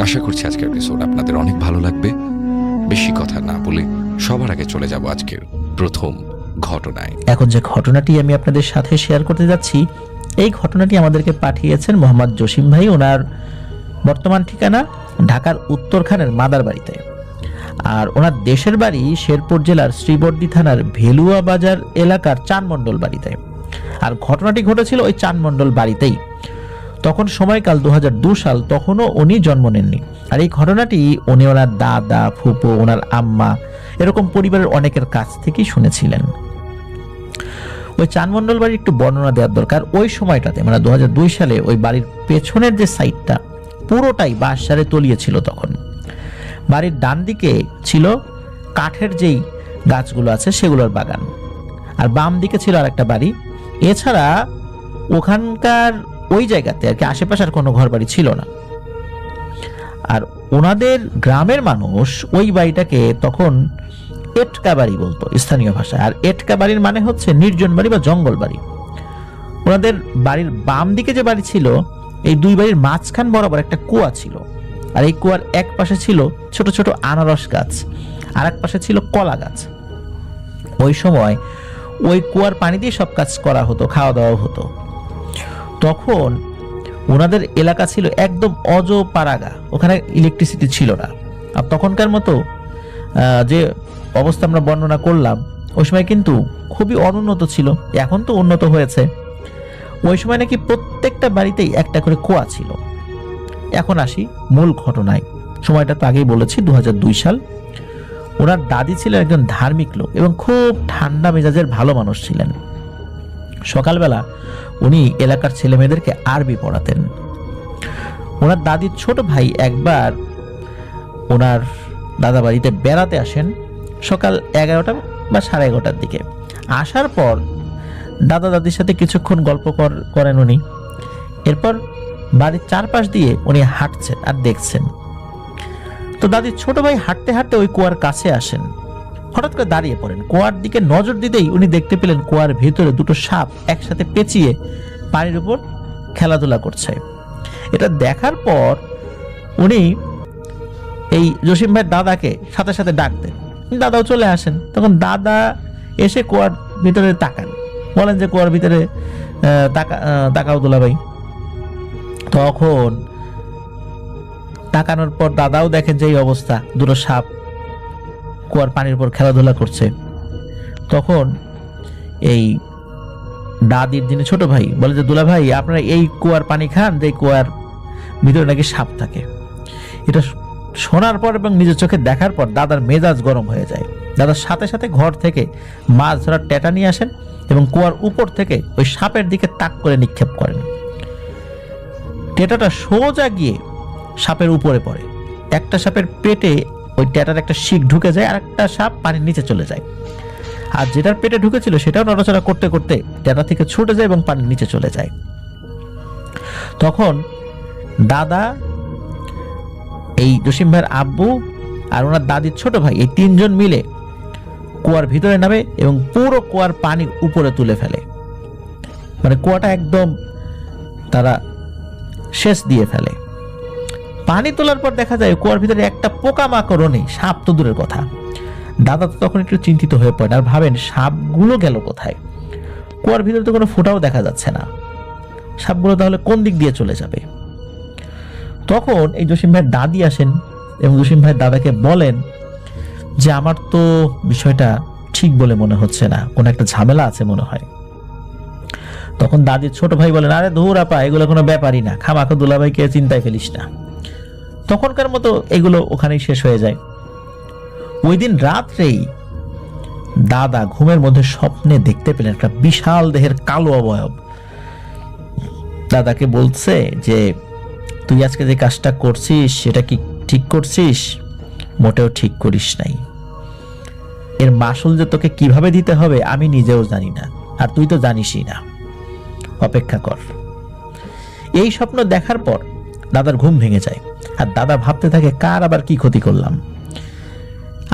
আশা করছি আজকের এপিসোড আপনাদের অনেক ভালো লাগবে। বেশি কথা না বলে সবার আগে চলে যাব আজকের প্রথম ঘটনায়। এখন যে ঘটনাটি আমি আপনাদের সাথে শেয়ার করতে যাচ্ছি, এই ঘটনাটি আমাদেরকে পাঠিয়েছেন মোহাম্মদ জসিম ভাই। ওনার বর্তমান ঠিকানা ঢাকার উত্তরখানের মাদার বাড়িতে, আর ওনার দেশের বাড়ি শেরপুর জেলার শ্রীবর্দী থানার ভেলুয়া বাজার এলাকার চানমন্ডল বাড়িতে। আর ঘটনাটি ঘটেছিল ওই চানমন্ডল বাড়িতেই। তখন সময়কাল 2002 সাল, তখনও উনি জন্ম নেননি। আর এই ঘটনাটি উনি ওনার দাদা, ফুপো, ওনার আম্মা, এরকম পরিবারের অনেকের কাছ থেকেই শুনেছিলেন। ওই চানমন্ডল বাড়ির একটু বর্ণনা দেওয়ার দরকার। ওই সময়টাতে মানে 2002 সালে ওই বাড়ির পেছনের যে সাইডটা পুরোটাই বাঁশঝাড়ে তলিয়ে ছিল। তখন বাড়ির ডান দিকে ছিল কাঠের যেই গাছগুলো আছে সেগুলোর বাগান, আর বাম দিকে ছিল আর একটা বাড়ি। এছাড়া ওখানকার ওই জায়গাতে আর কি আশেপাশে আর কোনো ঘর বাড়ি ছিল না। আর ওনাদের গ্রামের মানুষ ওই বাড়িটাকে তখন এটকা বাড়ি বলতো স্থানীয় ভাষায়। আর এটকা বাড়ির মানে হচ্ছে নির্জন বাড়ি বা জঙ্গল বাড়ি। ওনাদের বাড়ির বাম দিকে যে বাড়ি ছিল, এই দুই বাড়ির মাঝখান বরাবর একটা কুয়া ছিল। আর এই কুয়ার এক পাশে ছিল ছোট ছোট আনারস গাছ, আর এক পাশে ছিল কলা গাছ। ওই সময় ওই কুয়ার পানি দিয়ে সব কাজ করা হতো, খাওয়া দাওয়া হতো। তখন ওনাদের এলাকা ছিল একদম অজপাড়াগা, ওখানে ইলেকট্রিসিটি ছিল না। আর তখনকার মতো যে অবস্থা আমরা বর্ণনা করলাম, ওই সময় কিন্তু খুবই অনুন্নত ছিল। এখন তো উন্নত হয়েছে। ওই সময় নাকি প্রত্যেকটা বাড়িতেই একটা করে কুয়া ছিল। এখন আসি মূল ঘটনায়। সময়টা তো আগেই বলেছি, 2002 সাল। ওনার দাদি ছিলেন একজন ধার্মিক লোক এবং খুব ঠান্ডা মেজাজের ভালো মানুষ ছিলেন। সকালবেলা উনি এলাকার ছেলে মেয়েদেরকে আরবি পড়াতেন। ওনার দাদির ছোট ভাই একবার ওনার দাদা বাড়িতে বেড়াতে আসেন সকাল 11টা বা 11:30টার দিকে। আসার পর দাদা দাদির সাথে কিছুক্ষণ গল্প করেন উনি। এরপর বাড়ির চারপাশ দিয়ে উনি হাঁটছেন আর দেখছেন। তো দাদির ছোট ভাই হাঁটতে হাঁটতে ওই কুয়ার কাছে আসেন। হঠাৎ করে দাঁড়িয়ে পড়েন। কুয়ার দিকে নজর দিতেই উনি দেখতে পেলেন কুয়ার ভিতরে দুটো সাপ একসাথে পেঁচিয়ে পানির উপর খেলাধুলা করছে। এটা দেখার পর উনি এই জসিম ভাইয়ের দাদাকে সাথে সাথে ডাক দেন। দাদাও চলে আসেন। তখন দাদা এসে কুয়ার ভিতরে তাকান, বলেন যে কুয়ার ভিতরে তাকাও দুলাভাই। তখন তাকানোর পর দাদাও দেখেন যে এই অবস্থা, দুটো সাপ কুয়ার পানির উপর খেলাধুলা করছে। তখন এই দাদির যিনি ছোট ভাই বলে যে দুলা ভাই, আপনারা এই কুয়ার পানি খান, যে কুয়ার ভিতরে নাকি সাপ থাকে। এটা শোনার পর এবং নিজের চোখে দেখার পর দাদার মেজাজ গরম হয়ে যায়। দাদার সাথে সাথে ঘর থেকে মাছ ধরার টেটা নিয়ে আসেন এবং কুয়ার উপর থেকে ওই সাপের দিকে তাক করে নিক্ষেপ করেন। টেটাটা সোজা গিয়ে সাপের উপরে পড়ে। একটা সাপের পেটে ওই টেটার একটা শিক ঢুকে যায়, আর একটা সাপ পানির নিচে চলে যায়। আর যেটার পেটে ঢুকেছিল সেটাও নড়াচড়া করতে করতে টেটা থেকে ছুটে যায় এবং পানির নিচে চলে যায়। তখন দাদা, এই জসিম ভাইয়ের আব্বু আর ওনার দাদির ছোট ভাই, এই তিনজন মিলে কুয়ার ভিতরে নামে এবং পুরো কুয়ার পানি উপরে তুলে ফেলে। মানে কুয়াটা একদম তারা শেষ দিয়ে ফেলে। পানি তোলার পর দেখা যায় কুয়ার ভিতরে একটা পোকামাকড়ও নেই, সাপ তো দূরের কথা। দাদা তো তখন একটু চিন্তিত হয়ে পড়েন আর ভাবেন সাপগুলো গেল কোথায়। কুয়ার ভিতরে তো কোনো ফোঁটাও দেখা যাচ্ছে না, সাপগুলো তাহলে কোন দিক দিয়ে চলে যাবে। তখন এই জসিম ভাইয়ের দাদি আসেন এবং জসিম ভাইয়ের দাদাকে বলেন যে আমার তো বিষয়টা ঠিক বলে মনে হচ্ছে না, কোনো একটা ঝামেলা আছে মনে হয়। তখন দাদির ছোট ভাই বলেন, আরে ধুর আপা, এগুলো কোনো ব্যাপারই না, খামাখা দুলাভাইকে চিন্তায় ফেলিস না। তখনকার মতো এগুলো ওখানেই শেষ হয়ে যায়। ওই দিন রাত্রেই দাদা ঘুমের মধ্যে স্বপ্নে দেখতে পেলেন একটা বিশাল দেহের কালো অবয়ব। দাদাকে বলছে যে তুই আজকে যে কাজটা করছিস সেটা কি ঠিক করছিস? মোটেও ঠিক করিস নাই। এর মাসুল যে তোকে কিভাবে দিতে হবে আমি নিজেও জানি না, আর তুই তো জানিসই না, অপেক্ষা কর। এই স্বপ্ন দেখার পর দাদার ঘুম ভেঙে যায়। আর দাদা ভাবতে থাকে কার আবার কি ক্ষতি করলাম।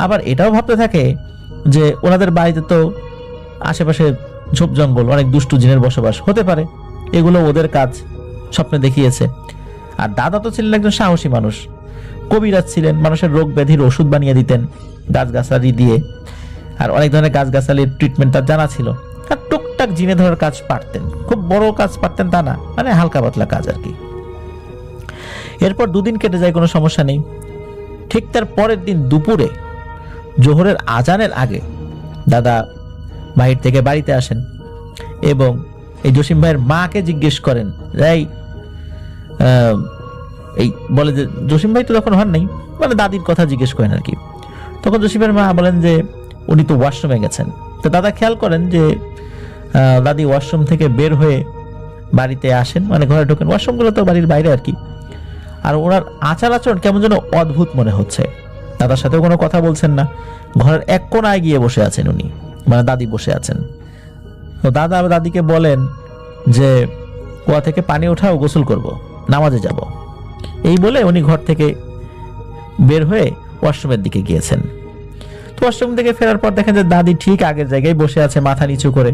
আবার এটাও ভাবতে থাকে যে ওনাদের বাড়িতে তো আশেপাশে ঝোপ জঙ্গল, অনেক দুষ্টু জিনের বসবাস, হতে পারে এগুলো ওদের কাজ, স্বপ্নে দেখিয়েছে। আর দাদা তো ছিলেন একজন সাহসী মানুষ, কবিরাজ ছিলেন, মানুষের রোগ ব্যাধির ওষুধ বানিয়ে দিতেন গাছগাছালি দিয়ে, আর অনেক ধরনের গাছগাছালির ট্রিটমেন্ট তার জানা ছিল। আর টুকটাক জিনে ধরার কাজ পারতেন, খুব বড় কাজ পারতেন তা না, মানে হালকা পাতলা কাজ আর কি। এরপর 2 দিন কেটে যায়, কোনো সমস্যা নেই। ঠিক তার পরের দিন দুপুরে জোহরের আজানের আগে দাদা বাহির থেকে বাড়িতে আসেন এবং এই জসিম ভাইয়ের মাকে জিজ্ঞেস করেন, এই বলে যে জসিম ভাই তো তখন হন নাই, মানে দাদির কথা জিজ্ঞেস করেন আর কি। তখন জসিমের মা বলেন যে উনি তো ওয়াশরুমে গেছেন। তো দাদা খেয়াল করেন যে দাদি ওয়াশরুম থেকে বের হয়ে বাড়িতে আসেন, মানে ঘরে ঢোকেন, ওয়াশরুমগুলো তো বাড়ির বাইরে আর কি। আর ওনার আচার আচরণ কেমন যেন অদ্ভুত মনে হচ্ছে। দাদার সাথেও কোনো কথা বলছেন না, ঘরের এক কোনায় গিয়ে বসে আছেন উনি, মানে দাদি বসে আছেন। তো দাদা দাদিকে বলেন যে কুয়া থেকে পানি ওঠাও, গোসল করব, নামাজে যাব। এই বলে উনি ঘর থেকে বের হয়ে ওয়াশরুমের দিকে গিয়েছেন। তো ওয়াশরুম থেকে ফেরার পর দেখেন যে দাদি ঠিক আগের জায়গায় বসে আছে, মাথা নিচু করে।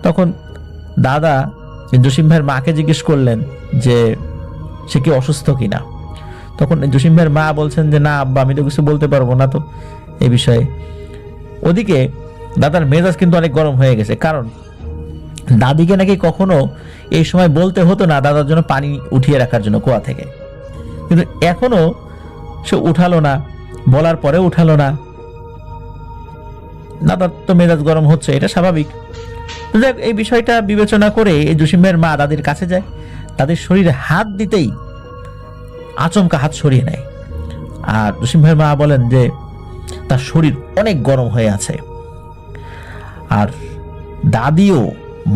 তখন দাদা জসিম ভাইয়ের মাকে জিজ্ঞেস করলেন যে সে কি অসুস্থ কিনা। তখন জসিম ভাইয়ের মা বলছেন যে না আব্বা, আমি তো কিছু বলতে পারবো না তো এই বিষয়ে। ওদিকে দাদার মেজাজ কিন্তু অনেক গরম হয়ে গেছে, কারণ দাদিকে নাকি কখনো এই সময় বলতে হতো না দাদার জন্য পানি উঠিয়ে রাখার জন্য কুয়া থেকে, কিন্তু এখনো সে উঠালো না, বলার পরে উঠালো না। দাদার তো মেজাজ গরম হচ্ছে, এটা স্বাভাবিক। এই বিষয়টা বিবেচনা করে এই জসিম ভাইয়ের মা দাদির কাছে যায়, তাদের শরীরে হাত দিতেই আচমকা হাত সরিয়ে নেয়। আর জসিম ভাইয়ের মা বলেন যে তার শরীর অনেক গরম হয়ে আছে। আর দাদিও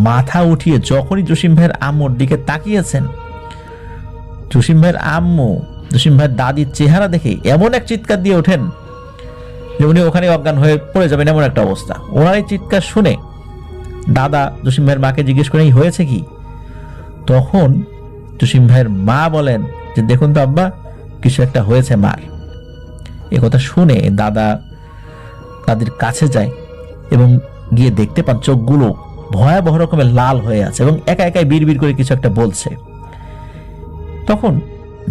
মাথা উঠিয়ে যখনই জসিম ভাইয়ের আম্মুর দিকে তাকিয়েছেন, জসিম ভাইয়ের আম্মু জসিম ভাইয়ের দাদির চেহারা দেখে এমন এক চিৎকার দিয়ে ওঠেন যে উনি ওখানে অজ্ঞান হয়ে পড়ে যাবেন, এমন একটা অবস্থা। ওনার এই চিৎকার শুনে দাদা জসিম ভাইয়ের মাকে জিজ্ঞেস করেন এই হয়েছে কি। তখন জসিম ভাইয়ের মা বলেন যে দেখুন তো আব্বা, কিছু একটা হয়েছে মার। এ কথা শুনে দাদা দাদির কাছে যায় এবং গিয়ে দেখতে পান চোখগুলো ভয়াবহ রকমের লাল হয়ে আছে এবং একা একাই বিড়বিড় করে কিছু একটা বলছে। তখন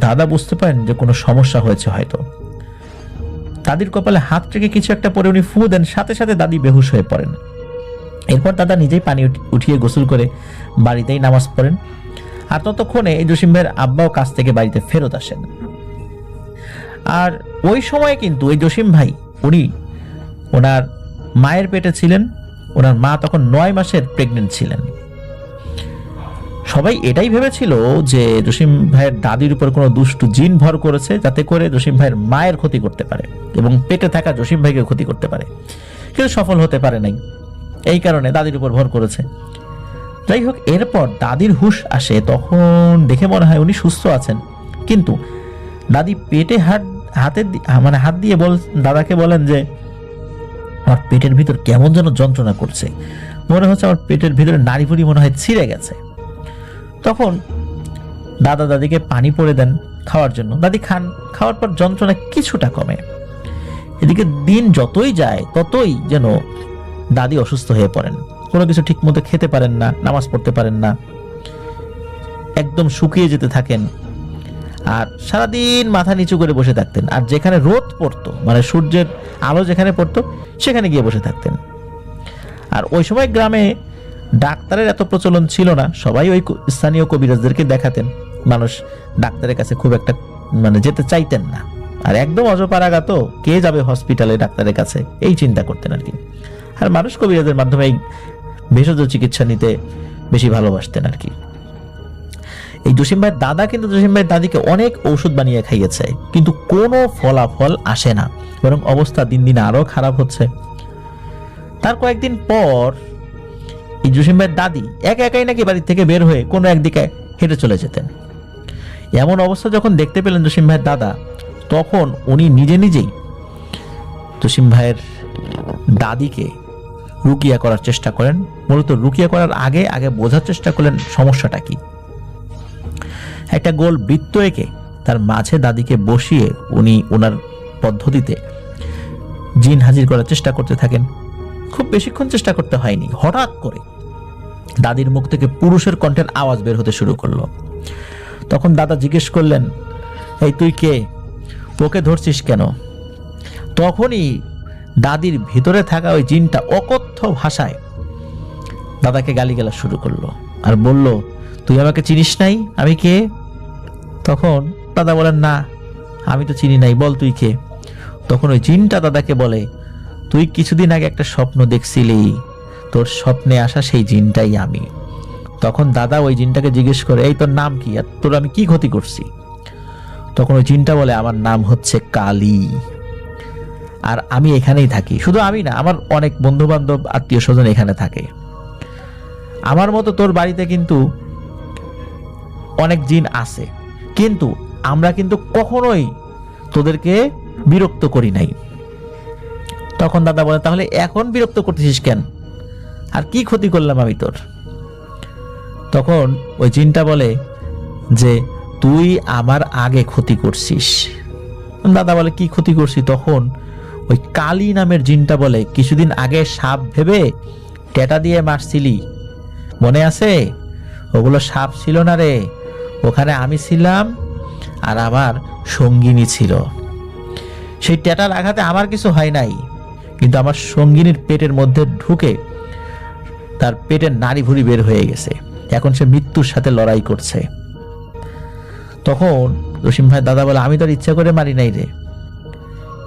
দাদা বুঝতে পারেন যে কোনো সমস্যা হয়েছে হয়তো। দাদির কপালে হাত রেখে কিছু একটা পরে উনি ফু দেন, সাথে সাথে দাদি বেহুশ হয়ে পড়েন। এরপর দাদা নিজেই পানি উঠিয়ে গোসল করে বাড়িতেই নামাজ পড়েন। আর ততক্ষণে এই জসিম ভাইয়ের আব্বাও কাছ থেকে বাড়িতে ফেরত আসেন। আর ওই সময় কিন্তু এই জসিম ভাই উনি ওনার মায়ের পেটে ছিলেন, ওনার মা তখন 9 মাসের প্রেগনেন্ট ছিলেন। সবাই এটাই ভেবেছিল যে জসিম ভাইয়ের দাদির উপর কোনো দুষ্টু জিন ভর করেছে, যাতে করে জসিম ভাইয়ের মায়ের ক্ষতি করতে পারে এবং পেটে থাকা জসিম ভাইকে ক্ষতি করতে পারে, কিন্তু সফল হতে পারে নাই। এই কারণে দাদির উপর ভর করেছে। যাই হোক, এরপর দাদির হুঁশ আসে, তখন দেখে মনে হয় উনি সুস্থ আছেন, কিন্তু দাদি পেটে হাত দিয়ে দাদাকে বলেন যে আমার পেটের ভিতর কেমন যেন যন্ত্রণা করছে, মনে হচ্ছে আমার পেটের ভিতরে নাড়িভুড়ি মনে হয় ছিঁড়ে গেছে। তখন দাদা দাদিকে পানি পড়ে দেন খাওয়ার জন্য। দাদি খান, খাওয়ার পর যন্ত্রণা কিছুটা কমে। এদিকে দিন যতই যায় ততই যেন দাদি অসুস্থ হয়ে পড়েন, কোনো কিছু ঠিক মতো খেতে পারেন না, নামাজ পড়তে পারেন না, একদম শুকিয়ে যেতে থাকেন। আর সারাদিন মাথা নিচু করে বসে থাকতেন, আর যেখানে রোদ পড়তো, মানে সূর্যের আলো যেখানে পড়তো সেখানে গিয়ে বসে থাকতেন। আর ওই সময় গ্রামে ডাক্তারের এত প্রচলন ছিল না, সবাই ওই স্থানীয় কবিরাজদেরকে দেখাতেন। মানুষ ডাক্তারের কাছে খুব একটা যেতে চাইতেন না, আর একদম অজপাড়াগা, তো কে যাবে হসপিটালে ডাক্তারের কাছে, এই চিন্তা করতেন আর কি। আর মানুষ কবিরাজের মাধ্যমে ভেষজ চিকিৎসা নিতে বেশি ভালোবাসতেন আর কি। এই জসিম ভাইয়ের দাদা কিন্তু জসিম ভাইয়ের দাদিকে অনেক ঔষধ বানিয়ে খাইয়েছে, কিন্তু কোনো ফলাফল আসে না, বরং অবস্থা দিন দিন আরো খারাপ হচ্ছে। তার কয়েকদিন পর এই জসিম ভাইয়ের দাদি একা একাই নাকি বাড়ি থেকে বের হয়ে কোনো একদিকে হেঁটে চলে যেতেন। এমন অবস্থা যখন দেখতে পেলেন জসিম ভাইয়ের দাদা, তখন উনি নিজে নিজেই জসিম ভাইয়ের দাদিকে রুকিয়া করার চেষ্টা করেন। মূলত রুকিয়া করার আগে বোঝার চেষ্টা করলেন সমস্যাটা কি। একটা গোল বৃত্ত এঁকে তার মাঝে দাদিকে বসিয়ে উনি ওনার পদ্ধতিতে জিন হাজির করার চেষ্টা করতে থাকেন। খুব বেশিক্ষণ চেষ্টা করতে হয়নি, হঠাৎ করে দাদির মুখ থেকে পুরুষের কণ্ঠের আওয়াজ বের হতে শুরু করলো। তখন দাদা জিজ্ঞেস করলেন, এই তুই কে? ওকে ধরছিস কেন? তখনই দাদির ভিতরে থাকা ওই জিনটা অকথ্য ভাষায় দাদাকে গালিগালাজ শুরু করলো আর বলল, তুই আমাকে চিনিস নাই, আমি কে? তখন দাদা বলেন, না আমি তো চিনি নাই, বল তুই কে? তখন ওই জিনটা দাদাকে বলে, তুই কিছুদিন আগে একটা স্বপ্ন দেখছিলি, তোর স্বপ্নে আসা সেই জিনটাই আমি। তখন দাদা ওই জিনটাকে জিজ্ঞেস করে, এই তোর নাম কি আর তোর আমি কি ক্ষতি করছি? তখন ওই জিনটা বলে, আমার নাম হচ্ছে কালী, আর আমি এখানেই থাকি। শুধু আমি না, আমার অনেক বন্ধু বান্ধব আত্মীয় স্বজন এখানে থাকে। আমার মতো তোর বাড়িতে কিন্তু অনেক জিন আছে, কিন্তু আমরা কিন্তু কখনোই তোদেরকে বিরক্ত করি নাই। তখন দাদা বলে, তাহলে এখন বিরক্ত করতেছিস কেন? আর কি ক্ষতি করলাম আমি তোর? তখন ওই জিনটা বলে যে, তুই আমার আগে ক্ষতি করছিস। দাদা বলে, কি ক্ষতি করছি? তখন ওই কালী নামের জিনটা বলে, কিছুদিন আগে সাপ ভেবে টেটা দিয়ে মারছিলি, মনে আছে? ওগুলো সাপ ছিল না রে, ওখানে আমি ছিলাম আর আমার সঙ্গিনী ছিল। সেই টেটার আঘাতে আমার কিছু হয় নাই, কিন্তু আমার সঙ্গিনীর পেটের মধ্যে ঢুকে তার পেটের নাড়ি ভুড়ি বের হয়ে গেছে, এখন সে মৃত্যুর সাথে লড়াই করছে। তখন জসিম ভাই দাদা বলে, আমি তো আর ইচ্ছা করে মারি নাই রে।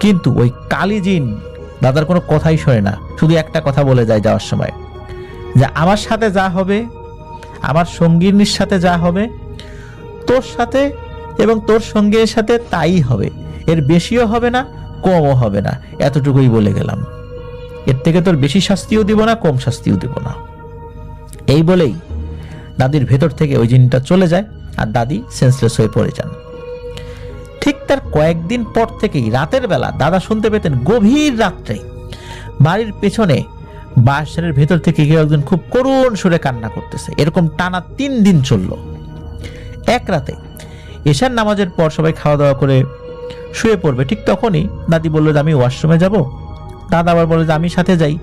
কিন্তু ওই কালী জিন দাদার কোনো কথাই শোনে না, শুধু একটা কথা বলে যায় যাওয়ার সময়, যে আমার সাথে যা হবে, আমার সঙ্গিনীর সাথে যা হবে, তোর সাথে এবং তোর সঙ্গীর সাথে তাই হবে, এর বেশিও হবে না, কমও হবে না, এতটুকুই বলে গেলাম। এর থেকে তোর বেশি শাস্তিও দিব না, কম শাস্তিও দিব না। এই বলেই দাদির ভেতর থেকে ওই জিনটা চলে যায় আর দাদি সেন্সলেস হয়ে পড়ে যান। ঠিক তার কয়েকদিন পর থেকেই রাতের বেলা দাদা শুনতে পেতেন গভীর রাত্রে বাড়ির পেছনে বাঁশের ভেতর থেকে কেউ একজন খুব করুণ সুরে কান্না করতেছে। এরকম টানা 3 দিন চলল। এক রাতে এশার নামাজের পর সবাই খাওয়া দাওয়া করে শুয়ে পড়বে, ঠিক তখনই দাদি বলল যে, আমি ওয়াশরুমে যাব। দাদা আবার বলে যে, আমি সাথে যাই।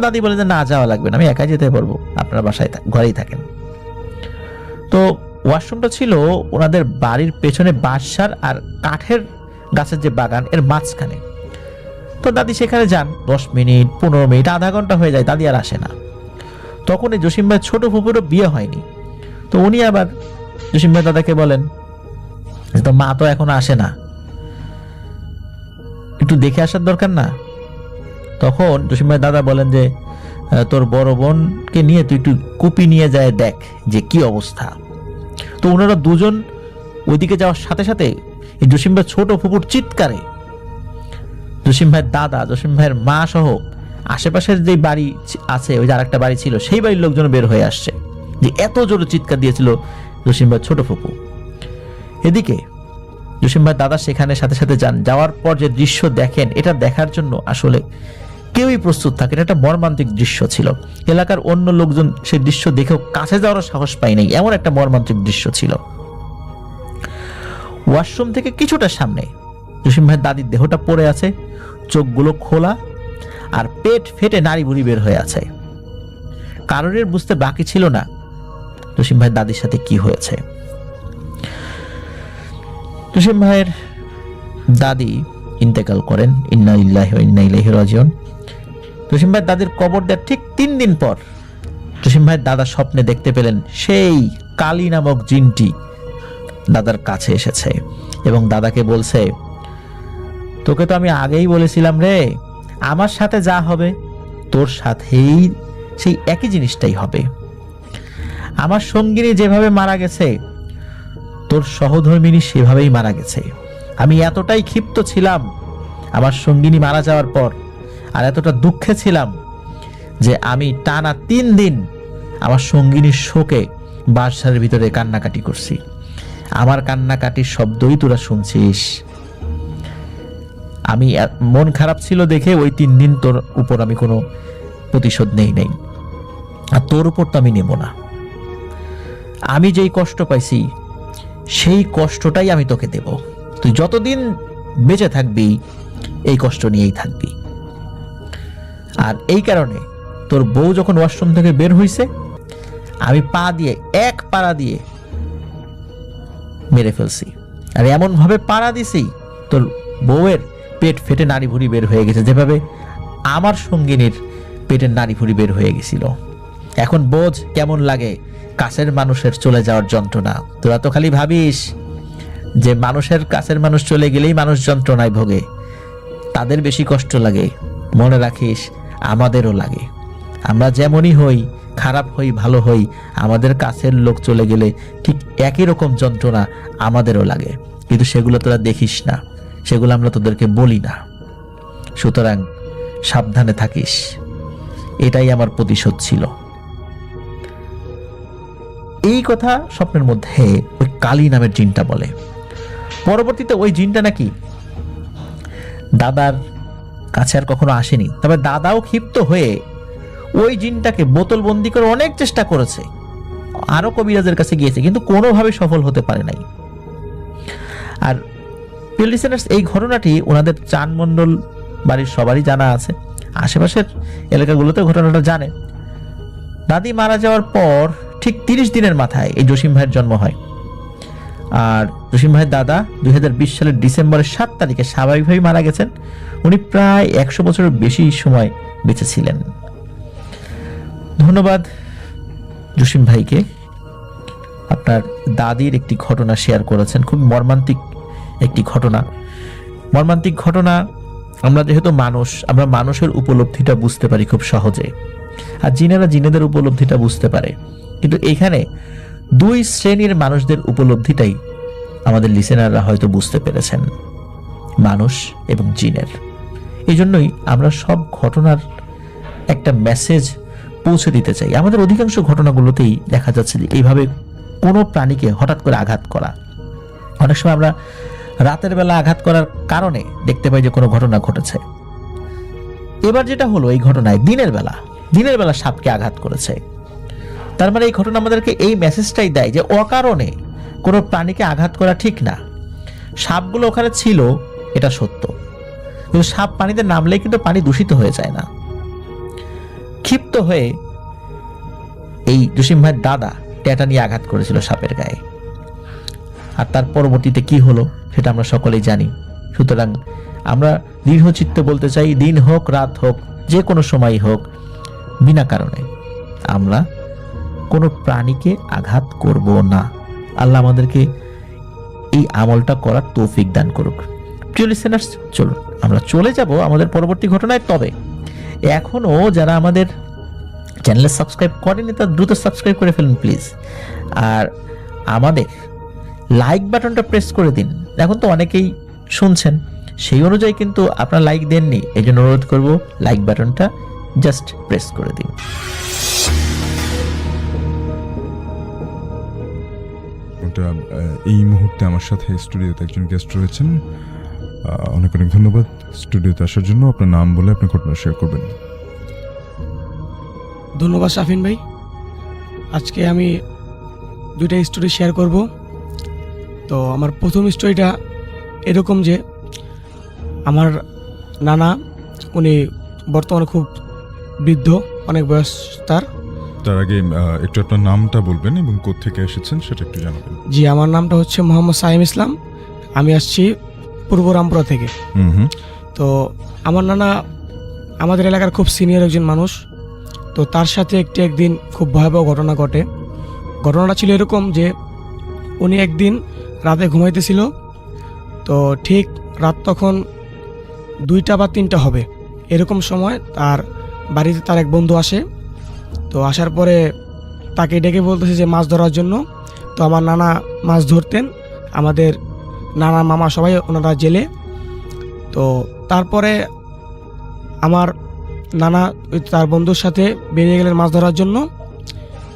দাদি বলে যে, না যাওয়া লাগবে না, আমি একাই যেতে পারবো, আপনারা বাসায় ঘরেই থাকেন। তো ওয়াশরুমটা ছিল ওনাদের বাড়ির পেছনে বাঁশঝাড় আর কাঠের গাছের যে বাগান, এর মাঝখানে। তো দাদি সেখানে যান। 10 মিনিট, 15 মিনিট, আধা ঘন্টা হয়ে যায়, দাদি আর আসে না। তখন এই জসিম ভাই ছোট ফুপুরও বিয়ে হয়নি, তো উনি আবার জসিম ভাই দাদাকে বলেন, তো মা তো এখন আসে না, একটু দেখে আসার দরকার না? তখন জসিম ভাই দাদা বলেন যে, তোর বড় বোনকে নিয়ে তুই একটু কুপি নিয়ে যায় দেখ যে কি অবস্থা। তো ওনারা দুজন ওইদিকে যাওয়ার সাথে সাথে এই জসিম ভাই ছোট ফুপুর চিৎকারে জসিম ভাইয়ের দাদা, জসিম ভাইয়ের মা সহ আশেপাশের যে বাড়ি আছে, ওই যে আরেকটা বাড়ি ছিল, সেই বাড়ির লোকজন বের হয়ে আসছে, যে এত জোরে চিৎকার দিয়েছিল জসিম ভাইয়ের ছোট ফুপু। এদিকে জসিম ভাই দাদা সেখানে সাথে সাথে যান। যাওয়ার পর যে দৃশ্য দেখেন, এটা দেখার জন্য আসলে কেউই প্রস্তুত থাকেন। এটা মর্মান্তিক দৃশ্য ছিল। এলাকার অন্য লোকজন সেই দৃশ্য দেখেও কাছে যাওয়ার সাহস পায় নাই, এমন একটা মর্মান্তিক দৃশ্য ছিল। ওয়াশরুম থেকে কিছুটা সামনে জসিম ভাইয়ের দাদির দেহটা পড়ে আছে, চোখগুলো খোলা আর পেট ফেটে নাড়ি ভুড়ি বের হয়ে আছে। কারণের বুঝতে বাকি ছিল না জসিম ভাইয়ের দাদির সাথে কি হয়েছে। জসিম ভাইয়ের দাদি ইন্তেকাল করেন, ইন্না লিল্লাহি ওয়া ইন্না ইলাইহি রাজিউন। জসিম ভাইয়ের দাদির কবর দেওয়ার ঠিক 3 দিন পর জসিম ভাইয়ের দাদা স্বপ্নে দেখতে পেলেন সেই কালী নামক জিনটি দাদার কাছে এসেছে এবং দাদাকে বলছে, তোকে তো আমি আগেই বলেছিলাম রে, আমার সাথে যা হবে তোর সাথেই সেই একই জিনিসটাই হবে। আমার সঙ্গিনী যেভাবে মারা গেছে, তোর সহধর্মিনী সেভাবেই মারা গেছে। আমি এতটাই ক্ষিপ্ত ছিলাম আমার সঙ্গিনী মারা যাওয়ার পর, আর এতটা দুঃখে ছিলাম যে আমি টানা 3 দিন আমার সঙ্গিনীর শোকে বাসার ভিতরে কান্নাকাটি করছি। আমার কান্নাকাটির শব্দই তোরা শুনছিস। আমি মন খারাপ ছিল দেখে ওই 3 দিন তোর উপর আমি কোনো প্রতিশোধ নেই নাই, আর তোর উপর তো আমি নেব না। আমি যেই কষ্ট পাইছি সেই কষ্টটাই আমি তোকে দেব। তুই যতদিন বেঁচে থাকবি এই কষ্ট নিয়েই থাকবি। আর এই কারণে তোর বউ যখন ওয়াশরুম থেকে বের হইছে, আমি পা দিয়ে এক পাড়া দিয়ে মেরে ফেলছি। আর এমন ভাবে পাড়া দিছি তোর বউয়ের পেট ফেটে নাড়ি ভুড়ি বের হয়ে গেছে, যেভাবে আমার সঙ্গিনীর পেটের নাড়ি ভুড়ি বের হয়ে গেছিল। এখন বোঝ কেমন লাগে কাছের মানুষের চলে যাওয়ার যন্ত্রণা। তোরা তো খালি ভাবিস যে মানুষের কাছের মানুষ চলে গেলেই মানুষ যন্ত্রণায় ভোগে, তাদের বেশি কষ্ট লাগে। মনে রাখিস আমাদেরও লাগে। আমরা যেমনই হই, খারাপ হই ভালো হই, আমাদের কাছের লোক চলে গেলে ঠিক একই রকম যন্ত্রণা আমাদেরও লাগে, কিন্তু সেগুলো তোরা দেখিস না, সেগুলো আমরা তোদেরকে বলি না। সুতরাং সাবধানে থাকিস, এটাই আমার প্রতিশোধ ছিল। এই কথা স্বপ্নের মধ্যে ওই কালী নামের জিনটা বলে। পরবর্তীতে ওই জিনটা নাকি দাদার কাছে আর কখনো আসেনি, তবে দাদাও ক্ষিপ্ত হয়ে ওই জিনটাকে বোতল বন্দি করে অনেক চেষ্টা করেছে, আরো কবিরাজের কাছে গিয়েছে, কিন্তু কোনোভাবে সফল হতে পারে নাই। আর লিসেনার্স, এই ঘটনাটি ওনাদের চানমণ্ডল বাড়ির সবারই জানা আছে, আশেপাশের এলাকাগুলোতে ঘটনাটা জানে। দাদি মারা যাওয়ার পর ঠিক 30 দিনের মাথায় এই জসিম ভাইয়ের জন্ম হয়। আর জসিম ভাইয়ের দাদা 2020 সালের ডিসেম্বরের 7 তারিখে স্বাভাবিকভাবেই মারা গেছেন। উনি প্রায় 100 বছরের বেশি সময় বেঁচে ছিলেন। ধন্যবাদ জসিম ভাইকে, আপনার দাদির একটি ঘটনা শেয়ার করেছেন, খুব মর্মান্তিক একটি ঘটনা। মর্মান্তিক ঘটনা, আমরা যেহেতু মানুষ, আমরা মানুষের উপলব্ধিটা বুঝতে পারি খুব সহজে, আর জিনেরা জিনেদের উপলব্ধিটা বুঝতে পারে, কিন্তু এখানে 2 শ্রেণীর মানুষদের উপলব্ধিটাই আমাদের লিসেনাররা হয়তো বুঝতে পেরেছেন, মানুষ এবং জিনের। এই জন্যই আমরা সব ঘটনার একটা মেসেজ পৌঁছে দিতে চাই। আমাদের অধিকাংশ ঘটনাগুলোতেই দেখা যাচ্ছে যে এইভাবে কোনো প্রাণীকে হঠাৎ করে আঘাত করা, অনেক সময় আমরা রাতের বেলা আঘাত করার কারণে দেখতে পাই যে কোনো ঘটনা ঘটেছে। এবার যেটা হলো, এই ঘটনায় দিনের বেলা সাপকে আঘাত করেছে। তার মানে এই ঘটনা আমাদেরকে এই মেসেজটাই দেয় যে অকারণে কোনো প্রাণীকে আঘাত করা ঠিক না। সাপগুলো ওখানে ছিল, এটা সত্য, কিন্তু সাপ পানিতে নামলেই কিন্তু পানি দূষিত হয়ে যায় না। ক্ষিপ্ত হয়ে এই জসিম ভাইয়ের দাদা ট্যাটা নিয়ে আঘাত করেছিল সাপের গায়ে, আর তার পরবর্তীতে কি হলো সেটা আমরা সকলেই জানি। সুতরাং আমরা দৃঢ়চিত্তে বলতে চাই, দিন হোক রাত হোক যে কোনো সময় হোক, বিনা কারণে আমরা কোনো প্রাণীকে আঘাত করব না। আল্লাহ আমাদেরকে এই আমলটা করার তৌফিক দান করুক। প্রিয় লিসেনার্স, চলুন আমরা চলে যাব আমাদের পরবর্তী ঘটনায়। তবে এখনো যারা আমাদের চ্যানেলে সাবস্ক্রাইব করেনি তারা দ্রুত সাবস্ক্রাইব করে ফেলুন প্লিজ, আর আমাদের লাইক বাটনটা প্রেস করে দিন। এখন তো অনেকেই শুনছেন, সেই অনুযায়ী কিন্তু আপনারা লাইক দেননি, এই জন্য অনুরোধ করব লাইক বাটনটা জাস্ট প্রেস করে দিন। এই মুহূর্তে আমার সাথে স্টুডিওতে একজন গেস্ট রয়েছেন, অনেক অনেক ধন্যবাদ স্টুডিওতে আসার জন্য। আপনার নাম বলে আপনি ঘটনা শেয়ার করবেন। ধন্যবাদ শাফিন ভাই। আজকে আমি 2টা স্টোরি শেয়ার করব। তো আমার প্রথম স্টোরিটা এরকম যে আমার নানা, উনি বর্তমানে খুব বৃদ্ধ, অনেক বয়স তার। তার আগে একটু আপনার নামটা বলবেন এবং কোত্থেকে এসেছেন সেটা একটু জানাবেন। জি, আমার নামটা হচ্ছে মোহাম্মদ সাইম ইসলাম, আমি আসছি পূর্ব রামপুরা থেকে। তো আমার নানা আমাদের এলাকার খুব সিনিয়র একজন মানুষ। তো তার সাথে একদিন খুব ভয়াবহ ঘটনা ঘটে। ঘটনাটা ছিল এরকম যে উনি একদিন রাতে ঘুমাইতেছিল। তো ঠিক রাত তখন 2টা বা 3টা হবে, এরকম সময় তার বাড়িতে তার এক বন্ধু আসে। তো আসার পরে তাকে ডেকে বলতেছে যে মাছ ধরার জন্য। তো আমার নানা মাছ ধরতেন, আমাদের নানা মামা সবাই ওনারা জেলে। তো তারপরে আমার নানা তার বন্ধুর সাথে বেরিয়ে গেলেন মাছ ধরার জন্য।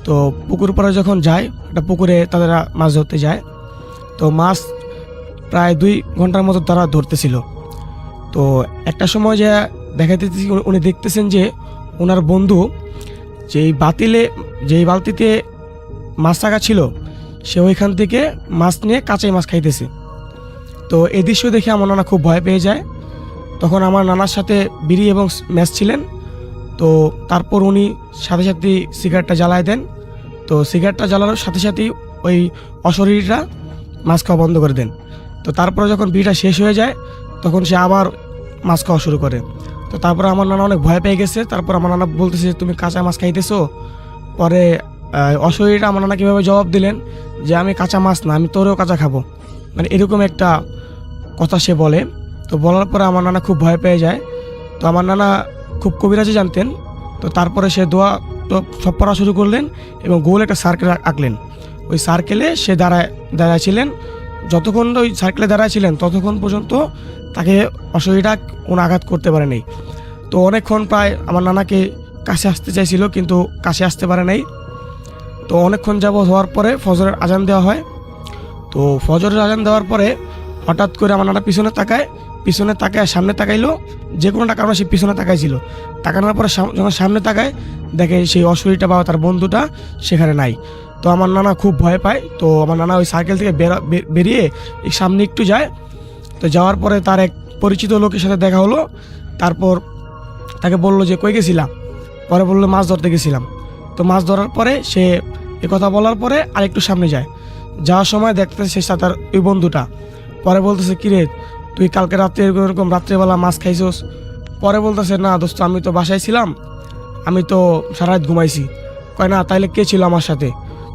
তো পুকুর পাড়ে যখন যায়, একটা পুকুরে তারা মাছ ধরতে যায়। তো মাছ প্রায় 2 ঘন্টার মতো তারা ধরতেছিল। তো একটা সময় যে দেখাইতেছি, উনি দেখতেছেন যে ওনার বন্ধু যেই বালতিতে মাছ রাখা ছিল, সে ওইখান থেকে মাছ নিয়ে কাঁচাই মাছ খাইতেছে। তো এই দৃশ্য দেখে আমার নানা খুব ভয় পেয়ে যায়। তখন আমার নানার সাথে বিড়ি এবং ম্যাচ ছিলেন। তো তারপর উনি সাথে সাথে সিগারেটটা জ্বালায় দেন। তো সিগারেটটা জ্বালানোর সাথে সাথেই ওই অশরীররা মাছ খাওয়া বন্ধ করে দেন। তো তারপরে যখন বিয়েটা শেষ হয়ে যায় তখন সে আবার মাছ খাওয়া শুরু করে। তো তারপরে আমার নানা অনেক ভয় পেয়ে গেছে। তারপর আমার নানা বলতেছে তুমি কাঁচা মাছ খাইতেছো। পরে অশরীরটা আমার নানা কীভাবে জবাব দিলেন যে আমি কাঁচা মাছ না, আমি তোরেও কাঁচা খাবো, মানে এরকম একটা কথা সে বলে। তো বলার পরে আমার নানা খুব ভয় পেয়ে যায়। তো আমার নানা খুব কবিরাজি জানতেন। তো তারপরে সে দোয়া তো সব পড়া শুরু করলেন এবং গোল একটা সার্কেল আঁকলেন। ওই সার্কেলে সে দাঁড়ায় যতক্ষণ ওই সার্কেলে দাঁড়ায় ততক্ষণ পর্যন্ত তাকে অশরীরটা কোনো আঘাত করতে পারেনি। তো অনেকক্ষণ প্রায় আমার নানাকে কাছে আসতে চাইছিল কিন্তু কাছে আসতে পারে নাই। তো অনেকক্ষণ যাবৎ হওয়ার পরে ফজরের আজান দেওয়া হয়। তো ফজরের আজান দেওয়ার পরে হঠাৎ করে আমার নানা পিছনে তাকায় সামনে তাকাইলো, যে কোনোটা কারণে সে পিছনে তাকাইছিল। তাকানোর পরে যখন সামনে তাকায় দেখে সেই অশরীরটা বা তার বন্ধুটা সেখানে নাই। তো আমার নানা খুব ভয় পায়। তো আমার নানা ওই সার্কেল থেকে বেরিয়ে এই সামনে একটু যায়। তো যাওয়ার পরে তার এক পরিচিত লোকের সাথে দেখা হলো। তারপর তাকে বললো যে কই গেছিলাম, পরে বললো মাছ ধরতে গেছিলাম। তো মাছ ধরার পরে সে কথা বলার পরে আরেকটু সামনে যায়। যাওয়ার সময় দেখতেছে সে তার ওই বন্ধুটা। পরে বলতেছে কিরে তুই কালকে রাত্রে এরকম রাত্রেবেলা মাছ খাইছোস? পরে বলতেছে না দোস্ত, আমি তো বাসায় ছিলাম, আমি তো সারা রাত ঘুমাইছি। কয় না তাইলে কে ছিল আমার সাথে?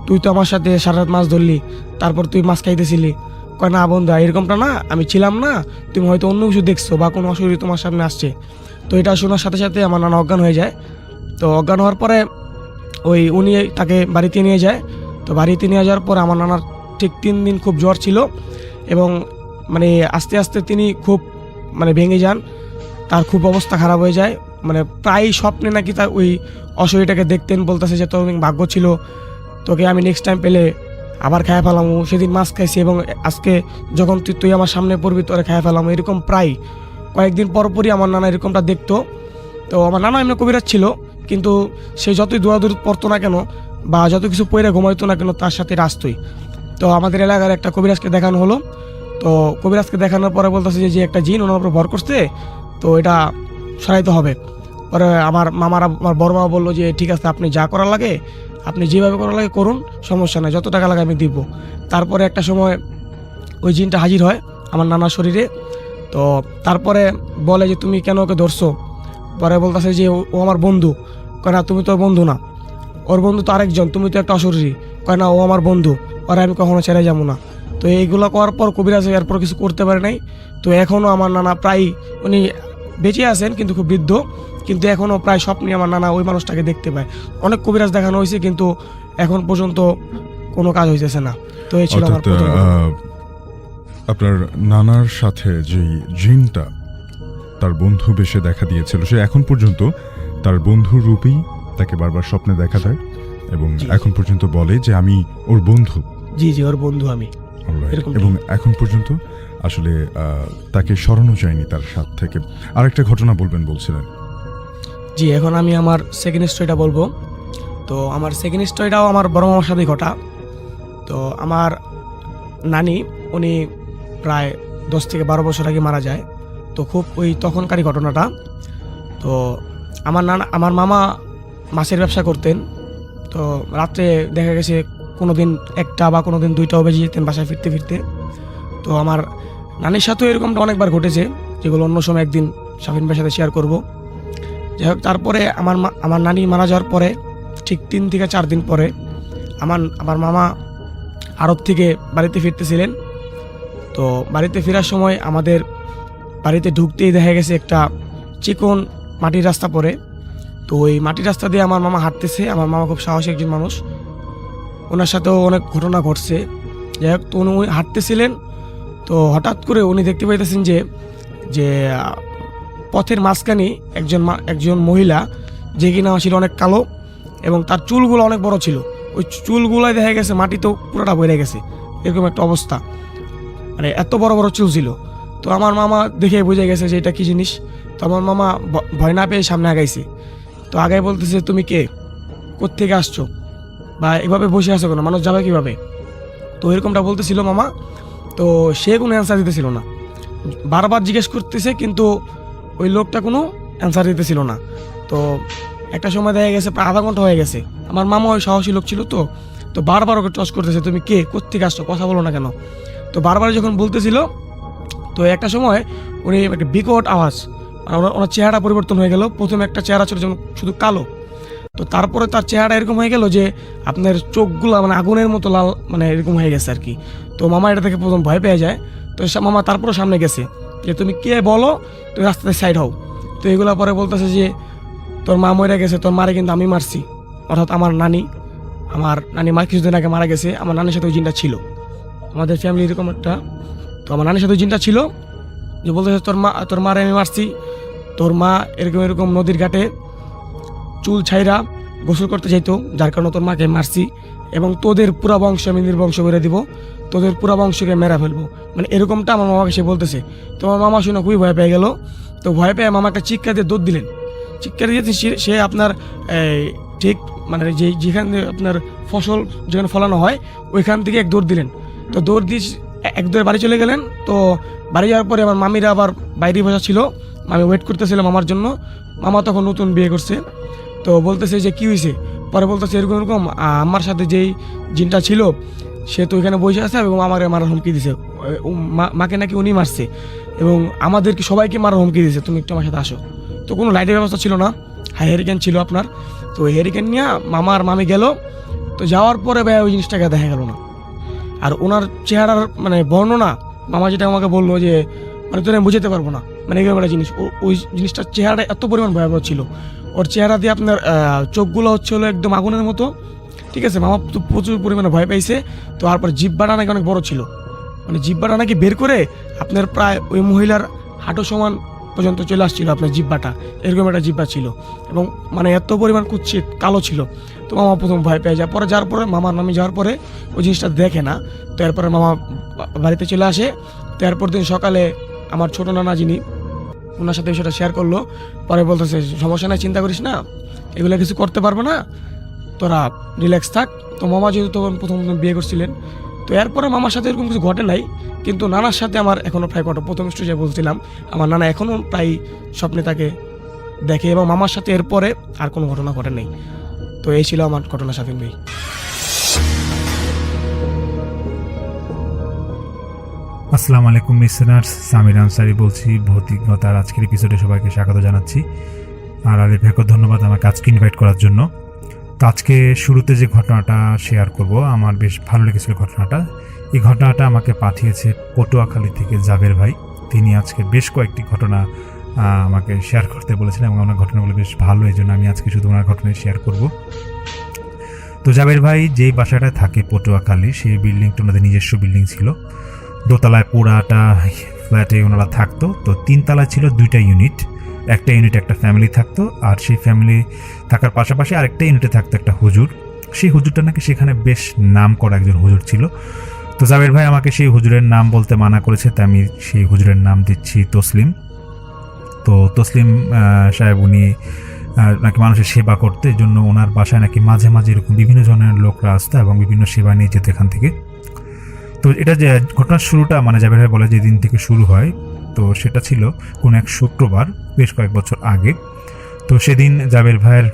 তুই তো আমার সাথে সারা রাত মাছ ধরলি, তারপর তুই মাছ খাইতেছিলি। কয় না বন্ধু এরকমটা না, আমি ছিলাম না, তুমি হয়তো অন্য কিছু দেখছো বা কোনো অশরীর তোমার সামনে আসছে। তো এটা শোনার সাথে সাথে আমার নানা অজ্ঞান হয়ে যায়। তো অজ্ঞান হওয়ার পরে উনি তাকে বাড়িতে নিয়ে যায়। তো বাড়িতে নিয়ে যাওয়ার পর আমার নানার ঠিক 3 দিন খুব জ্বর ছিল এবং মানে আস্তে আস্তে তিনি খুব ভেঙে যান। তার খুব অবস্থা খারাপ হয়ে যায়। প্রায় স্বপ্নে নাকি তার ওই অশরীরটাকে দেখতেন, বলতেছে যে তোর ভাগ্য ছিল, তোকে আমি নেক্সট টাইম পেলে আবার খাইয়া ফেলামো। সেদিন মাছ খাইছি এবং আজকে যখন তুই আমার সামনে পড়বি তোরে খাইয়া ফেলামো। এরকম প্রায় কয়েকদিন পরপরই আমার নানা এরকমটা দেখতো। তো আমার নানা এমনি কবিরাজ ছিল, কিন্তু সে যতই দৌড়াদৌড়ি পড়তো না কেন বা যত কিছু পড়ে ঘুমাইতো না কেন তার সাথে আসতোই। তো আমাদের এলাকার একটা কবিরাজকে দেখানো হলো। তো কবিরাজকে দেখানোর পরে বলতেছে যে একটা জিন ওনার উপর ভর করছে, তো এটা সরাইতে হবে। পরে আমার বড় মামা বললো যে ঠিক আছে, আপনি যা করার লাগে আপনি যেভাবে করার লাগে করুন, সমস্যা নেই, যত টাকা লাগে আমি দিব। তারপরে একটা সময় ওই জিনটা হাজির হয় আমার নানার শরীরে। তো তারপরে বলে যে তুমি কেন ওকে ধরছো? পরে বলতেছে যে ও আমার বন্ধু। কয় না তুমি তো ওর বন্ধু না, ওর বন্ধু তো আরেকজন, তুমি তো একটা অশরীরী। কয় না ও আমার বন্ধু, ওরা আমি কখনো ছেড়ে যাবো না। তো এইগুলো করার পর কবিরাজ এরপর কিছু করতে পারে নাই। তো এখনও আমার নানা প্রায় উনি বেঁচে আছেন কিন্তু খুব বৃদ্ধ, কিন্তু এখনও প্রায় স্বপ্নে আমার নানা ওই মানুষটাকে দেখতে পায়। অনেক কবিরাজ দেখানো হয়েছে কিন্তু এখন পর্যন্ত কোনো কাজ হইতেছে না। তো এই ছিল আমার প্রথম ঘটনা। আপনার নানার সাথে যে জিনটা তার বন্ধু বেশে দেখা দিয়েছিল, সে এখন পর্যন্ত তার বন্ধুর রূপেই তাকে বারবার স্বপ্নে দেখা দেয় এবং এখন পর্যন্ত বলে যে আমি ওর বন্ধু। জি ওর বন্ধু আমি। এবং এখন পর্যন্ত আসলে তাকে সরানো যায়নি তার সাথ থেকে। আরেকটা ঘটনা বলবেন বলছিলেন। জি, এখন আমি আমার সেকেন্ড স্টোরিটা বলবো। তো আমার সেকেন্ড স্টোরিটাও আমার বড় মামার সাথেই ঘটা। তো আমার নানি উনি প্রায় 10 থেকে 12 বছর আগে মারা যায়। তো খুব ওই তখনকারই ঘটনাটা। তো আমার মামা মাছের ব্যবসা করতেন। তো রাত্রে দেখা গেছে কোনো দিন 1টা বা কোনো দিন 2টাও বেজে যেতেন বাসায় ফিরতে ফিরতে। তো আমার নানির সাথেও এরকমটা অনেকবার ঘটেছে, যেগুলো অন্য সময় একদিন শাফিন ভাইয়ের সাথে শেয়ার করব। যাই হোক, তারপরে আমার নানি মারা যাওয়ার পরে ঠিক 3 থেকে 4 দিন পরে আমার মামা আড়ত থেকে বাড়িতে ফিরতেছিলেন। তো বাড়িতে ফেরার সময় আমাদের বাড়িতে ঢুকতেই দেখা গেছে একটা চিকন মাটির রাস্তা পড়ে। তো ওই মাটির রাস্তা দিয়ে আমার মামা হাঁটতেছে। আমার মামা খুব সাহসী একজন মানুষ, ওনার সাথেও অনেক ঘটনা ঘটছে। যাই হোক, তো উনি হাঁটতেছিলেন। তো হঠাৎ করে উনি দেখতে পাইতেছেন যে পথের মাঝখানে একজন মহিলা, যে কিনা ছিল অনেক কালো এবং তার চুলগুলো অনেক বড় ছিল। ওই চুলগুলোয় দেখা গেছে মাটিতেও পুরোটা বইরে গেছে, এরকম একটা অবস্থা, এত বড় বড় চুল ছিল। তো আমার মামা দেখে বুঝে গেছে যে এটা কি জিনিস। তো আমার মামা ভয় না পেয়ে সামনে আগাইছে। তো আগাই বলতেছে তুমি কে, কোত্থেকে আসছো, বা এভাবে বসে আছো কেন, মানুষ যাবে কিভাবে? তো এরকমটা বলতেছিল মামা। তো সে কোনো অ্যান্সার দিতেছিল না, বারবার জিজ্ঞেস করতেছে কিন্তু ওই লোকটা কোনো অ্যান্সার দিতেছিল না। তো একটা সময় দেখা গেছে প্রায় আধা ঘন্টা হয়ে গেছে। আমার মামা ওই সাহসী লোক ছিল, তো বারবার ওকে টস করতেছে তুমি কে, কোত্থেকে আসছো, কথা বলো না কেন। তো বারবার যখন বলতেছিল, তো একটা সময় উনি একটা বিকট আওয়াজ, মানে ওনার চেহারা পরিবর্তন হয়ে গেল। প্রথমে একটা চেহারা ছিল যেমন শুধু কালো, তো তারপরে তার চেহারা এরকম হয়ে গেল যে আপনার চোখগুলো মানে আগুনের মতো লাল, মানে এরকম হয়ে গেছে আর কি। তো মামা এটা থেকে প্রথম ভয় পেয়ে যায়। তো মামা তারপরে সামনে গেছে যে তুমি কে বলো, তুমি রাস্তাতে সাইড হও। তো এগুলো পরে বলতেছে যে তোর মা মরে গেছে, তোর মারে কিন্তু আমি মারছি, অর্থাৎ আমার নানি মা কিছুদিন আগে মারা গেছে। আমার নানির সাথে ওই জিনটা ছিল, আমাদের ফ্যামিলি এরকম একটা। তো আমার নানির সাথে ওই জিনটা ছিল যে বলতেছে তোর মারে আমি মারছি, তোর মা এরকম এরকম নদীর ঘাটে চুল ছাইরা গোসল করতে যাইতো, যার কারণে তোর মাকে মারছি, এবং তোদের পুরা বংশ আমি নির্বংশ করে দিব, তোদের পুরা বংশকে মেরা ফেলবো, মানে এরকমটা আমার মামাকে সে বলতেছে। তো আমার মামা শুনে খুবই ভয় পেয়ে গেল। তো ভয় পেয়ে মামা একটা চিৎকার দিয়ে দৌড় দিলেন। চিৎকার দিয়েছে সে আপনার ঠিক মানে যেখানে আপনার ফসল যেখানে ফলানো হয় ওইখান থেকে এক দৌড় দিলেন। তো দৌড় দিয়ে এক দৌড়ে বাড়ি চলে গেলেন। তো বাড়ি যাওয়ার পরে আমার মামিরা আবার বাইরে বসা ছিল, মামি ওয়েট করতেছিল মামার জন্য। মামা তখন নতুন বিয়ে করছে। তো বলতেছে যে কী হয়েছে, পরে বলতেছে এরকম এরকম আমার সাথে যেই জিনটা ছিল সে তো ওইখানে বসে আছে এবং আমাকে মারার হুমকি দিছে, মাকে নাকি উনি মারছে এবং আমাদেরকে সবাইকে মারার হুমকি দিছে, তুমি একটু আমার সাথে আসো। তো কোনো লাইটের ব্যবস্থা ছিল না, হেরিকেন ছিল আপনার। তো ওই হেরিকেন নিয়ে মামা আর মামি গেল। তো যাওয়ার পরে ভাই ওই জিনিসটাকে দেখা গেল না। আর ওনার চেহারার মানে বর্ণনা মামা যেটা আমাকে বললো যে মানে তোর আমি বুঝাতে পারবো না, মানে এরকম একটা জিনিস। ওই জিনিসটার চেহারাটা এত পরিমাণ ভয়াবহ ছিল। ওর চেহারা দিয়ে আপনার চোখগুলো হচ্ছিল একদম আগুনের মতো, ঠিক আছে। মামা তো প্রচুর পরিমাণে ভয় পাইছে। তো তারপর জিব্বাটা নাকি অনেক বড় ছিল, মানে জিব্বাটা নাকি বের করে আপনার প্রায় ওই মহিলার হাঁটু সমান পর্যন্ত চলে আসছিল আপনার জিব্বাটা, এরকম একটা জিব্বা ছিল এবং মানে এত পরিমাণ কুৎসিত কালো ছিল। তো মামা প্রথম ভয় পেয়ে যায়। পরে যাওয়ার পরে মামার মামি যাওয়ার পরে ওই জিনিসটা দেখে না। তো এরপরে মামা বাড়িতে চলে আসে। তো এরপর দিন সকালে আমার ছোটো নানা যিনি ওনার সাথে বিষয়টা শেয়ার করলো। পরে বলতেছে সমস্যা নাই, চিন্তা করিস না, এগুলো কিছু করতে পারবো না, তোরা রিল্যাক্স থাক। তো মামা যেহেতু তখন প্রথম বিয়ে করছিলেন, তো এরপরে মামার সাথে এরকম কিছু ঘটে নাই, কিন্তু নানার সাথে আমার এখনও প্রায় ঘটে। প্রথম স্টেজে বলছিলাম আমার নানা এখনও প্রায় স্বপ্নে তাকে দেখে, এবং মামার সাথে এরপরে আর কোনো ঘটনা ঘটে নেই। তো এই ছিল আমার ঘটনা শাফিন ভাই। আসসালামু আলাইকুম লিসেনার্স, সামির আনসারি বলছি ভৌতিকতার আজকের এপিসোডে সবাইকে স্বাগত জানাচ্ছি। আর আলিফ ভাইকে ধন্যবাদ আমাকে আজকে ইনভাইট করার জন্য। তো আজকে শুরুতে যে ঘটনাটা শেয়ার করব, আমার বেশ ভালো লেগেছিল ঘটনাটা। এই ঘটনাটা আমাকে পাঠিয়েছে পটুয়াখালী থেকে জাবের ভাই। তিনি আজকে বেশ কয়েকটি ঘটনা আমাকে শেয়ার করতে বলেছেন এবং আমার ঘটনাগুলো বেশ ভালো, এই জন্য আমি আজকে শুধু ওনার ঘটনায় শেয়ার করব। তো জাবের ভাই যেই বাসাটায় থাকে পটুয়াখালী, সেই বিল্ডিংটা ওনাদের নিজস্ব বিল্ডিং ছিল। দোতলায় পুরাটা ফ্ল্যাটে ওনারা থাকতো। তো তিনতলায় ছিল দুইটা ইউনিট, একটা ইউনিটে একটা ফ্যামিলি থাকতো, আর সেই ফ্যামিলি থাকার পাশাপাশি আরেকটা ইউনিটে থাকতো একটা হুজুর। সেই হুজুরটা নাকি সেখানে বেশ নাম করা একজন হুজুর ছিল। তো জাবের ভাই আমাকে সেই হুজুরের নাম বলতে মানা করেছে, তাই আমি সেই হুজুরের নাম দিচ্ছি তসলিম। তো তসলিম সাহেব উনি নাকি মানুষের সেবা করতে, এই জন্য ওনার বাসায় নাকি মাঝে মাঝে এরকম বিভিন্ন ধরনের লোকরা আসতো এবং বিভিন্ন সেবা নিয়ে যেত এখান থেকে। তো এটা যে ঘটনার শুরুটা মানে জাবের ভাই বলে যেদিন থেকে শুরু হয়, তো সেটা ছিল কোন এক শুক্রবার বেশ কয়েক বছর আগে। তো সেদিন জাবের ভাইয়ের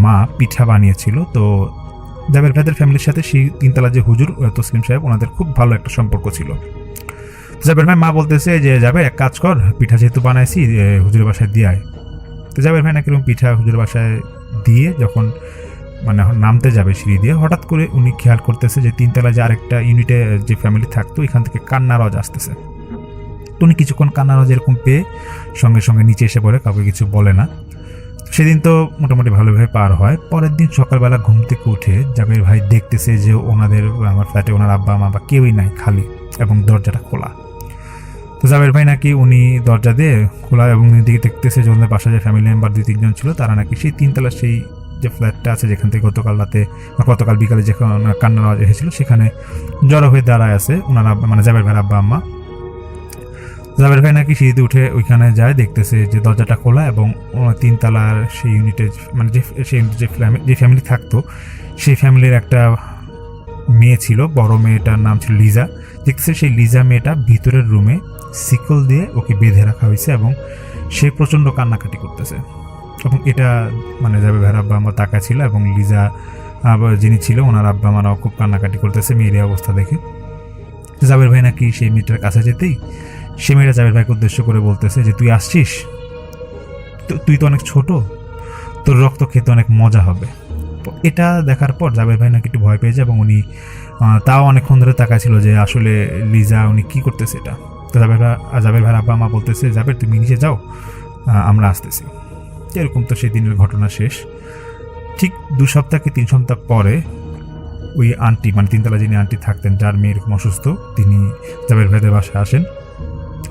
মা পিঠা বানিয়েছিল। তো জাবের ভাইদের ফ্যামিলির সাথে সেই তিনতলা যে হুজুর তসলিম সাহেব, ওনাদের খুব ভালো একটা সম্পর্ক ছিল। জাবের ভাই মা বলতেছে যে যাবে এক কাজ কর, পিঠা যেহেতু বানাইছি হুজুরের বাসায় দিয়ে আয়। তো জাবের ভাই নাকি পিঠা হুজুরের বাসায় দিয়ে যখন মানে নামতে যাবে সিঁড়ি দিয়ে, হঠাৎ করে উনি খেয়াল করতেছে যে তিনতলায় যে আরেকটা ইউনিটে যে ফ্যামিলি থাকতো এখান থেকে কান্নার আওয়াজ আসতেছে। তো উনি কিছুক্ষণ কান্নার আওয়াজ এরকম পেয়ে সঙ্গে সঙ্গে নিচে এসে পড়ে, কাউকে কিছু বলে না। সেদিন তো মোটামুটি ভালোভাবে পার হয়। পরের দিন সকালবেলা ঘুম থেকে উঠে জাবের ভাই দেখতেছে যে ওনাদের আমার ফ্ল্যাটে ওনার আব্বা মা বা কেউই নাই, খালি, এবং দরজাটা খোলা। তো জাবের ভাই নাকি উনি দরজা দিয়ে খোলা এবং দিকে দেখতেছে যে ওনাদের বাসায় যে ফ্যামিলি মেম্বার 2-3 জন ছিল, তারা নাকি সেই তিনতলার সেই যে ফ্ল্যাটটা আছে যেখান থেকে গতকাল রাতে বা গতকাল বিকালে যেখানে কান্নার আওয়াজ এসেছিল সেখানে জড়ো হয়ে দাঁড়ায় আছে ওনার মানে জাবের ভাইয়ের আব্বা আম্মা। জাবের ভাই নাকি সিঁড়িতে উঠে ওইখানে যায়, দেখতেছে যে দরজাটা খোলা এবং তিনতলার সেই ইউনিটে মানে যে ফ্যামিলি থাকতো সেই ফ্যামিলির একটা মেয়ে ছিল, বড় মেয়েটার নাম ছিল লিজা। দেখতেছে সেই লিজা মেয়েটা ভিতরের রুমে শিকল দিয়ে ওকে বেঁধে রাখা হয়েছে এবং সে প্রচণ্ড কান্নাকাটি করতেছে। এবং এটা মানে জাবের ভাইয়ের আব্বা আমার তাকা ছিল এবং লিজা যিনি ছিল ওনার আব্বা আমারাও খুব কান্নাকাটি করতেছে মেয়ের অবস্থা দেখে। জাবের ভাই নাকি সেই মেয়েটার কাছে যেতেই সে মেয়েটা জাবের ভাইকে উদ্দেশ্য করে বলতেছে যে তুই আসছিস, তুই তো অনেক ছোট, তোর রক্ত খেতে অনেক মজা হবে। তো এটা দেখার পর জাবের ভাই নাকি একটু ভয় পেয়ে যায় এবং উনি তাও অনেকক্ষণ ধরে তাকাইছিল যে আসলে লিজা উনি কি করতেছে এটা। তো জাবের ভাইয়ের আব্বা মা বলতেছে, জাবের তুমি নিচে যাও, আমরা আসতেছি। এরকম তো সেই দিনের ঘটনা শেষ। ঠিক 2 সপ্তাহ কি 3 সপ্তাহ পরে ওই আন্টি, মানে 3তলা যিনি আন্টি থাকতেন, যার মেয়ে এরকম অসুস্থ, তিনি জাবের ভাইদের বাসায় আসেন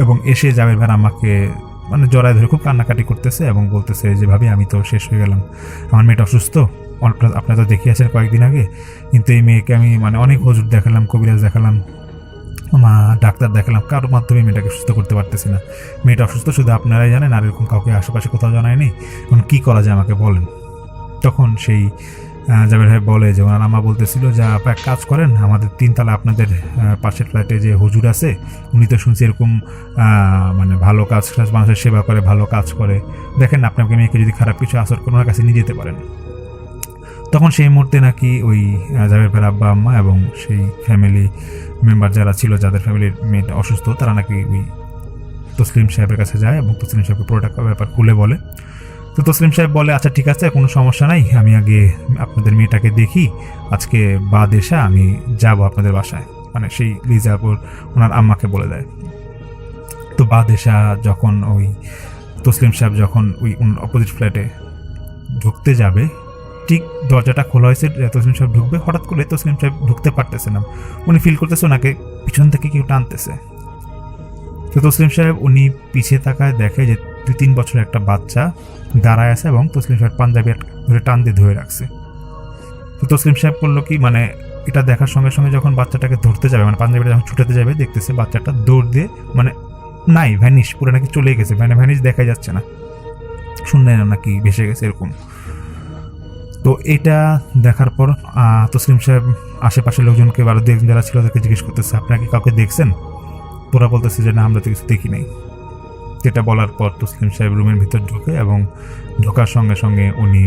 এবং এসে জাবের ভাই আমাকে মানে জড়ায় ধরে খুব কান্নাকাটি করতেছে এবং বলতেছে যে ভাবি আমি তো শেষ হয়ে গেলাম, আমার মেয়েটা অসুস্থ, আপনারা তো দেখিয়েছেন কয়েকদিন আগে, কিন্তু এই মেয়েকে আমি মানে অনেক হুজুর দেখালাম, কবিরাজ দেখালাম, ডাক্তার দেখালাম, কারোর মাধ্যমে মেয়েটাকে সুস্থ করতে পারতেছি না, মেয়েটা অসুস্থ শুধু আপনারাই জানেন, আর এরকম কাউকে আশেপাশে কোথাও জানায়নি, এখন কী করা যায় আমাকে বলেন। তখন সেই জাবের ভাই বলে যে ওনার আম্মা বলতেছিল যে আপনি এক কাজ করেন, আমাদের 3তলা আপনাদের পাশের ফ্ল্যাটে যে হুজুর আছে উনি তো শুনছি এরকম মানে ভালো কাজ, মানুষের সেবা করে, ভালো কাজ করে, দেখেন আপনাকে মেয়েকে যদি খারাপ কিছু আসর করে ওনার কাছে নিয়ে যেতে পারেন। তখন সেই মুহূর্তে নাকি ওই জাবের ভাইয়ের আব্বা আম্মা এবং সেই ফ্যামিলি মেম্বার যারা ছিল, যাদের ফ্যামিলির মেয়েটা অসুস্থ, তারা নাকি ওই তসলিম সাহেবের কাছে যায় এবং তসলিম সাহেবকে পুরোটা ব্যাপার খুলে বলে। তো তসলিম সাহেব বলে আচ্ছা ঠিক আছে, কোনো সমস্যা নাই, আমি আগে আপনাদের মেয়েটাকে দেখি, আজকে বাদ এসে আমি যাব আপনাদের বাসায়, মানে সেই লিজাপুর ওনার আম্মাকে বলে দেয়। তো বাদ এসা যখন ওই তসলিম সাহেব যখন ওই অপোজিট ফ্ল্যাটে ঢুকতে যাবে, ঠিক দরজাটা খোলা হয়েছে, তসলিম সাহেব ঢুকবে, হঠাৎ করে তসলিম সাহেব ঢুকতে পারতেছে না, উনি ফিল করতেছে ওনাকে পিছন থেকে কেউ টানতেছে। তো তসলিম সাহেব উনি পিছিয়ে তাকায়, দেখে যে 2-3 বছরের একটা বাচ্চা দাঁড়ায় আছে এবং তসলিম সাহেব পাঞ্জাবি ধরে টান দিয়ে ধরে রাখছে। তো তসলিম সাহেব করলো কি, মানে এটা দেখার সঙ্গে সঙ্গে যখন বাচ্চাটাকে ধরতে যাবে, মানে পাঞ্জাবিটা যখন ছুটাতে যাবে, দেখতেছে বাচ্চাটা দৌড় দিয়ে মানে নাই, ভ্যানিশ, পুরো নাকি চলে গেছে, মানে ভ্যানিশ দেখা যাচ্ছে না, শুনলে না নাকি ভেসে গেছে এরকম। তো এটা দেখার পর তসলিম সাহেব আশেপাশের লোকজনকে, আরো 2-1 যারা ছিল তাদেরকে জিজ্ঞেস করতেছে আপনারা কি কাউকে দেখছেন? তোরা বলতেছে যে না, আমরা তো কিছু দেখি নাই। যেটা বলার পর তসলিম সাহেব রুমের ভিতর ঢোকে এবং ঢোকার সঙ্গে সঙ্গে উনি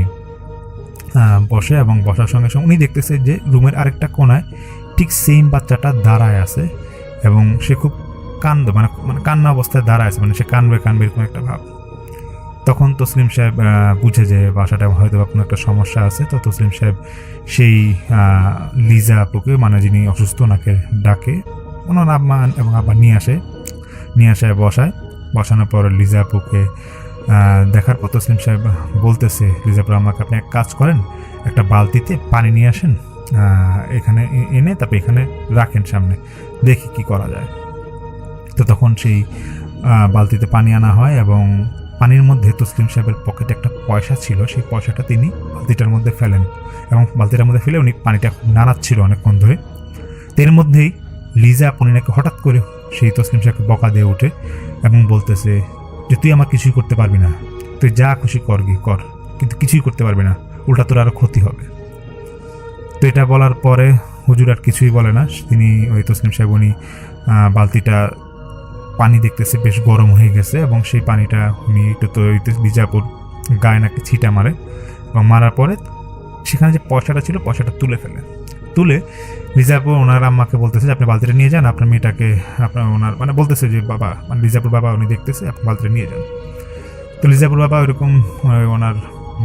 বসে এবং বসার সঙ্গে সঙ্গে উনি দেখতেছে যে রুমের আরেকটা কোনায় ঠিক সেম বাচ্চাটা দাঁড়ায় আছে এবং সে খুব মানে কান্না অবস্থায় দাঁড়ায় আছে, মানে সে কানবে এরকম একটা ভাব। তখন তসলিম সাহেব বুঝে যে বাসাটা হয়তো কোনো একটা সমস্যা আছে। তো তসলিম সাহেব সেই লিজা আপুকে, মানে যিনি অসুস্থ, ওনাকে ডাকে, ওনার আম্মা এবং আব্বা নিয়ে আসে বসানোর পর লিজা আপুকে দেখার পর তসলিম সাহেব বলতেছে লিজা আপু আমাকে, আপনি এক কাজ করেন, একটা বালতিতে পানি নিয়ে আসেন, এখানে এনে তারপর এখানে রাখেন সামনে, দেখি কি করা যায়। তো তখন সেই বালতিতে পানি আনা হয় এবং পানির মধ্যে তসলিম সাহেবের পকেটে একটা পয়সা ছিল, সেই পয়সাটা তিনি বালতিটার মধ্যে ফেলেন এবং বালতিটার মধ্যে ফেলে উনি পানিটা নাড়াচ্ছিল অনেকক্ষণ ধরে। এর মধ্যেই লিজা আপনি নাকি হঠাৎ করে সেই তসলিম সাহেবকে বকা দিয়ে ওঠে এবং বলতেছে যে তুই আমার কিছুই করতে পারবি না, তুই যা খুশি কর কিন্তু কিছুই করতে পারবি না, উল্টা তোর আরও ক্ষতি হবে। তো এটা বলার পরে হুজুর আর কিছুই বলে না, তিনি ওই তসলিম সাহেব উনি বালতিটা পানি দেখতেছে বেশ গরম হয়ে গেছে এবং সেই পানিটা উনি একটু তো বিজাপুর গায়ে নাকি ছিটা মারে এবং মারার পরে সেখানে যে পয়সাটা ছিল পয়সাটা তুলে লিজাপুর ওনার আম্মাকে বলতেছে যে আপনি বালতিটা নিয়ে যান, আপনার মেয়েটাকে ওনার মানে বলতেছে যে বাবা, মানে লিজাপুর বাবা উনি দেখতেছে, আপনি বালতিটা নিয়ে যান। তো লিজাপুর বাবা ওইরকম ওনার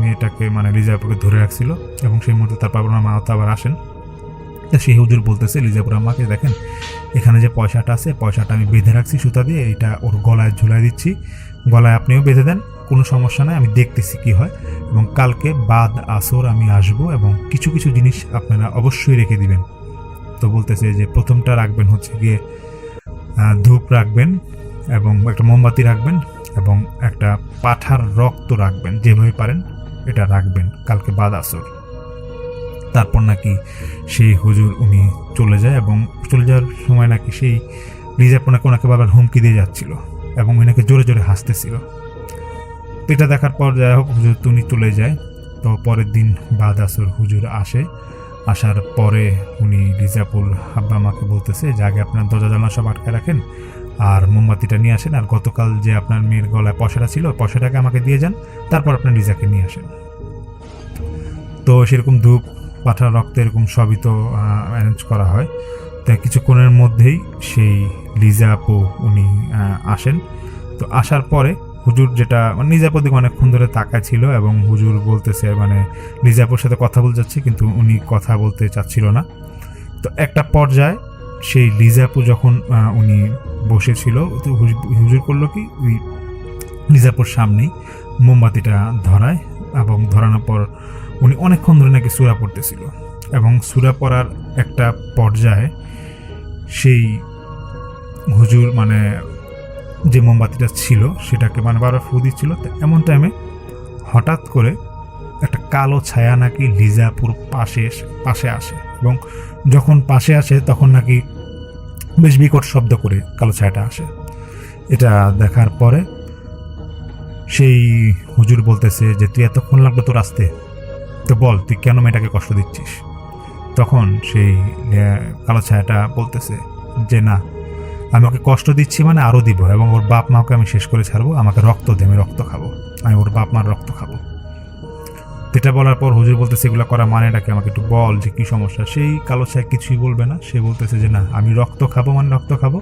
মেয়েটাকে মানে লিজাপুরকে ধরে রাখছিল এবং সেই মুহূর্তে তার বাবা মা তো আবার আসেন। তো সেই হুজুর বলতেছে লিজাপুর আম্মাকে, দেখেন এখানে যে পয়সাটা আছে, পয়সাটা আমি বেঁধে রাখছি সুতা দিয়ে, এটা ওর গলায় ঝুলাই দিচ্ছি, গলায় আপনিও বেঁধে দেন, কোনো সমস্যা নাই, আমি দেখতেছি কি হয়, এবং কালকে বাদ আসর আমি আসবো এবং কিছু কিছু জিনিস আপনারা অবশ্যই রেখে দিবেন। তো বলতেছে যে প্রথমটা রাখবেন হচ্ছে গিয়ে ধূপ রাখবেন এবং একটা মোমবাতি রাখবেন এবং একটা পাঠার রক্ত রাখবেন, যেভাবে পারেন এটা রাখবেন কালকে বাদ আসর। তারপর নাকি সেই হুজুর উনি চলে যায় এবং চলে যাওয়ার সময় নাকি সেই লিজাপুনাকে ওনাকে বারবার হুমকি দিয়ে যাচ্ছিল এবং ওনাকে জোরে জোরে হাসতেছিল। এটা দেখার পর যাই হোক হুজুর উনি চলে যায়। তো পরের দিন বাদ আসর হুজুর আসার পরে উনি লিজাপুর আব্বা আমাকে বলতেছে যে আগে আপনার দরজা জানলা সব আটকে রাখেন আর মোমবাতিটা নিয়ে আসেন, আর গতকাল যে আপনার মেয়ের গলায় পয়সাটা ছিল পয়সাটাকে আমাকে দিয়ে যান, তারপর আপনার লিজাকে নিয়ে আসেন। তো সেরকম ধূপ পাঠার রক্ত এরকম সবই তো অ্যারেঞ্জ করা হয়। তাই কিছুক্ষণের মধ্যেই সেই লিজা আপু উনি আসেন। তো আসার পরে হুজুর যেটা মানে লিজা আপুর দিকে অনেকক্ষণ ধরে তাকায় ছিল এবং হুজুর বলতেছে মানে লিজা আপুর সাথে কথা বলতে যাচ্ছে কিন্তু উনি কথা বলতে চাচ্ছিল না। তো একটা পর্যায়ে সেই লিজা আপু যখন উনি বসেছিল তো হুজুর করলো কি ওই লিজা আপুর সামনেই মোমবাতিটা ধরায় এবং ধরানোর পর উনি অনেকক্ষণ ধরে নাকি সূরা পড়তেছিল এবং সূরা পড়ার একটা পর্যায়ে সেই হুজুর মানে যে মোমবাতিটা ছিল সেটাকে মানে বারবার ফু দিচ্ছিল। তো এমন টাইমে হঠাৎ করে একটা কালো ছায়া নাকি লিজাপুর পাশে আসে এবং যখন পাশে আসে তখন নাকি বেশ বিকট শব্দ করে কালো ছায়াটা আসে। এটা দেখার পরে সেই হুজুর বলতেছে যে তুই এতক্ষণ লাগলো তোর আসতে, তো বল তুই কেন মেয়েটাকে কষ্ট দিচ্ছিস। তখন সেই কালো ছায়াটা বলতেছে যে না, আমি ওকে কষ্ট দিচ্ছি মানে আরও দিব এবং ওর বাপ মাকে আমি শেষ করে ছাড়বো, আমাকে রক্ত দে, আমি রক্ত খাবো, আমি ওর বাপ মার রক্ত খাবো। এটা বলার পর হুজুর বলতেছে এগুলো করা মানেটাকে আমাকে একটু বল যে কী সমস্যা। সেই কালো ছায়া কিছুই বলবে না, সে বলতেছে যে না আমি রক্ত খাবো মানে রক্ত খাবো।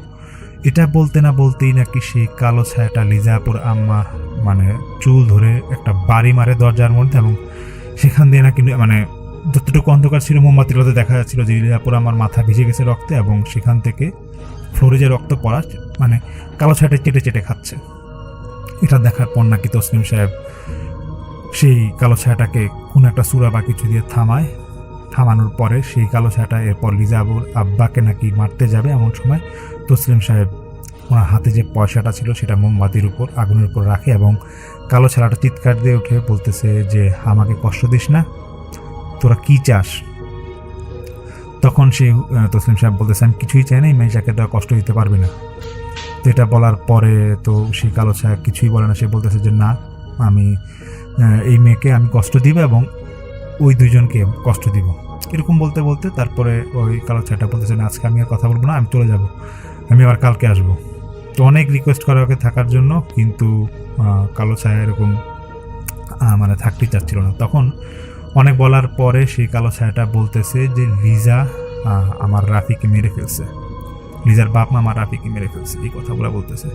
এটা বলতে না বলতেই নাকি সেই কালো ছায়াটা লিজাপুর আম্মা মানে চুল ধরে একটা বাড়ি মারে দরজার মধ্যে এবং সেখান দিয়ে নাকি মানে যতটুকু অন্ধকার ছিল মোমবাতিগুলোতে দেখা যাচ্ছিল যে লিজাপুর আমার মাথা ভিজে গেছে রক্তে এবং সেখান থেকে ফ্লোরে যে রক্ত পড়া মানে কালো ছায়াটা চেটে চেটে খাচ্ছে। এটা দেখার পর নাকি তসলিম সাহেব সেই কালো ছায়াটাকে কোনো একটা সূরা বা কিছু দিয়ে থামানোর পরে সেই কালো ছায়াটা এরপর লিজাবুর আব্বাকে নাকি মারতে যাবে। এমন সময় তসলিম সাহেব ওনার হাতে যে পয়সাটা ছিল সেটা মোমবাতির উপর আগুনের উপর রাখে এবং কালো ছায়াটা চিৎকার দিয়ে উঠে বলতেছে যে আমাকে কষ্ট দিস না, তোরা কি চাস। তখন সেই তসলিম সাহেব বলতেছে আমি কিছুই চাই না, এই মেয়েটাকে তো কষ্ট দিতে পারবি না। তো এটা বলার পরে তো সেই কালো ছায়া কিছুই বলে না, সে বলতেছে যে না আমি এই মেয়েকে আমি কষ্ট দিব এবং ওই দুইজনকে কষ্ট দিব। এরকম বলতে বলতে তারপরে ওই কালো ছায়াটা বলতেছে না আজকে আমি আর কথা বলবো না, আমি চলে যাব, আমি আবার কালকে আসবো। তো অনেক রিকোয়েস্ট করা ওকে থাকার জন্য, কিন্তু কালো ছায়া এরকম মানে থাকতেই চাচ্ছিল না। তখন অনেক বলার পরে সেই কালো ছায়াটা বলতেছে যে লিজা আমার রাফিকে মেরে ফেলছে, লিজার বাপ মা আমার রাফিকে মেরে ফেলছে, এই কথাগুলো বলতেছে।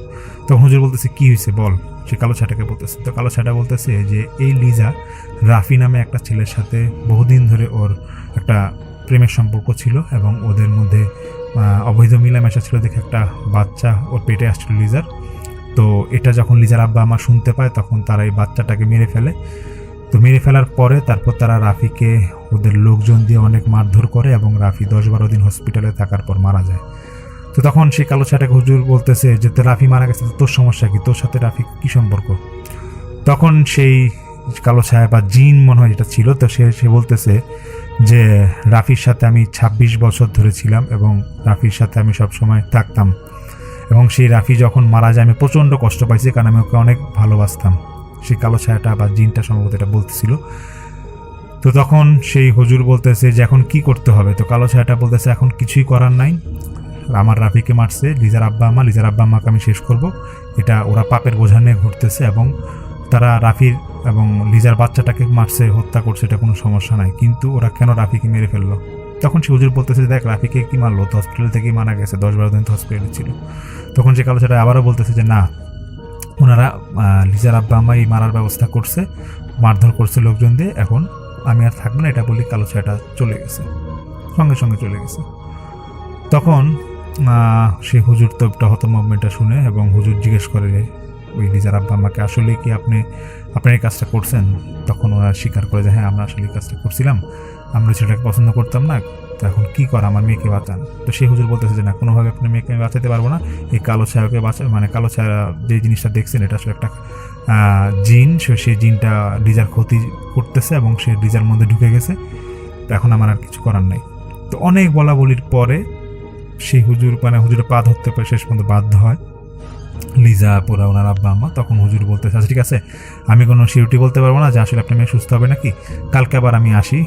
তখন হুজুর বলতেছে কি হয়েছে বল, সে কালো ছায়াটাকে বলতেছে। তো কালো ছায়াটা বলতেছে যে এই লিজা রাফি নামে একটা ছেলের সাথে বহুদিন ধরে ওর একটা প্রেমের সম্পর্ক ছিল এবং ওদের মধ্যে অবৈধ মিলামেশা ছিল দেখে একটা বাচ্চা ওর পেটে আসছিল লিজার। তো এটা যখন লিজার আব্বা আমার শুনতে পায় তখন তারা এই বাচ্চাটাকে মেরে ফেলে। তো মেরে ফেলার পরে তারপর তারা রাফিকে ওদের লোকজন দিয়ে অনেক মারধর করে এবং রাফি 10-12 দিন হসপিটালে থাকার পর মারা যায়। তো তখন সেই কালো ছায়াটাকে হুজুর বলতেছে যে রাফি মারা গেছে, তোর সমস্যা কি, তোর সাথে রাফি কী সম্পর্ক। তখন সেই কালো ছায়া বা জিন মনে হয় যেটা ছিল, তো সে বলতেছে যে রাফির সাথে আমি 26 বছর ধরে ছিলাম এবং রাফির সাথে আমি সবসময় থাকতাম এবং সেই রাফি যখন মারা যায় আমি প্রচণ্ড কষ্ট পাইছি কারণ আমি ওকে অনেক ভালোবাসতাম। সেই কালো ছায়াটা বা জিনটা সম্ভবত এটা বলতেছিল। তো তখন সেই হুজুর বলতেছে যে এখন কি করতে হবে। তো কালো ছায়াটা বলতেছে এখন কিছুই করার নাই, আমার রাফিকে মারছে লিজার আব্বা আম্মাকে আমি শেষ করব। এটা ওরা পাপের বোঝা নিয়ে ঘুরতেছে এবং তারা রাফির এবং লিজার বাচ্চাটাকে মারছে, হত্যা করছে, এটা কোনো সমস্যা নাই, কিন্তু ওরা কেন রাফিকে মেরে ফেললো। তখন সে হুজুর বলতেছে দেখ রাফিকে কি মারলো, তো হসপিটাল থেকেই মারা গেছে, 10-12 দিন তো হসপিটালে ছিল। তখন সে কালো ছায়াটা আবারও বলতেছে যে না ওনারা লিজার আব্বা আম্মা এই মারার ব্যবস্থা করছে, মারধর করছে লোকজন দিয়ে, এখন আমি আর থাকবো না। এটা বলে কালো ছায়াটা চলে গেছে, সঙ্গে সঙ্গে চলে গেছে। তখন সেই হুজুর তো একটা হতমম্বটা শুনে এবং হুজুর জিজ্ঞেস করে ওই লিজার আব্বা আম্মাকে আসলে কি আপনি এই কাজটা করছেন। তখন ওরা স্বীকার করে যে হ্যাঁ আমরা আসলে এই কাজটা করছিলাম, আমরা সেটাকে পছন্দ করতাম না, তো এখন কী করা, আমার মেয়েকে বাঁচান। তো সেই হুজুর বলতেছে যে না কোনোভাবে আপনার মেয়েকে আমি বাঁচাতে পারবো না, এই কালো ছায়াকে মানে কালো ছায়া যে জিনিসটা দেখছেন এটা আসলে একটা জিন, সেই জিনটা লিজার ক্ষতি করতেছে এবং সে লিজার মধ্যে ঢুকে গেছে, তো এখন আমার আর কিছু করার নাই। তো অনেক বলা বলির পরে সেই হুজুরের পা ধরতে পারে, শেষ পর্যন্ত বাধ্য হয় লিজা পুরা ওনার আব্বা আম্মা। তখন হুজুর বলতেছে আচ্ছা ঠিক আছে, আমি কোনো সিউরিটি বলতে পারবো না যে আসলে আপনার মেয়ে সুস্থ হবে নাকি, কালকে আবার আমি আসি,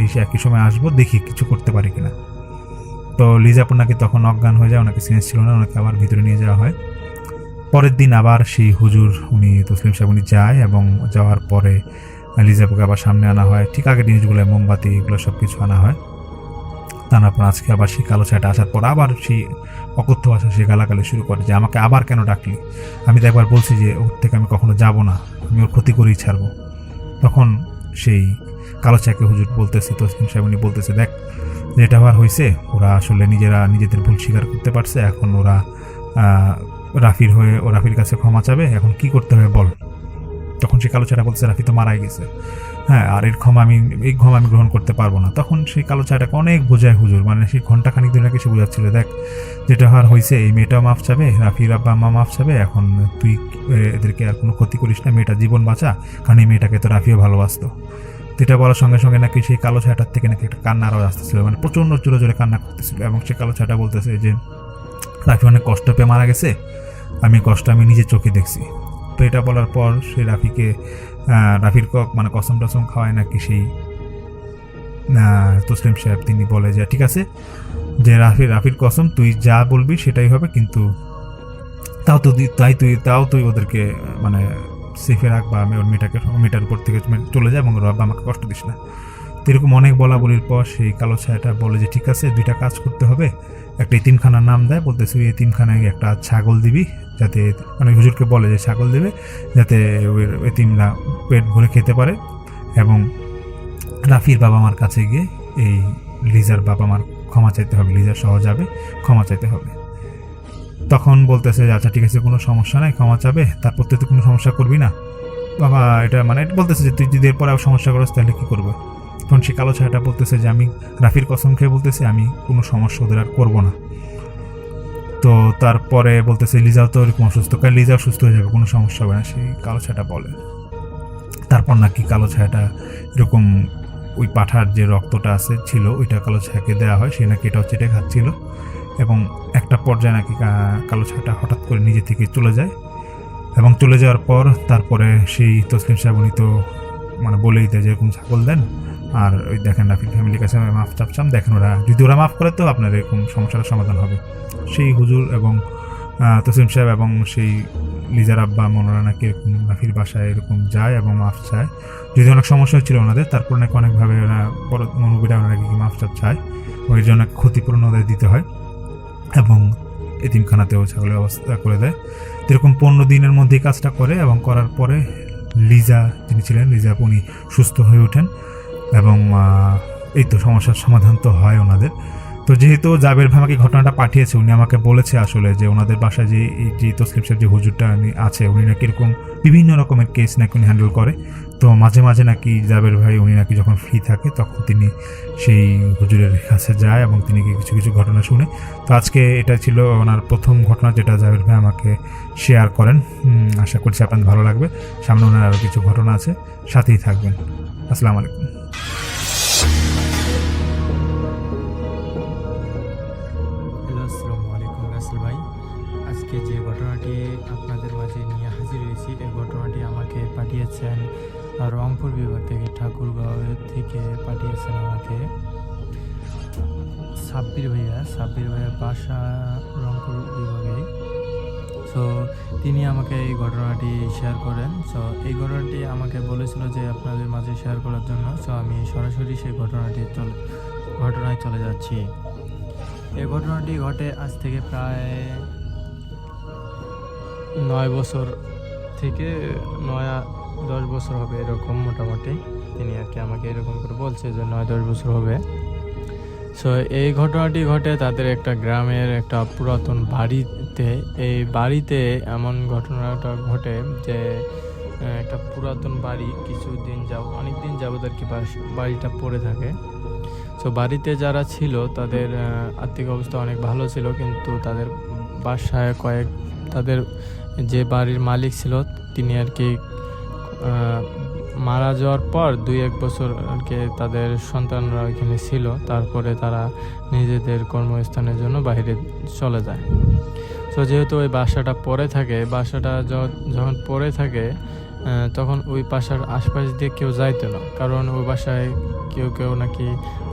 এই একই সময় আসবো, দেখি কিছু করতে পারি কিনা। তো লিজাপুর নাকি তখন অজ্ঞান হয়ে যায়, ওনাকে সিনেস ছিল না, ওনাকে আবার ভিতরে নিয়ে যাওয়া হয়। পরের দিন আবার সেই হুজুর উনি তসলিম সাহেব উনি যায় এবং যাওয়ার পরে লিজাপুকে আবার সামনে আনা হয়, ঠিক আগের জিনিসগুলো মোমবাতি এগুলো সব কিছু আনা হয়। তারপর আজকে আবার সেই কালো ছায়াটা আসার পর আবার সেই অকথ্য ভাষা সে গালাগালি শুরু করে যে আমাকে আবার কেন ডাকলি। আমি তো একবার বলছি যে ওর থেকে আমি কখনো যাব না, আমি ওর ক্ষতি করেই ছাড়বো। তখন সেই কালো ছায়াকে হুজুর বলতেছে, তসলিম সাহেব উনি বলতেছে, দেখ যেটা আবার হয়েছে, ওরা আসলে নিজেরা নিজেদের ভুল স্বীকার করতে পারছে, এখন ওরা রাফির কাছে ক্ষমা চাবে, এখন কি করতে হবে বল। তখন সে কালো ছায়াটা বলছে রাফি তো মারাই গেছে, হ্যাঁ, আর এই ক্ষমা আমি গ্রহণ করতে পারবো না। তখন সেই কালো ছায়াটাকে অনেক বোঝায় হুজুর, মানে সেই ঘন্টাখানিক ধরে নাকি সে বোঝাচ্ছিল, দেখ যেটা হওয়ার হয়েছে, এই মেয়েটাও মাফ চাবে, রাফির আব্বা আম্মা মাফ চাবে, এখন তুই এদেরকে আর কোনো ক্ষতি করিস না, মেয়েটা জীবন বাঁচা, কারণ এই মেয়েটাকে তো রাফিও ভালোবাসতো। যেটা বলার সঙ্গে সঙ্গে নাকি সেই কালো ছায়াটার থেকে নাকি একটা কান্না আরও আসতেছিল, মানে প্রচণ্ড জোরে জোরে কান্না করতেছিল। এবং সে কালো ছায়াটা বলতেছে যে রাফি অনেক কষ্ট পেয়ে মারা গেছে, আমি কষ্ট আমি নিজের চোখে দেখছি। তো এটা বলার পর সে রাফির মানে কসম টসম খাওয়ায় নাকি সেই তসলিম সাহেব, তিনি বলে যে ঠিক আছে, যে রাফির কসম তুই যা বলবি সেটাই হবে, কিন্তু তাও তুই ওদেরকে মানে সেফে রাখ, বা আমি ওর মেয়েটার উপর থেকে চলে যায় এবং ওর বাবা আমাকে কষ্ট দিস না। তো এরকম অনেক বলাবলির পর সেই কালো ছায়াটা বলে যে ঠিক আছে, দুইটা কাজ করতে হবে। একটা এতিমখানার নাম দেয়, বলতেছে ওই এতিমখানায় একটা ছাগল দিবি, যাতে মানে হুজুরকে বলে যে ছাগল দেবে যাতে ওই এতিমরা পেট ভরে খেতে পারে, এবং রাফির বাবা মার কাছে গিয়ে এই লিজার বাবা মার ক্ষমা চাইতে হবে, লিজার সহ যাবে, ক্ষমা চাইতে হবে। তখন বলতেছে যে আচ্ছা ঠিক আছে, কোনো সমস্যা নাই, ক্ষমা চাবে, তারপর তুই তো কোনো সমস্যা করবি না বাবা। এটা মানে বলতেছে যে তুই যদি এরপরে সমস্যা করিস তাহলে কী করবে। তখন সে কালো ছায়াটা বলতেছে যে আমি রাফির কসম খেয়ে বলতেছি আমি কোনো সমস্যা ওদের আর করবো না। তো তারপরে বলতেছে লিজাও তো এরকম অসুস্থ, কারণ লিজাও সুস্থ হয়ে যাবে, কোনো সমস্যা হবে না, সেই কালো ছায়াটা বলে। তারপর নাকি কালো ছায়াটা এরকম ওই পাঠার যে রক্তটা ছিল ওইটা কালো ছায়াকে দেওয়া হয়, সে নাকি এটাও চেটে খাচ্ছিল। এবং একটা পর্যায়ে নাকি কালো ছায়াটা হঠাৎ করে নিজে থেকে চলে যায়, এবং চলে যাওয়ার পর তারপরে সেই তসলিম সাহেব উনি তো মানে বলেই দেয় যে এরকম ছাগল দেন, আর ওই দেখেন রাফির ফ্যামিলির কাছে মাফ চাপচাম, দেখেন ওরা মাফ করে তো আপনার এরকম সমস্যার সমাধান হবে। সেই হুজুর এবং তসলিম সাহেব এবং সেই লিজার আব্বা মনোরা নাকি এরকম রাফির বাসায় এরকম যায় এবং মাফ চায়। যদি অনেক সমস্যা হচ্ছিল ওনাদের, তারপর নাকি অনেকভাবে ওরা বড় মনোবিরা ওনারা কি মাফ চাপ চায়, ওই জন্য ক্ষতিপূরণ ওদের দিতে হয়, এবং এতিমখানাতেও ছাগলের ব্যবস্থা করে দেয়। এরকম 15 দিনের মধ্যেই কাজটা করে, এবং করার পরে লিজা যিনি ছিলেন, লিজা উনি সুস্থ হয়ে ওঠেন, এবং এই তো সমস্যার সমাধান তো হয় ওনাদের। তো যেহেতু জাবের ভাই আমাকে ঘটনাটা পাঠিয়েছে, উনি আমাকে বলেছে আসলে যে ওনাদের বাসায় যে এই যে তসলিম সাহেব যে হুজুরটা আছে, উনি নাকি এরকম বিভিন্ন রকমের কেস নাকি উনি হ্যান্ডেল করে। তো মাঝে মাঝে নাকি জাবের ভাই উনি নাকি যখন ফ্রি থাকে তখন তিনি সেই হুজুরের কাছে যায় এবং তিনি কিছু কিছু ঘটনা শুনে। তো আজকে এটা ছিল ওনার প্রথম ঘটনা যেটা জাবের ভাই আমাকে শেয়ার করেন। আশা করছি আপনাদের ভালো লাগবে। সামনে ওনার আরও কিছু ঘটনা আছে, সাথেই থাকবেন। আসসালামু আলাইকুম। আসসালামু আলাইকুম রাসেল ভাই। আজকে যে ঘটনাটি আপনাদের মাঝে নিয়ে হাজির হয়েছি, এই ঘটনাটি আমাকে পাঠিয়েছেন রংপুর বিভাগ থেকে, ঠাকুরগাঁও থেকে পাঠিয়েছেন আমাকে সাব্বির ভাইয়া বাসা রংপুর বিভাগে। সো তিনি আমাকে এই ঘটনাটি শেয়ার করেন। সো এই ঘটনাটি আমাকে বলেছিল যে আপনাদের মাঝে শেয়ার করার জন্য। সো আমি সরাসরি সেই ঘটনায় চলে যাচ্ছি। এই ঘটনাটি ঘটে আজ থেকে প্রায় 9 বছর থেকে 9-10 বছর হবে এরকম মোটামুটি। তিনি আর কি আমাকে এরকম করে বলছে যে 9-10 বছর হবে। সো এই ঘটনাটি ঘটে তাদের একটা গ্রামের একটা পুরাতন বাড়িতে। এই বাড়িতে এমন ঘটনাটা ঘটে যে একটা পুরাতন বাড়ি অনেক দিন যাবত আর কি বাড়িটা পড়ে থাকে। তো বাড়িতে যারা ছিল তাদের আর্থিক অবস্থা অনেক ভালো ছিল, কিন্তু তাদের বাসায় তাদের যে বাড়ির মালিক ছিল তিনি আর কি মারা যাওয়ার পর 2-1 বছর আর কি তাদের সন্তানরা এখানে ছিল। তারপরে তারা নিজেদের কর্মস্থানের জন্য বাইরে চলে যায়। তো যেহেতু ওই বাসাটা যখন পড়ে থাকে তখন ওই বাসার আশপাশ দিয়ে কেউ যাইতো না, কারণ ওই বাসায় কেউ নাকি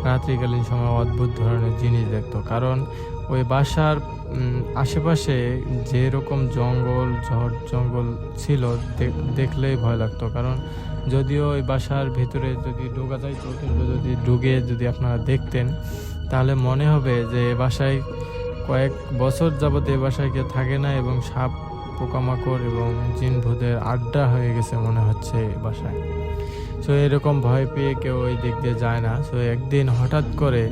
রাত্রিকালীন সময় অদ্ভুত ধরনের জিনিস দেখতো। কারণ ওই বাসার আশেপাশে যেরকম ঝড় জঙ্গল ছিল দেখলেই ভয় লাগতো। কারণ যদিও ওই বাসার ভিতরে যদি ঢোকা যাইতো, কিন্তু যদি আপনারা দেখতেন তাহলে মনে হবে যে এ বাসায় কয়েক বছর যাবত এ বাসায় কেউ থাকে না এবং সাপ পোকামাকড় এবং জিন ভূতের আড্ডা হয়ে গেছে মনে হচ্ছে এ বাসায়। সো এরকম ভয় পেয়ে কেউ ওই দিক দিয়ে যায় না। সো একদিন হঠাৎ করে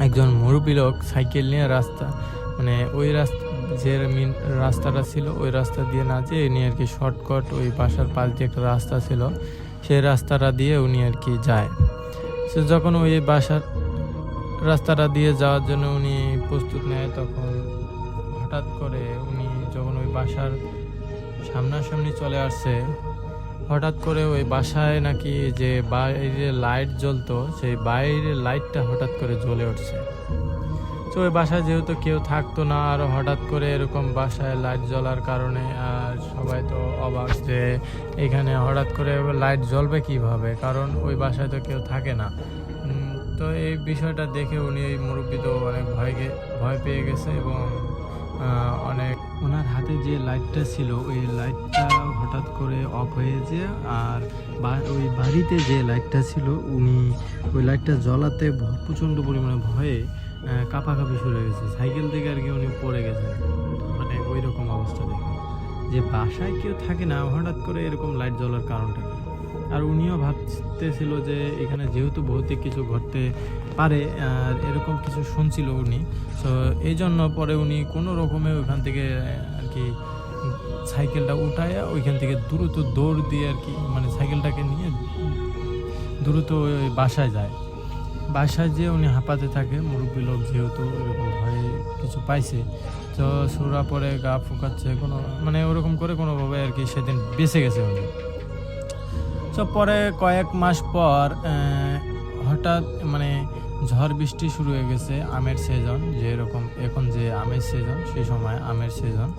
একজন মুরব্বী লোক সাইকেল নিয়ে রাস্তা মানে ওই রাস্তা যে রাস্তাটা ছিল ওই রাস্তা দিয়ে না যেয়ে উনি আর কি শর্টকাট ওই বাসার পাশ দিয়ে একটা রাস্তা ছিল সেই রাস্তাটা দিয়ে উনি আর কি যায়। সো যখন ওই বাসার রাস্তাটা দিয়ে যাওয়ার জন্য উনি প্রস্তুত নেয় তখন হঠাৎ করে উনি যখন ওই বাসার সামনাসামনি চলে আসছে হঠাৎ করে ওই বাসায় নাকি যে বাইরে লাইট জ্বলতো সেই বাইরের লাইটটা হঠাৎ করে জ্বলে উঠছে। তো ওই বাসায় যেহেতু কেউ থাকতো না আর হঠাৎ করে এরকম বাসায় লাইট জ্বলার কারণে আর সবাই তো অবাক যে এখানে হঠাৎ করে লাইট জ্বলবে কিভাবে, কারণ ওই বাসায় তো কেউ থাকে না। তো এই বিষয়টা দেখে উনি এই মুরব্বী তো অনেক ভয় পেয়ে গেছে এবং অনেক ওনার হাতে যে লাইটটা ছিল ওই লাইটটা হঠাৎ করে অফ হয়ে যায় আর ওই বাড়িতে যে লাইটটা ছিল উনি ওই লাইটটা জ্বলাতে প্রচণ্ড পরিমাণে ভয়ে কাঁপাকাঁপি শুরু হয়ে গেছে। সাইকেল থেকে আর কি উনি পড়ে গেছেন, মানে ওই রকম অবস্থা দেখে যে বাসায় কেউ থাকে না হঠাৎ করে এরকম লাইট জ্বলার কারণটা কি। আর উনিও ভাবতেছিল যে এখানে যেহেতু ভৌতিক কিছু ঘটতে পারে আর এরকম কিছু শুনছিল উনি। তো এই জন্য পরে উনি কোনো রকমে ওইখান থেকে আর কি সাইকেলটা উঠায় ওইখান থেকে দ্রুত দৌড় দিয়ে আর কি মানে সাইকেলটাকে নিয়ে দ্রুত ওই বাসায় যায়। বাসায় যেয়ে উনি হাঁপাতে থাকে, মুরব্বী লোক যেহেতু এরকম ভয়ে কিছু পাইছে তো সুরা পরে গা ফুকাচ্ছে কোনো মানে ওরকম করে কোনোভাবে আর কি সেদিন বেঁচে গেছে উনি। তো পরে কয়েক মাস পর হঠাৎ মানে ঝড় বৃষ্টি শুরু হয়ে গেছে, আমের সিজন যেরকম এখন যে আমের সিজন সেই সময় আমের সিজন।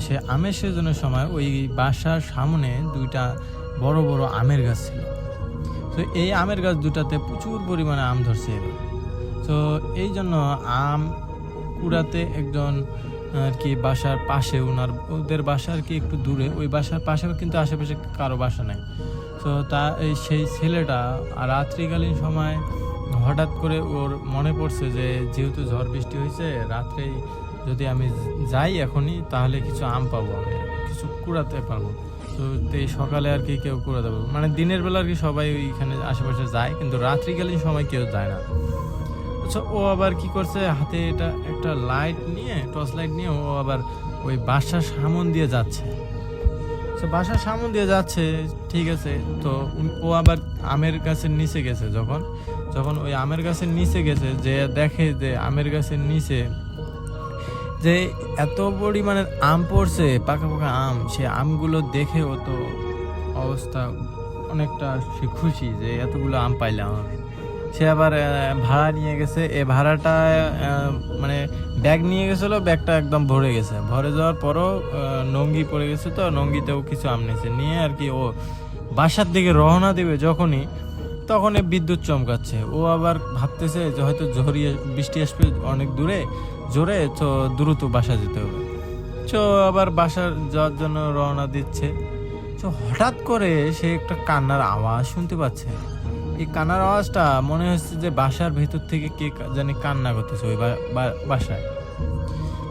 সে আমের সিজনের সময় ওই বাসার সামনে দুইটা বড় বড় আমের গাছ ছিল। তো এই আমের গাছ দুটাতে প্রচুর পরিমাণে আম ধরছে এবার। তো এই জন্য আম কুড়াতে একজন আর কি বাসার পাশে ওদের বাসা আর কি একটু দূরে, ওই বাসার পাশে কিন্তু আশেপাশে কারো বাসা নাই। তো সেই ছেলেটা রাত্রিকালীন সময় হঠাৎ করে ওর মনে পড়ছে যে যেহেতু ঝড় বৃষ্টি হয়েছে রাত্রেই যদি আমি যাই এখনই তাহলে কিছু আম পাবো, আমি কিছু কুড়াতে পারবো। তো এই সকালে আর কি কেউ কুড়াতে পারবো, মানে দিনের বেলা আর কি সবাই ওইখানে আশেপাশে যায় কিন্তু রাত্রিকালীন সময় কেউ যায় না। আচ্ছা ও আবার কি করছে হাতে এটা একটা লাইট নিয়ে টর্চ লাইট নিয়ে ও আবার ওই বাসার সামন দিয়ে যাচ্ছে। তো বাসার সামন দিয়ে যাচ্ছে ঠিক আছে। তো ও আবার আমের গাছের নিচে গেছে, যখন ওই আমের গাছের নিচে গেছে যে দেখে যে আমের গাছের নিচে যে এত পরিমাণের আম পড়ছে, পাকা পাকা আম। সে আমগুলো দেখে ও তো অবস্থা অনেকটা সে খুশি যে এতগুলো আম পাইলাম আমি। সে আবার ভাড়া নিয়ে গেছে, এই ভাড়াটা মানে ব্যাগ নিয়ে গেছিলো, ব্যাগটা একদম ভরে গেছে। ভরে যাওয়ার পরও নঙ্গি পড়ে গেছে, তো নঙ্গিতেও কিছু আম নিয়েছে নিয়ে আর কি ও বাসার দিকে রওনা দেবে যখনই তখন বিদ্যুৎ চমকাচ্ছে। ও আবার ভাবতেছে যে হয়তো বৃষ্টি আসবে অনেক জোরে, তো দ্রুত বাসা যেতে হবে। তো আবার বাসার যাওয়ার জন্য রওনা দিচ্ছে। তো হঠাৎ করে সে একটা কান্নার আওয়াজ শুনতে পাচ্ছে। এই কান্নার আওয়াজটা মনে হচ্ছে যে বাসার ভেতর থেকে কে জানি কান্না করতেছে ওই বাসায়।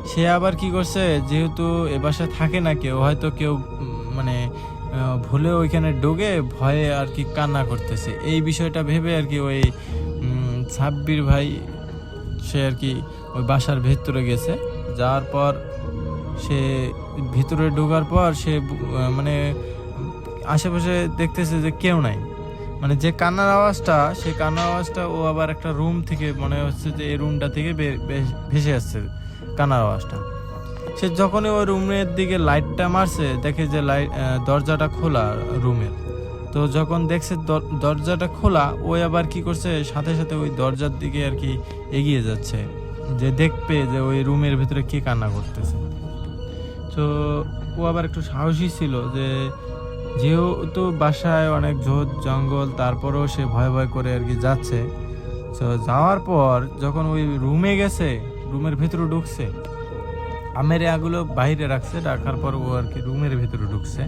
সে আবার কি করছে, যেহেতু এ বাসায় থাকে না কেউ, হয়তো কেউ মানে ভুলে ওইখানে ডোগে ভয়ে আর কি কান্না করতেছে। এই বিষয়টা ভেবে আর কি ওই সাব্বির ভাই সে আর কি ওই বাসার ভেতরে গেছে। যাওয়ার পর সে ভিতরে ঢোকার পর সে মানে আশেপাশে দেখতেছে যে কেউ নাই, মানে যে কান্নার আওয়াজটা সেই কান্নার আওয়াজটা ও আবার একটা রুম থেকে মনে হচ্ছে যে এই রুমটা থেকে ভেসে আসছে কান্নার আওয়াজটা। সে যখনই ওই রুমের দিকে লাইটটা মারছে দেখে যে দরজাটা খোলা রুমের। তো যখন দেখছে দরজাটা খোলা ওই আবার কি করছে সাথে সাথে ওই দরজার দিকে আর কি এগিয়ে যাচ্ছে যে দেখবে যে ওই রুমের ভিতরে কে কান্না করতেছে। তো ও আবার একটু সাহসী ছিল যে যেহেতু বাসায় অনেক ঝোঁক জঙ্গল তারপরেও সে ভয় করে আর কি যাচ্ছে। তো যাওয়ার পর যখন ওই রুমে গেছে, রুমের ভিতরে ঢুকছে, আমের এগুলো বাইরে রাখার পর ও আর কি রুমের ভিতরে ঢুকছে।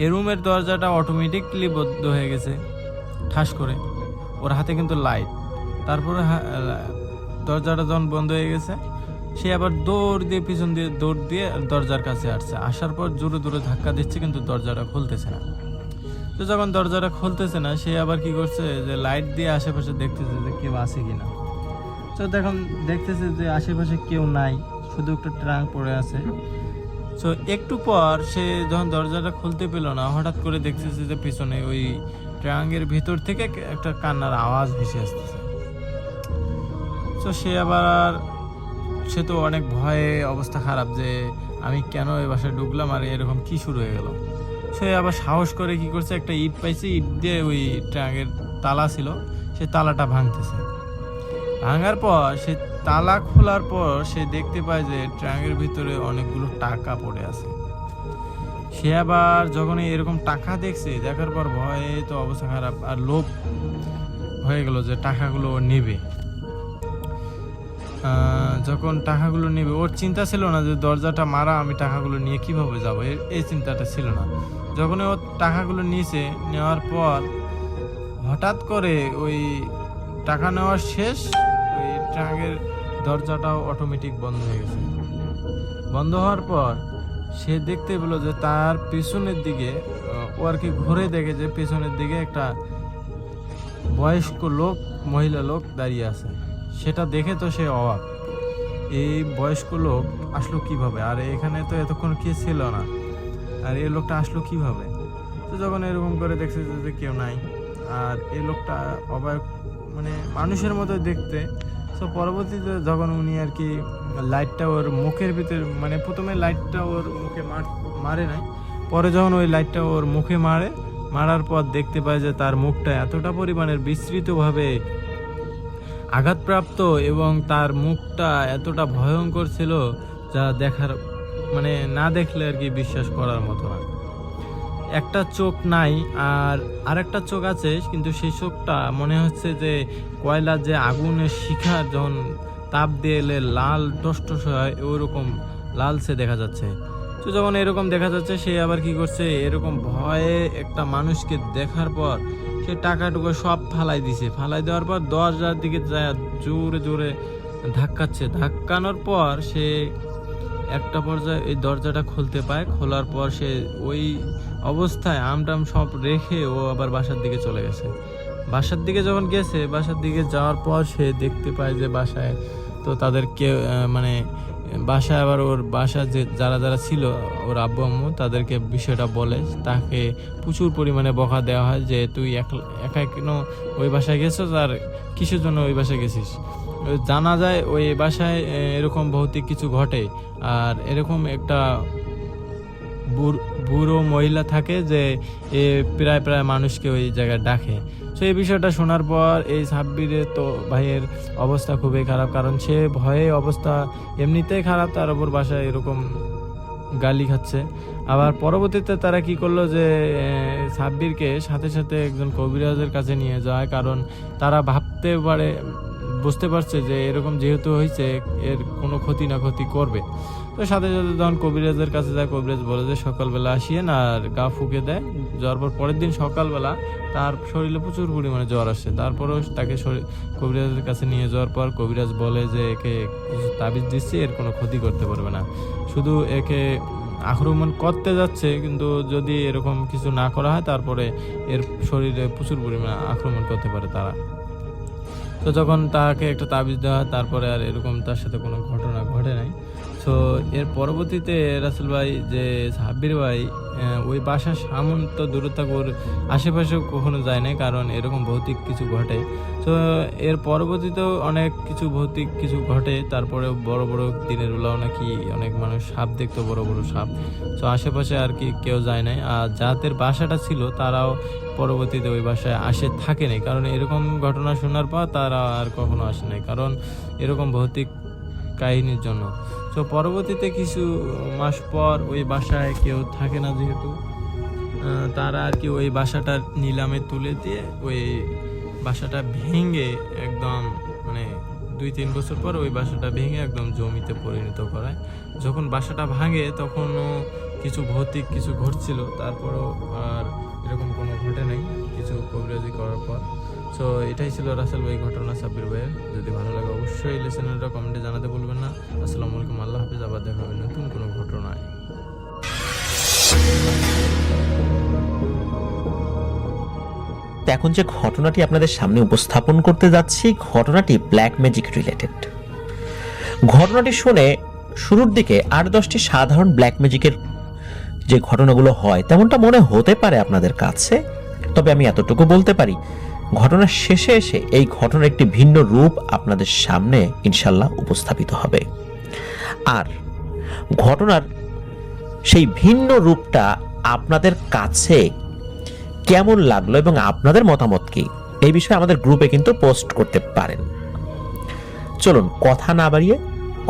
এই রুমের দরজাটা অটোমেটিকলি বন্ধ হয়ে গেছে ঠাস করে। ওর হাতে কিন্তু লাইট, তারপরে দরজাটা যখন বন্ধ হয়ে গেছে, সে আবার দৌড় দিয়ে পিছন দিয়ে দৌড় দিয়ে দরজার কাছে আসছে। আসার পর জোরে জোরে ধাক্কা দিচ্ছে, কিন্তু দরজাটা খুলতেছে না। তো যখন দরজাটা খুলতেছে না, সে আবার কি করছে যে লাইট দিয়ে আশেপাশে দেখতেছে যে কেউ আছে কিনা। তো দেখুন দেখতেছে যে আশেপাশে কেউ নাই, শুধু একটা ট্রাঙ্ক পড়ে আছে। তো একটু পর সে যখন দরজাটা খুলতে পেল না, হঠাৎ করে দেখতেছে যে পিছনে ওই ট্রাঙ্কের ভিতর থেকে একটা কান্নার আওয়াজ ভেসে আসতেছে। তো সে তো অনেক ভয়ে অবস্থা খারাপ যে আমি কেন এই বাসায় ঢুকলাম আর এরকম কি শুরু হয়ে গেল। সে আবার সাহস করে কি করছে, একটা ইট পাইছে, ইট দিয়ে ওই ট্রাঙ্কের তালা ছিল, সে তালাটা ভাঙতেছে। ভাঙার পর সে তালা খোলার পর সে দেখতে পায় যে ট্রাঙ্কের ভিতরে অনেকগুলো টাকা পড়ে আছে। সে আবার যখন এরকম টাকা দেখছে, দেখার পর ভয়ে তো অবস্থা খারাপ আর লোভ হয়ে গেল যে টাকাগুলো নেবে। যখন টাকাগুলো নেবে, ওর চিন্তা ছিল না যে দরজাটা মারা, আমি টাকাগুলো নিয়ে কিভাবে যাব, এই চিন্তাটা ছিল না। যখন ও টাকাগুলো নিয়েছে, নেওয়ার পর হঠাৎ করে ওই টাকা নেওয়ার শেষ, ওই ট্রাঙ্কের দরজাটাও অটোমেটিক বন্ধ হয়ে গেছে। বন্ধ হওয়ার পর সে দেখতে পেল যে তার পিছনের দিকে, ও আর কি ঘুরে দেখে যে পিছনের দিকে একটা বয়স্ক লোক, মহিলা লোক দাঁড়িয়ে আছে। সেটা দেখে তো সে অবাক, এই বয়স্ক লোক আসলো কিভাবে, আর এখানে তো এতক্ষণ কে ছিল না, আর এই লোকটা আসলো কিভাবে। তো যখন এরকম করে দেখছে যে কেউ নাই, আর এই লোকটা অবাক, মানে মানুষের মতো দেখতে। তো পরবর্তীতে যখন উনি আর কি লাইটটা ওর মুখের ভিতরে, মানে প্রথমে লাইটটা ওর মুখে মারে নাই, পরে যখন ওই লাইটটা ওর মুখে মারার পর দেখতে পায় যে তার মুখটা এতটা পরিমাণের বিস্তৃতভাবে আঘাতপ্রাপ্ত এবং তার মুখটা এতটা ভয়ঙ্কর ছিল যা দেখার, মানে না দেখলে আর কি বিশ্বাস করার মতো না। একটা চোখ নাই, আর আরেকটা চোখ আছে, কিন্তু সেই চোখটা মনে হচ্ছে যে কয়লার যে আগুনের শিখা যখন তাপ দিয়ে এলে লাল টসটস হয়, ওরকম লালচে দেখা যাচ্ছে। তো যখন এরকম দেখা যাচ্ছে, সে আবার কি করছে, এরকম ভয়ে একটা মানুষকে দেখার পর সে টাকাটুকু সব ফালাই দিছে। ফালাই দেওয়ার পর দরজার দিকে যায় জোরে জোরে ধাক্কানোর পর সে একটা পর্যায়ে এই দরজাটা খুলতে পায়। খোলার পর সে ওই অবস্থায় আমটাম সব রেখে ও আবার বাসার দিকে চলে গেছে। বাসার দিকে যখন গেছে, বাসার দিকে যাওয়ার পর সে দেখতে পায় যে বাসায় তো তাদেরকে, মানে বাসায় আবার ওর বাসা যে যারা ছিল, ওর আব্বু আম্মু, তাদেরকে বিষয়টা বলে। তাকে প্রচুর পরিমাণে বকা দেওয়া হয় যে তুই একা কেন ওই বাসায় গেছিস, আর কিসের জন্য ওই বাসায় গেছিস। জানা যায় ওই বাসায় এরকম ভৌতিক কিছু ঘটে, আর এরকম একটা বুড়ো মহিলা থাকে যে প্রায় মানুষকে ওই জায়গায় ডাকে। তো এই বিষয়টা শোনার পর এই সাব্বিরের তো ভাইয়ের অবস্থা খুবই খারাপ, কারণ সে ভয়ে অবস্থা এমনিতেই খারাপ, তার উপর বাসায় এরকম গালি খাচ্ছে। আবার পরবর্তীতে তারা কি করলো যে সাব্বিরকে সাথে সাথে একজন কবিরাজের কাছে নিয়ে যায়, কারণ তারা বুঝতে পারছে যে এরকম যেহেতু হয়েছে, এর কোনো ক্ষতি না ক্ষতি করবে। তো সাথে সাথে যখন কবিরাজের কাছে যায়, কবিরাজ বলে যে সকালবেলা আসিয়েন, আর গা ফুঁকে দেয়। যাওয়ার পর পরের দিন সকালবেলা তার শরীরে প্রচুর পরিমাণে জ্বর আসে। তারপরেও তাকে কবিরাজের কাছে নিয়ে যাওয়ার পর কবিরাজ বলে যে একে কিছু তাবিজ দিচ্ছে, এর কোনো ক্ষতি করতে পারবে না, শুধু একে আক্রমণ করতে যাচ্ছে, কিন্তু যদি এরকম কিছু না করা হয় তারপরে এর শরীরে প্রচুর পরিমাণে আক্রমণ করতে পারে তারা। তো যখন তাকে একটা তাবিজ দেওয়া হয়, তারপরে আর এরকম তার সাথে কোনো ঘটনা ঘটে নাই। সো এর পরবর্তীতে রাসেল ভাই যে সাব্বির ভাই ওই বাসার সামন্ত দূরত্ব ওর আশেপাশেও কখনো যায় না, কারণ এরকম ভৌতিক কিছু ঘটে। তো এর পরবর্তীতেও অনেক কিছু ভৌতিক কিছু ঘটে। তারপরে বড় বড় দিনের বেলাও নাকি অনেক মানুষ সাপ দেখতো, বড় বড় সাপ। তো আশেপাশে আর কি কেউ যায় নাই, আর যাদের বাসাটা ছিল তারাও পরবর্তীতে ওই বাসায় থাকে নাই, কারণ এরকম ঘটনা শোনার পর তারা আর কখনো আসে নাই, কারণ এরকম ভৌতিক কাহিনীর জন্য। তো পরবর্তীতে কিছু মাস পর ওই বাসায় কেউ থাকে না, যেহেতু তারা আর কি ওই বাসাটা নিলামে তুলে দিয়ে ওই বাসাটা ভেঙে একদম, মানে 2-3 বছর পর ওই বাসাটা ভেঙে একদম জমিতে পরিণত করায়। যখন বাসাটা ভাঙে তখনও কিছু ভৌতিক কিছু ঘটছিল, তারপরও আর এরকম কোনো ঘটে নাই কিছু কবিরাজি করার পর। তো এটাই ছিল রাসেল ভাই ঘটনা সাব্বির ভাইয়ের। যদি ভালো লাগে অবশ্যই লিসেনাররা কমেন্টে জানাতে বলবেন না। আসসালামু আলাইকুম, আল্লাহ হাফিজ, আবার দেখা হবে নতুন কোনো ঘটনায়। তো এখন যে ঘটনাটি আপনাদের সামনে উপস্থাপন করতে যাচ্ছি, ঘটনাটি ব্ল্যাক ম্যাজিক রিলেটেড। ঘটনাটি শুনে শুরুর দিকে 8-10টি সাধারণ ব্ল্যাক ম্যাজিকের যে ঘটনাগুলো হয় তেমনটা মনে হতে পারে আপনাদের কাছে, তবে আমি এতটুকু বলতে পারি ঘটনার শেষে এসে এই ঘটনার একটি ভিন্ন রূপ আপনাদের সামনে ইনশাল্লাহ উপস্থাপিত হবে। আর ঘটনার সেই ভিন্ন রূপটা আপনাদের কাছে কেমন লাগলো এবং আপনাদের মতামত কি এই বিষয়ে আমাদের গ্রুপে কিন্তু পোস্ট করতে পারেন। চলুন কথা না বাড়িয়ে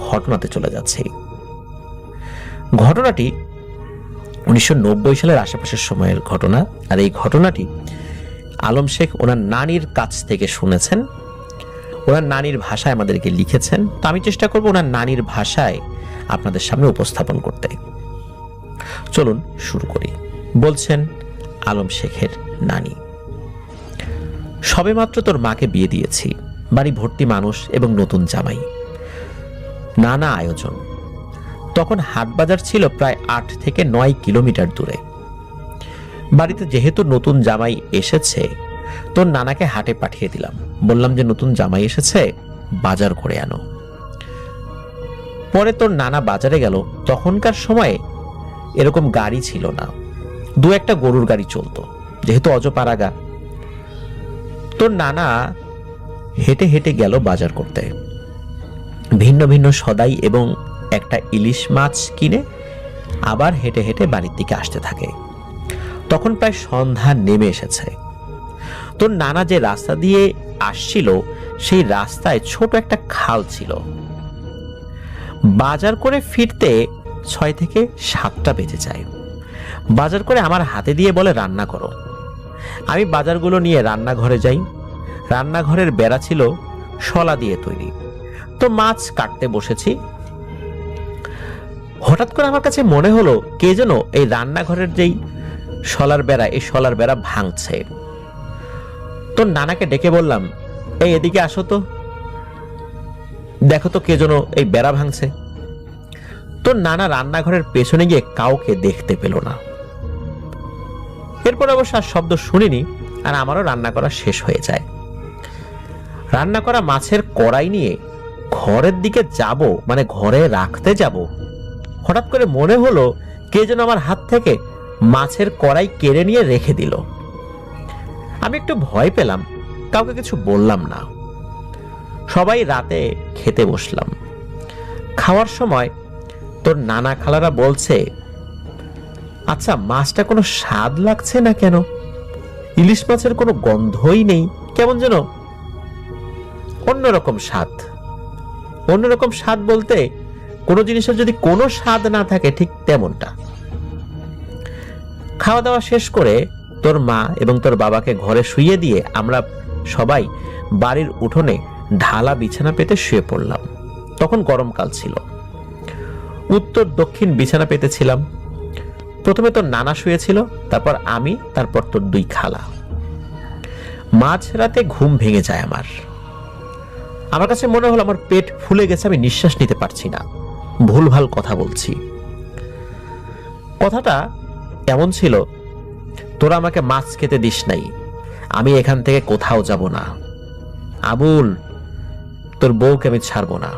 ঘটনাতে চলে যাচ্ছি। ঘটনাটি 1990 সালের আশেপাশের সময়ের ঘটনা। আর এই ঘটনাটি আলম শেখ ওনার নানির কাছ থেকে শুনেছেন, ওনার নানির ভাষায় আমাদেরকে লিখেছেন। তো আমি চেষ্টা করব ওনার নানির ভাষায় আপনাদের সামনে উপস্থাপন করতে। চলুন শুরু করি। বলছেন আলম শেখের নানি, সবেমাত্র তোর মাকে বিয়ে দিয়েছি, বাড়ি ভর্তি মানুষ এবং নতুন জামাই, নানা আয়োজন। তখন হাটবাজার ছিল প্রায় 8 থেকে 9 কিলোমিটার দূরে। বাড়িতে যেহেতু নতুন জামাই এসেছে, তোর নানাকে হাটে পাঠিয়ে দিলাম। বললাম যে নতুন জামাই এসেছে, বাজার করে আনো। পরে তোর নানা বাজারে গেল। তখনকার সময়ে এরকম গাড়ি ছিল না, 2-1টা গরুর গাড়ি চলতো, যেহেতু অজপাড়াগা। তোর নানা হেঁটে হেঁটে গেল বাজার করতে, ভিন্ন ভিন্ন সদাই এবং একটা ইলিশ মাছ কিনে আবার হেঁটে হেঁটে বাড়ির দিকে আসতে থাকে। তখন প্রায় সন্ধ্যা নেমে এসেছে। তোর নানা যে রাস্তা দিয়ে আসছিল সেই রাস্তায় ছোট একটা খাল ছিল। বাজার করে ফিরতে 6 থেকে 7টা বেজে যায়। বাজার করে আমার হাতে দিয়ে বলে রান্না করো। আমি বাজারগুলো নিয়ে রান্নাঘরে যাই। রান্নাঘরের বেড়া ছিল শলা দিয়ে তৈরি। তো মাছ কাটতে বসেছি। হঠাৎ করে আমার কাছে মনে হলো কে যেন এই রান্নাঘরের যেই শলার বেড়া, এই শলার বেড়া ভাঙছে। তোর নানাকে ডেকে বললাম, এই এদিকে আসো তো, দেখো তো কে যেন এই বেড়া ভাঙছে। তোর নানা রান্নাঘরের পেছনে গিয়ে কাউকে দেখতে পেল না। এরপর অবশ্য আর শব্দ শুনিনি, আর আমারও রান্না করা শেষ হয়ে যায়। রান্না করা মাছের কড়াই নিয়ে ঘরের দিকে যাব, মানে ঘরে রাখতে যাব, হঠাৎ করে মনে হলো কে যেন আমার হাত থেকে মাছের কড়াই কেড়ে নিয়ে রেখে দিল। আমি একটু ভয় পেলাম, কাউকে কিছু বললাম না। সবাই রাতে খেতে বসলাম। খাওয়ার সময় তোর নানা খালারা বলছে, আচ্ছা মাছটা কোনো স্বাদ লাগছে না কেন? ইলিশ মাছের কোনো গন্ধই নেই, কেমন যেন অন্যরকম স্বাদ। অন্যরকম স্বাদ বলতে কোনো জিনিসের যদি কোনো স্বাদ না থাকে ঠিক তেমনটা। খাওয়া দাওয়া শেষ করে তোর মা এবং তোর বাবাকে ঘরে শুইয়ে দিয়ে আমরা সবাই বাড়ির উঠোনে ঢালা বিছানা পেতে শুয়ে পড়লাম। তখন গরমকাল ছিল। উত্তর দক্ষিণ বিছানা পেতেছিলাম। প্রথমে তোর নানা শুয়েছিল, তারপর আমি, তারপর তোর 2 খালা। মাঝরাতে ঘুম ভেঙে যায় আমার। আমার কাছে মনে হলো আমার পেট ফুলে গেছে, আমি নিঃশ্বাস নিতে পারছি না, ভুলভাল কথা বলছি। কথাটা এমন ছিল, তোরা আমাকে মাছ খেতে দিস নাই, আমি এখান থেকে কোথাও যাব না। আবুল, তোর বউকে আমি ছাড়বো না।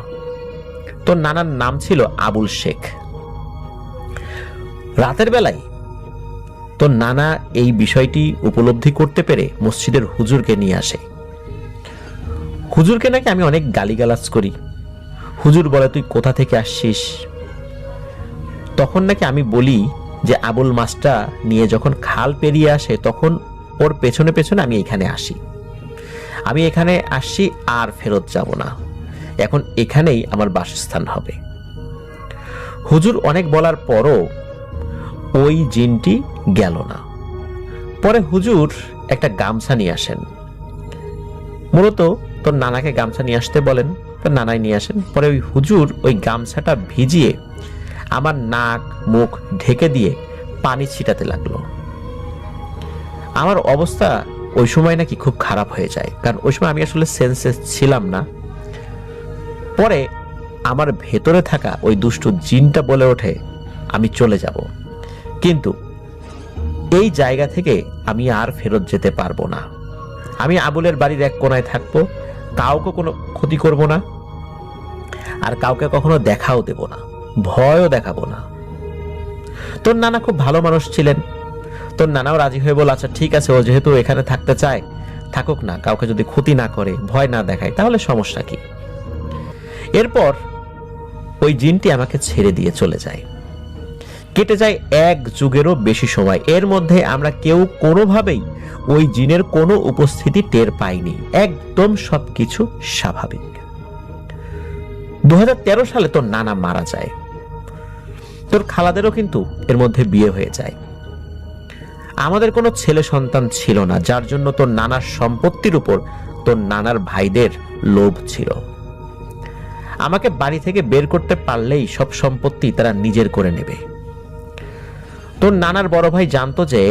তোর নানার নাম ছিল আবুল শেখ। রাতের বেলায় তোর নানা এই বিষয়টি উপলব্ধি করতে পেরে মসজিদের হুজুরকে নিয়ে আসে। হুজুরকে নাকি আমি অনেক গালিগালাজ করি। হুজুর বলে, তুই কোথা থেকে আসছিস? তখন নাকি আমি বলি যে আবুল মাছটা নিয়ে যখন খাল পেরিয়ে আসে তখন ওর পেছনে পেছনে আমি এখানে আসি। আমি এখানে আসছি আর ফেরত যাব না, এখন এখানেই আমার বাসস্থান হবে। হুজুর অনেক বলার পরও ওই জিনটি গেল না। পরে হুজুর একটা গামছা নিয়ে আসেন। মূলত তোর নানাকে গামছা নিয়ে আসতে বলেন, তোর নানাই নিয়ে আসেন। পরে ওই হুজুর ওই গামছাটা ভিজিয়ে আমার নাক মুখ ঢেকে দিয়ে পানি ছিটাতে লাগলো। আমার অবস্থা ওই সময় নাকি খুব খারাপ হয়ে যায়, কারণ ওই সময় আমি আসলে সেন্সেস ছিলাম না। পরে আমার ভেতরে থাকা ওই দুষ্টু জিনটা বলে ওঠে আমি চলে যাব, কিন্তু এই জায়গা থেকে আমি আর ফেরত যেতে পারবো না। আমি আবুলের বাড়ির এক কোনায় থাকবো, কাউকে কোনো ক্ষতি করব না, আর কাউকে কখনো দেখাও দেব না, ভয়ও দেখাবো না। তোর নানা খুব ভালো মানুষ ছিলেন, তোর নানাও রাজি হয়ে বল আচ্ছা ঠিক আছে, ও যেহেতু এখানে থাকতে চায় থাকুক না, কাউকে যদি ক্ষতি না করে, ভয় না দেখায়, তাহলে সমস্যা কি। এরপর ওই জিনটি আমাকে ছেড়ে দিয়ে চলে যায়। কেটে যায় 1 যুগেরও বেশি সময়। এর মধ্যে আমরা কেউ কোনোভাবেই ওই জিনের কোনো উপস্থিতি টের পাইনি, একদম সবকিছু স্বাভাবিক। 2013 সালে তোর নানা মারা যায়, তোর খালাদেরও কিন্তু এর মধ্যে বিয়ে হয়ে যায়। আমাদের কোনো ছেলে সন্তান ছিল না, যার জন্য তোর নানার সম্পত্তির উপর তোর নানার ভাইদের লোভ ছিল। আমাকে বাড়ি থেকে বের করতে পারলেই সব সম্পত্তি তারা নিজের করে নেবে। তোর নানার বড় ভাই জানতো যে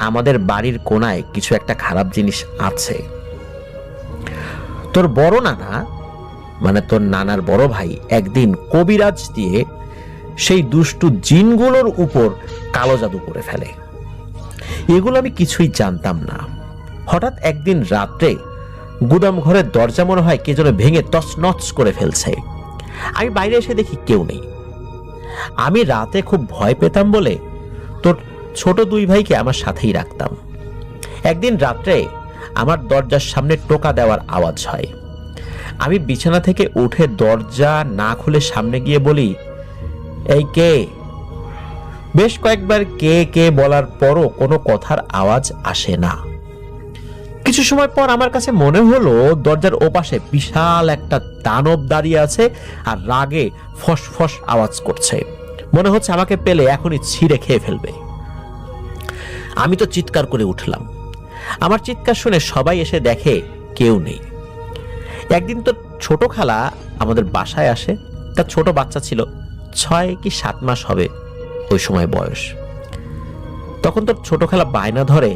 আমাদের বাড়ির কোনায় কিছু একটা খারাপ জিনিস আছে। তোর বড় নানা মানে তোর নানার বড় ভাই একদিন কবিরাজ দিয়ে সেই দুষ্টু জিনগুলোর উপর কালো জাদু করে ফেলে। এগুলো আমি কিছুই জানতাম না। হঠাৎ একদিন রাত্রে গুদাম ঘরের দরজা মনে হয় কে যেন ভেঙে তছনছ করে ফেলছে। আমি বাইরে এসে দেখি কেউ নেই। আমি রাতে খুব ভয় পেতাম বলে তোর ছোট 2 ভাইকে আমার সাথেই রাখতাম। একদিন রাত্রে আমার দরজার সামনে টোকা দেওয়ার আওয়াজ হয়। আমি বিছানা থেকে উঠে দরজা না খুলে সামনে গিয়ে বলি, এই কে? বেশ কয়েকবার কে কে বলার পরও কোনো কথার আওয়াজ আসে না। কিছু সময় পর আমার কাছে মনে হলো দরজার ওপাশে বিশাল একটা দানব দাঁড়িয়ে আছে আর রাগে ফসফস আওয়াজ করছে। মনে হচ্ছে আমাকে পেলে এখনই ছিঁড়ে খেয়ে ফেলবে। আমি তো চিৎকার করে উঠলাম। আমার চিৎকার শুনে সবাই এসে দেখে কেউ নেই। একদিন তো ছোট খালা আমাদের বাসায় আসে। তার ছোট বাচ্চা ছিল, 6 কি 7 মাস হবে ওই সময় বয়স। তখন তোর ছোট খালা বায়না ধরে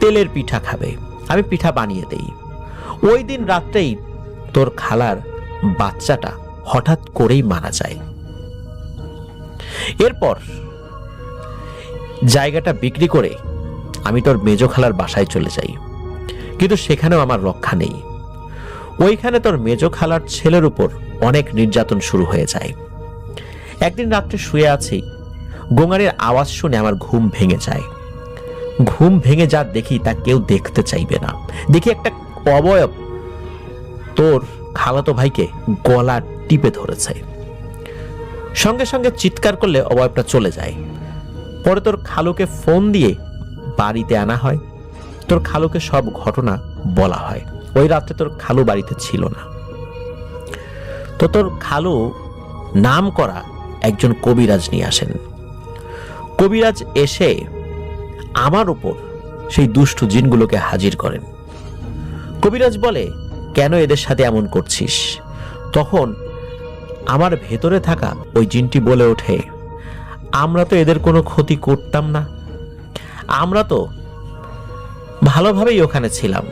তেলের পিঠা খাবে। আমি পিঠা বানিয়ে দেই। ওই দিন রাত্রেই তোর খালার বাচ্চাটা হঠাৎ করেই মারা যায়। এরপর জায়গাটা বিক্রি করে আমি তোর মেজো খালার বাসায় চলে যাই, কিন্তু সেখানেও আমার রক্ষা নেই। ওইখানে তোর মেজো খালার ছেলের উপর অনেক নির্যাতন শুরু হয়ে যায়। একদিন রাত্রে শুয়ে আছি, গোঙারের আওয়াজ শুনে আমার ঘুম ভেঙে যায়। ঘুম ভেঙে যা দেখি তা কেউ দেখতে চাইবে না। দেখি একটা অবয়ব তোর খালাতো ভাইকে গলা টিপে ধরেছে। সঙ্গে সঙ্গে চিৎকার করলে অবয়বটা চলে যায়। পরে তোর খালুকে ফোন দিয়ে বাড়িতে আনা হয়। তোর খালুকে সব ঘটনা বলা হয়। ওই রাত্রে তোর খালু বাড়িতে ছিল না। তো তোর খালু নাম করা একজন কবিরাজ নিয়ে আসেন। কবিরাজ এসে আমার উপর সেই দুষ্টু জিনগুলোকে হাজির করেন। কবিরাজ বলে, কেন এদের সাথে এমন করছিস? তখন আমার ভেতরে থাকা ওই জিনটি বলে ওঠে, আমরা তো এদের কোনো ক্ষতি করতাম না, আমরা তো ভালোভাবেই ওখানে ছিলাম,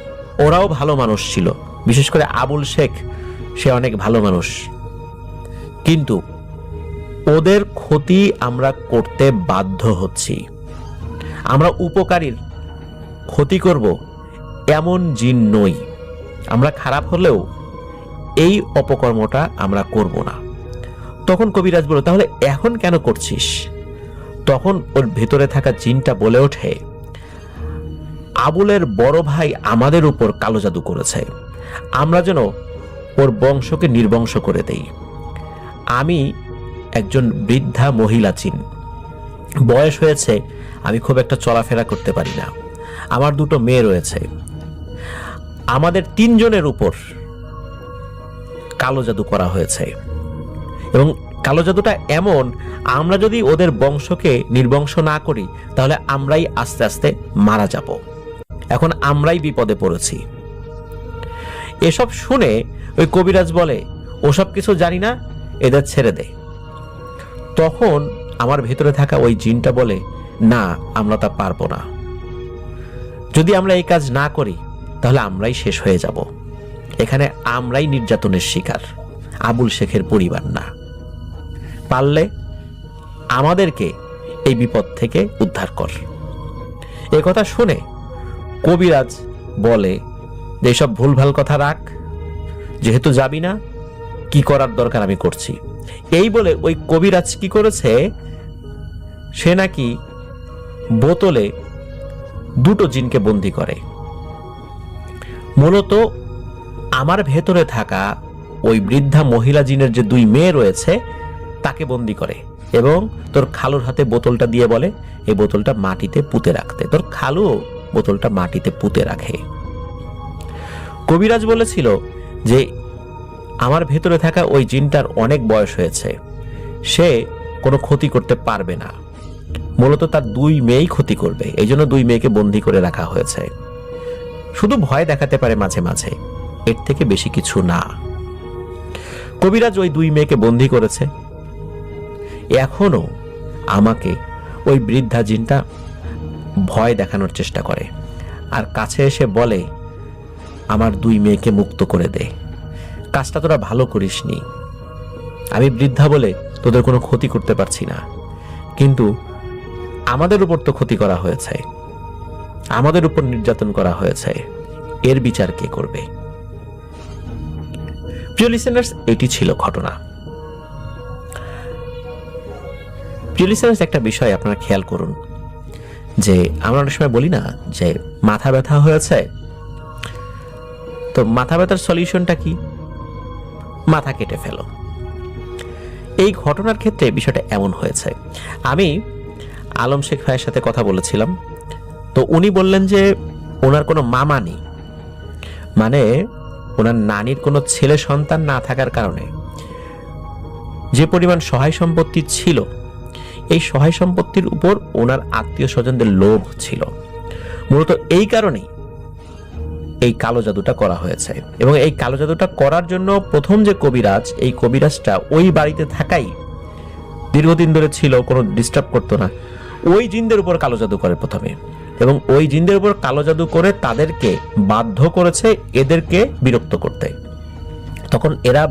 ওরাও ভালো মানুষ ছিল, বিশেষ করে আবুল শেখ, সে অনেক ভালো মানুষ, কিন্তু ওদের ক্ষতি আমরা করতে বাধ্য হচ্ছি। আমরা উপকারীর ক্ষতি করব এমন জিন নই। আমরা খারাপ হলেও এই অপকর্মটা আমরা করব না। তখন কবিরাজ বলল, তাহলে এখন কেন করছিস? তখন ওর ভেতরে থাকা জিনটা বলে ওঠে, আবুলের বড় ভাই আমাদের উপর কালো জাদু করেছে, আমরা যেন ওর বংশকে নির্বংশ করে দেই। আমি একজন বৃদ্ধা মহিলা চিন, বয়স হয়েছে, আমি খুব একটা চলাফেরা করতে পারি না, আমার 2টো মেয়ে রয়েছে, আমাদের 3 জনের উপর কালো জাদু করা হয়েছে এবং কালো জাদুটা এমন, আমরা যদি ওদের বংশকে নির্বংশ না করি তাহলে আমরাই আস্তে আস্তে মারা যাব। এখন আমরাই বিপদে পড়েছি। এসব শুনে ওই কবিরাজ বলে, ওসব কিছু জানি না, এদের ছেড়ে দে। তখন আমার ভেতরে থাকা ওই জিনটা বলে, না, আমরা তা পারবো না। যদি আমরা এই কাজ না করি তাহলে আমরাই শেষ হয়ে যাব। এখানে আমরাই নির্যাতনের শিকার, আবুল শেখের পরিবার না। পারলে আমাদেরকে এই বিপদ থেকে উদ্ধার কর। এ কথা শুনে কবিরাজ বলে যে সব ভুলভাল কথা রাখ, যেহেতু যাবি না, কি করার দরকার আমি করছি। এই বলে ওই কবিরাজ কি করেছে, সে নাকি বোতলে 2টো জিনকে বন্দি করে। মূলত আমার ভেতরে থাকা ওই বৃদ্ধা মহিলা জিনের যে 2 মেয়ে রয়েছে তাকে বন্দি করে এবং তোর খালুর হাতে বোতলটা দিয়ে বলে এই বোতলটা মাটিতে পুঁতে রাখতে। তোর খালু বোতলটা মাটিতে পুঁতে রাখে। কবিরাজ বলেছিল যে আমার ভেতরে থাকা ওই জিনটার অনেক বয়স হয়েছে, সে কোনো ক্ষতি করতে পারবে না, মূলত তার 2 মেয়েই ক্ষতি করবে, এই জন্য 2 মেয়েকে বন্দি করে রাখা হয়েছে। শুধু ভয় দেখাতে পারে মাঝে মাঝে, এর থেকে বেশি কিছু না। কবিরাজ ওই 2 মেয়েকে বন্দি করেছে। এখনো আমাকে ওই বৃদ্ধা জিনটা ভয় দেখানোর চেষ্টা করে আর কাছে এসে বলে আমার 2 মেয়েকে মুক্ত করে দে, কাজটা তোরা ভালো করিসনি। আমি বৃদ্ধা বলে তোদের কোনো ক্ষতি করতে পারছি না, কিন্তু আমাদের উপর তো ক্ষতি করা হয়েছে, আমাদের উপর নির্যাতন করা হয়েছে, এর বিচার কে করবে? প্রিয় লিসেনার্স, এটি ছিল ঘটনা। প্রিয় লিসেনার্স, একটা বিষয় আপনারা খেয়াল করুন যে আমরা অনেক সময় বলি না যে মাথা ব্যথা হয়েছে, তো মাথা ব্যথার সলিউশনটা কি? মাথা কেটে ফেলো। এই ঘটনার ক্ষেত্রে বিষয়টা এমন হয়েছে। আমি আলম শেখ ভাইয়ের সাথে কথা বলেছিলাম, তো উনি বললেন যে ওনার কোনো মামা নেই, মানে ওনার নানির কোনো ছেলে সন্তান না থাকার কারণে যে পরিমাণ সহায় সম্পত্তি ছিল, এই সহায় সম্পত্তির উপর ওনার আত্মীয় স্বজনদের লোভ ছিল। মূলত এই কারণেই এই কালো জাদুটা করা হয়েছে। এবং এই কালো জাদুটা করার জন্য প্রথম যে কবিরাজ, এই কবিরাজটা ওই বাড়িতে থাকাই দীর্ঘদিন ধরে ছিল, কোনো ডিস্টার্ব করতো না। ওই জিনদের উপর কালো জাদু করে প্রথমে, এবং ওই জিনদের উপর কালো জাদু করে তাদেরকে বাধ্য করেছে এদেরকে বিরক্ত করতে। তখন এরা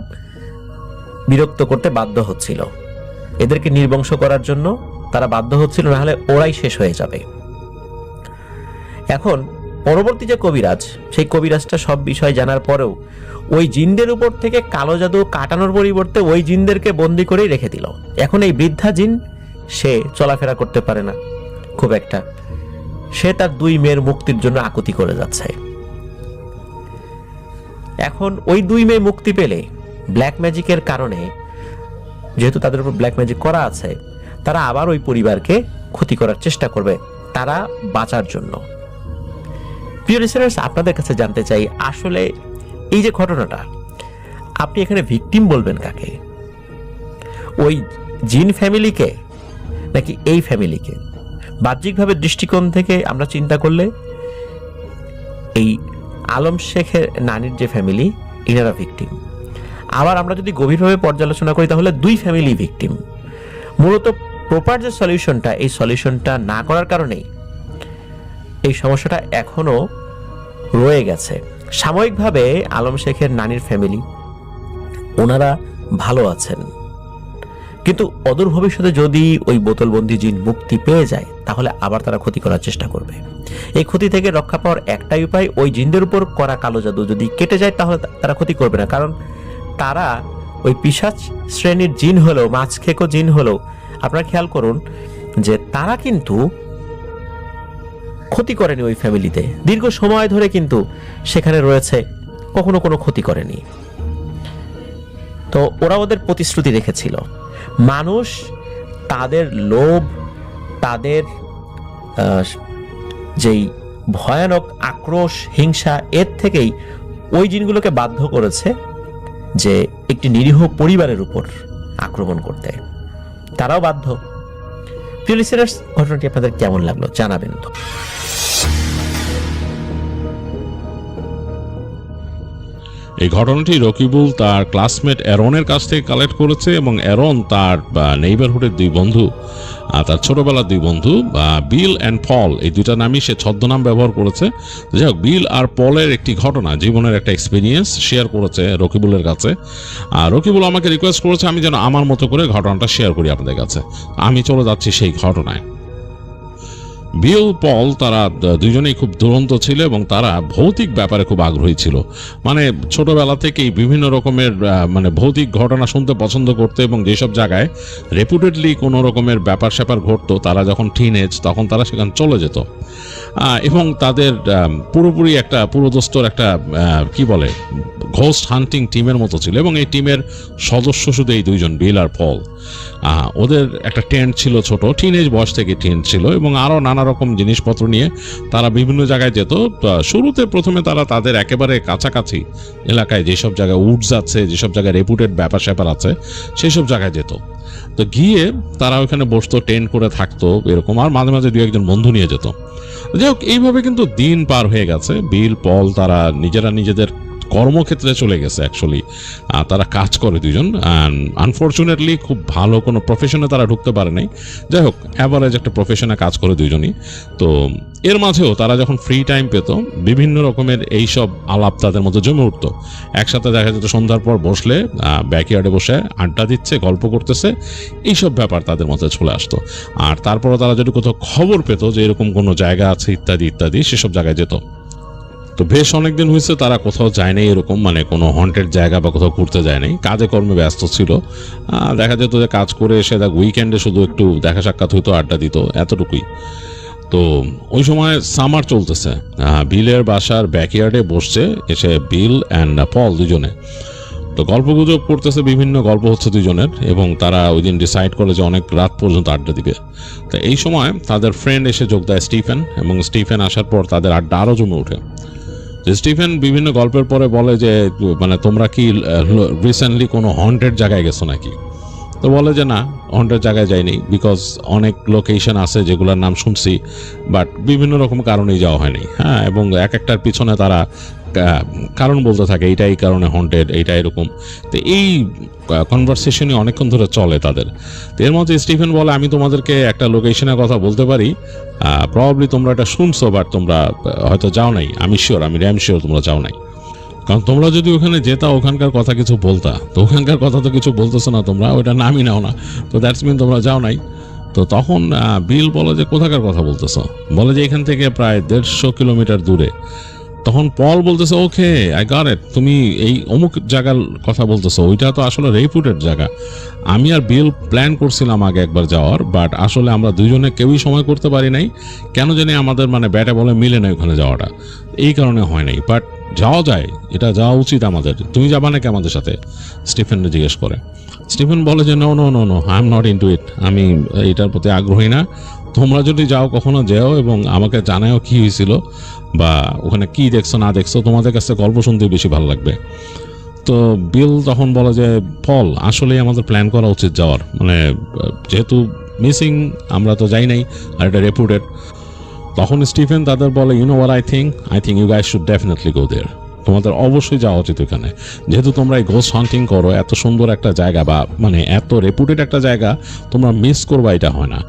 বিরক্ত করতে বাধ্য হচ্ছিল, এদেরকে নির্বংশ করার জন্য তারা বাধ্য হচ্ছিল, না হলে ওরাই শেষ হয়ে যাবে। এখন পরবর্তী যে কবিরাজ, সেই কবিরাজটা সব বিষয় জানার পরেও ওই জিনদের উপর থেকে কালো জাদু কাটানোর পরিবর্তে ওই জিনদেরকে বন্দি করেই রেখে দিল। এখন এই বৃদ্ধা জিন, সে চলাফেরা করতে পারে না খুব একটা, সে তার 2 মেয়ের মুক্তির জন্য আকুতি করে যাচ্ছে। এখন ওই 2 মেয়ে মুক্তি পেলে ব্ল্যাক ম্যাজিকের কারণে, যেহেতু তাদের উপর ব্ল্যাক ম্যাজিক করা আছে, তারা আবার ওই পরিবারকে ক্ষতি করার চেষ্টা করবে তারা বাঁচার জন্য। প্রিয় লিসেনার্স, আপনাদের কাছে জানতে চাই, আসলে এই যে ঘটনাটা, আপনি এখানে ভিকটিম বলবেন কাকে? ওই জিন ফ্যামিলিকে নাকি এই ফ্যামিলিকে? বাহ্যিকভাবে দৃষ্টিকোণ থেকে আমরা চিন্তা করলে এই আলম শেখের নানির যে ফ্যামিলি, ইনারা ভিকটিম। আবার আমরা যদি গভীরভাবে পর্যালোচনা করি তাহলে 2 ফ্যামিলি ভিকটিম। মূলত প্রপার যে সলিউশনটা, এই সলিউশনটা না করার কারণেই এই সমস্যাটা এখনো রয়ে গেছে। সাময়িকভাবে আলম শেখের নানির ফ্যামিলি ওনারা ভালো আছেন, কিন্তু অদূর ভবিষ্যতে যদি ওই বোতলবন্দি জিন মুক্তি পেয়ে যায় তাহলে আবার তারা ক্ষতি করার চেষ্টা করবে। এই ক্ষতি থেকে রক্ষা পাওয়ার একটাই উপায়, ওই জিনদের উপর করা কালো জাদু যদি কেটে যায় তাহলে তারা ক্ষতি করবে না, কারণ তারা ওই পিশাচ শ্রেণীর জিন হলেও, মাছ খেকো জিন হলেও, আপনারা খেয়াল করুন যে তারা কিন্তু ক্ষতি করেনি ওই ফ্যামিলিতে, দীর্ঘ সময় ধরে কিন্তু সেখানে রয়েছে, কখনো কোনো ক্ষতি করেনি। তো ওরা ওদের প্রতিশ্রুতি রেখেছিল। মানুষ তাদের লোভ, তাদের যেই ভয়ানক আক্রোশ, হিংসা, এর থেকেই ওই জিনগুলোকে বাধ্য করেছে যে একটি নিরীহ পরিবারের উপর আক্রমণ করতে। তারাও বাধ্য। প্রিয় লিসেনার্স, ঘটনাটি আপনাদের কেমন লাগলো জানাবেন তো। এই ঘটনাটি রকিবুল তার ক্লাসমেট অ্যারনের কাছ থেকে কালেক্ট করেছে এবং অ্যারন তার নেইবারহুডের দুই বন্ধু, তার ছোটবেলার দুই বন্ধু বিল অ্যান্ড পল, এই দুইটা নামই সে ছদ্মনাম ব্যবহার করেছে। যাই হোক, বিল আর পলের একটি ঘটনা, জীবনের একটা এক্সপিরিয়েন্স শেয়ার করেছে রকিবুলের কাছে। আর রকিবুল আমাকে রিকোয়েস্ট করেছে আমি যেন আমার মতো করে ঘটনাটা শেয়ার করি আপনাদের কাছে। আমি চলে যাচ্ছি সেই ঘটনায়। বিল পল তারা দুজনেই খুব দুরন্ত ছিল এবং তারা ভৌতিক ব্যাপারে খুব আগ্রহী ছিল। মানে ছোটবেলা থেকেই বিভিন্ন রকমের মানে ভৌতিক ঘটনা শুনতে পছন্দ করতো এবং যেসব জায়গায় রেপুটেডলি কোনো রকমের ব্যাপার স্যাপার ঘটতো, তারা যখন টিনেজ তখন তারা সেখানে চলে যেত। এবং তাদের পুরোপুরি একটা পুরোদস্তর একটা কি বলে ঘোস্ট হান্টিং টিমের মতো ছিল এবং এই টিমের সদস্য শুধু এই দুইজন, বিল আর পল। ওদের একটা টেন্ট ছিল, ছোট টিনেজ বয়স থেকে টেন্ট ছিল এবং আরও নানা রকম জিনিসপত্র নিয়ে তারা বিভিন্ন জায়গায় যেত। শুরুতে প্রথমে তারা তাদের একেবারে কাছাকাছি এলাকায় যেসব জায়গায় উডস আছে, যেসব জায়গায় রেপুটেড ব্যাপার স্যাপার আছে, সেই সব জায়গায় যেত। তো গিয়ে তারা ওইখানে বসতো, টেন্ট করে থাকতো এরকম, আর মাঝে মাঝে দু একজন বন্ধু নিয়ে যেত। যাই হোক, এইভাবে কিন্তু দিন পার হয়ে গেছে। বিল পল তারা নিজেরা নিজেদের কর্মক্ষেত্রে চলে গেছে। অ্যাকচুয়ালি তারা কাজ করে দুজন, আনফর্চুনেটলি খুব ভালো কোনো প্রফেশনে তারা ঢুকতে পারে নাই। যাই হোক, অ্যাভারেজ একটা প্রফেশনে কাজ করে দুজনই। তো এর মাঝেও তারা যখন ফ্রি টাইম পেত, বিভিন্ন রকমের এইসব আলাপ তাদের মধ্যে জমে উঠত। একসাথে দেখা যেত সন্ধ্যার পর বসলে ব্যাকইয়ার্ডে বসে আড্ডা দিচ্ছে, গল্প করতেছে, এইসব ব্যাপার তাদের মধ্যে চলে আসতো। আর তারপরও তারা যদি কোথাও খবর পেত যে এরকম কোনো জায়গা আছে ইত্যাদি ইত্যাদি, সেসব জায়গায় যেত। তো বেশ অনেকদিন হয়েছে তারা কোথাও যায় নাই, এরকম মানে কোনো হন্টেড জায়গা বা কোথাও ঘুরতে যায় নাই, কাজে কর্মে ব্যস্ত ছিল। দেখা যেত যে কাজ করে এসে উইকেন্ডে শুধু একটু দেখা সাক্ষাৎ হইতো, আড্ডা দিত, এতটুকুই। তো ওই সময় সামার চলতেছে, বিলের বাসার ব্যাকইয়ার্ডে বসছে এসে বিল অ্যান্ড পল দুজনে। তো গল্পগুজব করতেছে, বিভিন্ন গল্প হচ্ছে দুজনের, এবং তারা ওই দিন ডিসাইড করে যে অনেক রাত পর্যন্ত আড্ডা দিবে। তো এই সময় তাদের ফ্রেন্ড এসে যোগ দেয় স্টিফেন, এবং স্টিফেন আসার পর তাদের আড্ডা আরও জমে ওঠে। স্টিফেন বিভিন্ন গল্পের পরে বলে যে মানে তোমরা কি রিসেন্টলি কোনো হন্টেড জায়গায় গেছো নাকি? তো বলে যে না, হন্টেড জায়গায় যায়নি, বিকজ অনেক লোকেশন আছে যেগুলোর নাম শুনছি, বাট বিভিন্ন রকম কারণেই যাওয়া হয়নি। হ্যাঁ, এবং এক একটার পিছনে তারা কারণ বলতে থাকে, এইটা এই কারণে হন্টেড, এইটা এরকম। তো এই কনভারসেশনই অনেকক্ষণ ধরে চলে তাদের। তো এর মধ্যে স্টিফেন বলে আমি তোমাদেরকে একটা লোকেশনের কথা বলতে পারি, প্রবাবলি তোমরা এটা শুনছো, বাট তোমরা হয়তো যাও নাই। আমি শিওর, আমি র্যাম শিওর তোমরা যাও নাই, কারণ তোমরা যদি ওখানে যেতা ওখানকার কথা কিছু বলতা। তো ওখানকার কথা তো কিছু বলতেছো না তোমরা, ওইটা নামই নাও না, তো দ্যাটস মিন তোমরা যাও নাই। তো তখন বিল বলে যে কোথাকার কথা বলতেছো? বলে যে এখান থেকে প্রায় 150 কিলোমিটার দূরে। তখন পল বলতেছে ওকে, আই গট ইট, তুমি এই অমুক জায়গার কথা বলতেছো, ওইটা তো আসলে রেপুটেড জায়গা। আমি আর বিল প্ল্যান করছিলাম আগে একবার যাওয়ার, বাট আসলে আমরা দুজনে কেউই সময় করতে পারি নাই, কেন জানি আমাদের মানে ব্যাটে বলে মিলে নাই ওখানে যাওয়াটা, এই কারণে হয় নাই। বাট যাওয়া যায়, এটা যাওয়া উচিত আমাদের। তুমি যাবা নাকি আমাদের সাথে? স্টিফেন জিজ্ঞেস করে। স্টিফেন বলে যে no no no no, I am not into it, আমি এটার প্রতি আগ্রহী না। তোমরা যদি যাও কখনো যাও এবং আমাকে জানাও কি হয়েছিল বা ওখানে কি দেখছো না দেখছো, তোমাদের কাছে গল্প শুনতে বেশি ভালো লাগবে। তো বিল তখন বলে যে পল, আসলেই আমাদের প্ল্যান করা উচিত যাওয়ার, মানে যেহেতু মিসিং আমরা তো যাই নাই, আর এটা রেপুটেড। তখন স্টিফেন তাদের বলে you know what, I think you guys should definitely go there, তোমাদের অবশ্যই যাওয়া উচিত ওখানে। যেহেতু তোমরা এই ঘোস্ট হান্টিং করো, এত সুন্দর একটা জায়গা বা মানে এত রেপুটেড একটা জায়গা তোমরা মিস করবা, এটা হয় না।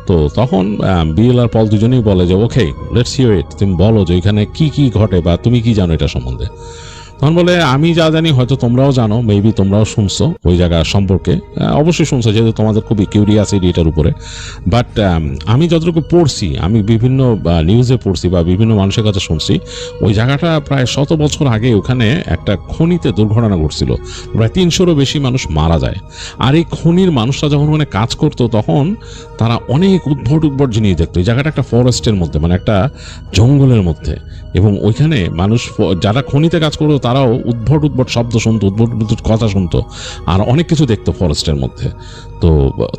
তো তখন বিল আর পল দুজনেই বলে যে ওকে, লেটস হিয়ার ইট, তুমি বলো যে এখানে কি কি ঘটে বা তুমি কি জানো এটা সম্বন্ধে। তখন বলে আমি যা জানি হয়তো তোমরাও জানো, মেবি তোমরাও শুনছো ওই জায়গা সম্পর্কে, অবশ্যই শুনছো যেহেতু তোমাদের খুবই কিউরিয়াসিটি এটার উপরে। বাট আমি যতটুকু পড়ছি, আমি বিভিন্ন নিউজে পড়ছি বা বিভিন্ন মানুষের কাছে শুনছি, ওই জায়গাটা প্রায় 100 বছর আগে ওখানে একটা খনিতে দুর্ঘটনা ঘটছিল, প্রায় 300-রও বেশি মানুষ মারা যায়। আর এই খনির মানুষরা যখন ওখানে কাজ করতো তখন তারা অনেক উদ্ভট জিনিস দেখতো। এই জায়গাটা একটা ফরেস্টের মধ্যে, মানে একটা জঙ্গলের মধ্যে, এবং ওইখানে মানুষ যারা খনিতে কাজ করতো তারাও উদ্ভট শব্দ শুনতো, উদ্ভট কথা শুনতো, আর অনেক কিছু দেখতো ফরেস্টের মধ্যে। তো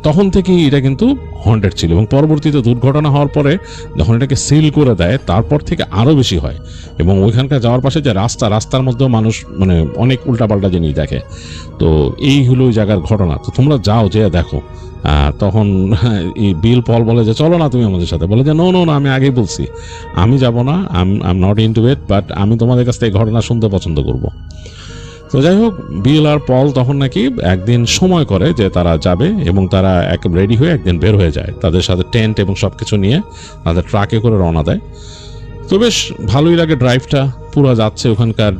তখন থেকেই এটা কিন্তু হন্টেড ছিল, এবং পরবর্তীতে দুর্ঘটনা হওয়ার পরে যখন এটাকে সিল করে দেয় তারপর থেকে আরও বেশি হয়। এবং ওইখানকার যাওয়ার পাশে যে রাস্তার মধ্যেও মানুষ মানে অনেক উল্টাপাল্টা জিনিস দেখে। তো এই হলো ওই জায়গার ঘটনা। তো তোমরা যাও, যে দেখো। তখন এই বিল পল বলে যে চলো না তুমি আমাদের সাথে। বলে যে নো নো না, আমি আগেই বলছি আমি যাব না, I am not into it, but আমি তোমাদের কাছ থেকে ঘটনা শুনতে পছন্দ করব। তো যাই হোক, বিল আর পল তখন নাকি একদিন সময় করে যে তারা যাবে এবং তারা এক রেডি হয়ে একদিন বের হয়ে যায়, তাদের সাথে টেন্ট এবং সব কিছু নিয়ে তাদের ট্রাকে করে রওনা দেয়। তো বেশ ভালোই লাগে ড্রাইভটা, পুরো যাচ্ছে ওখানকার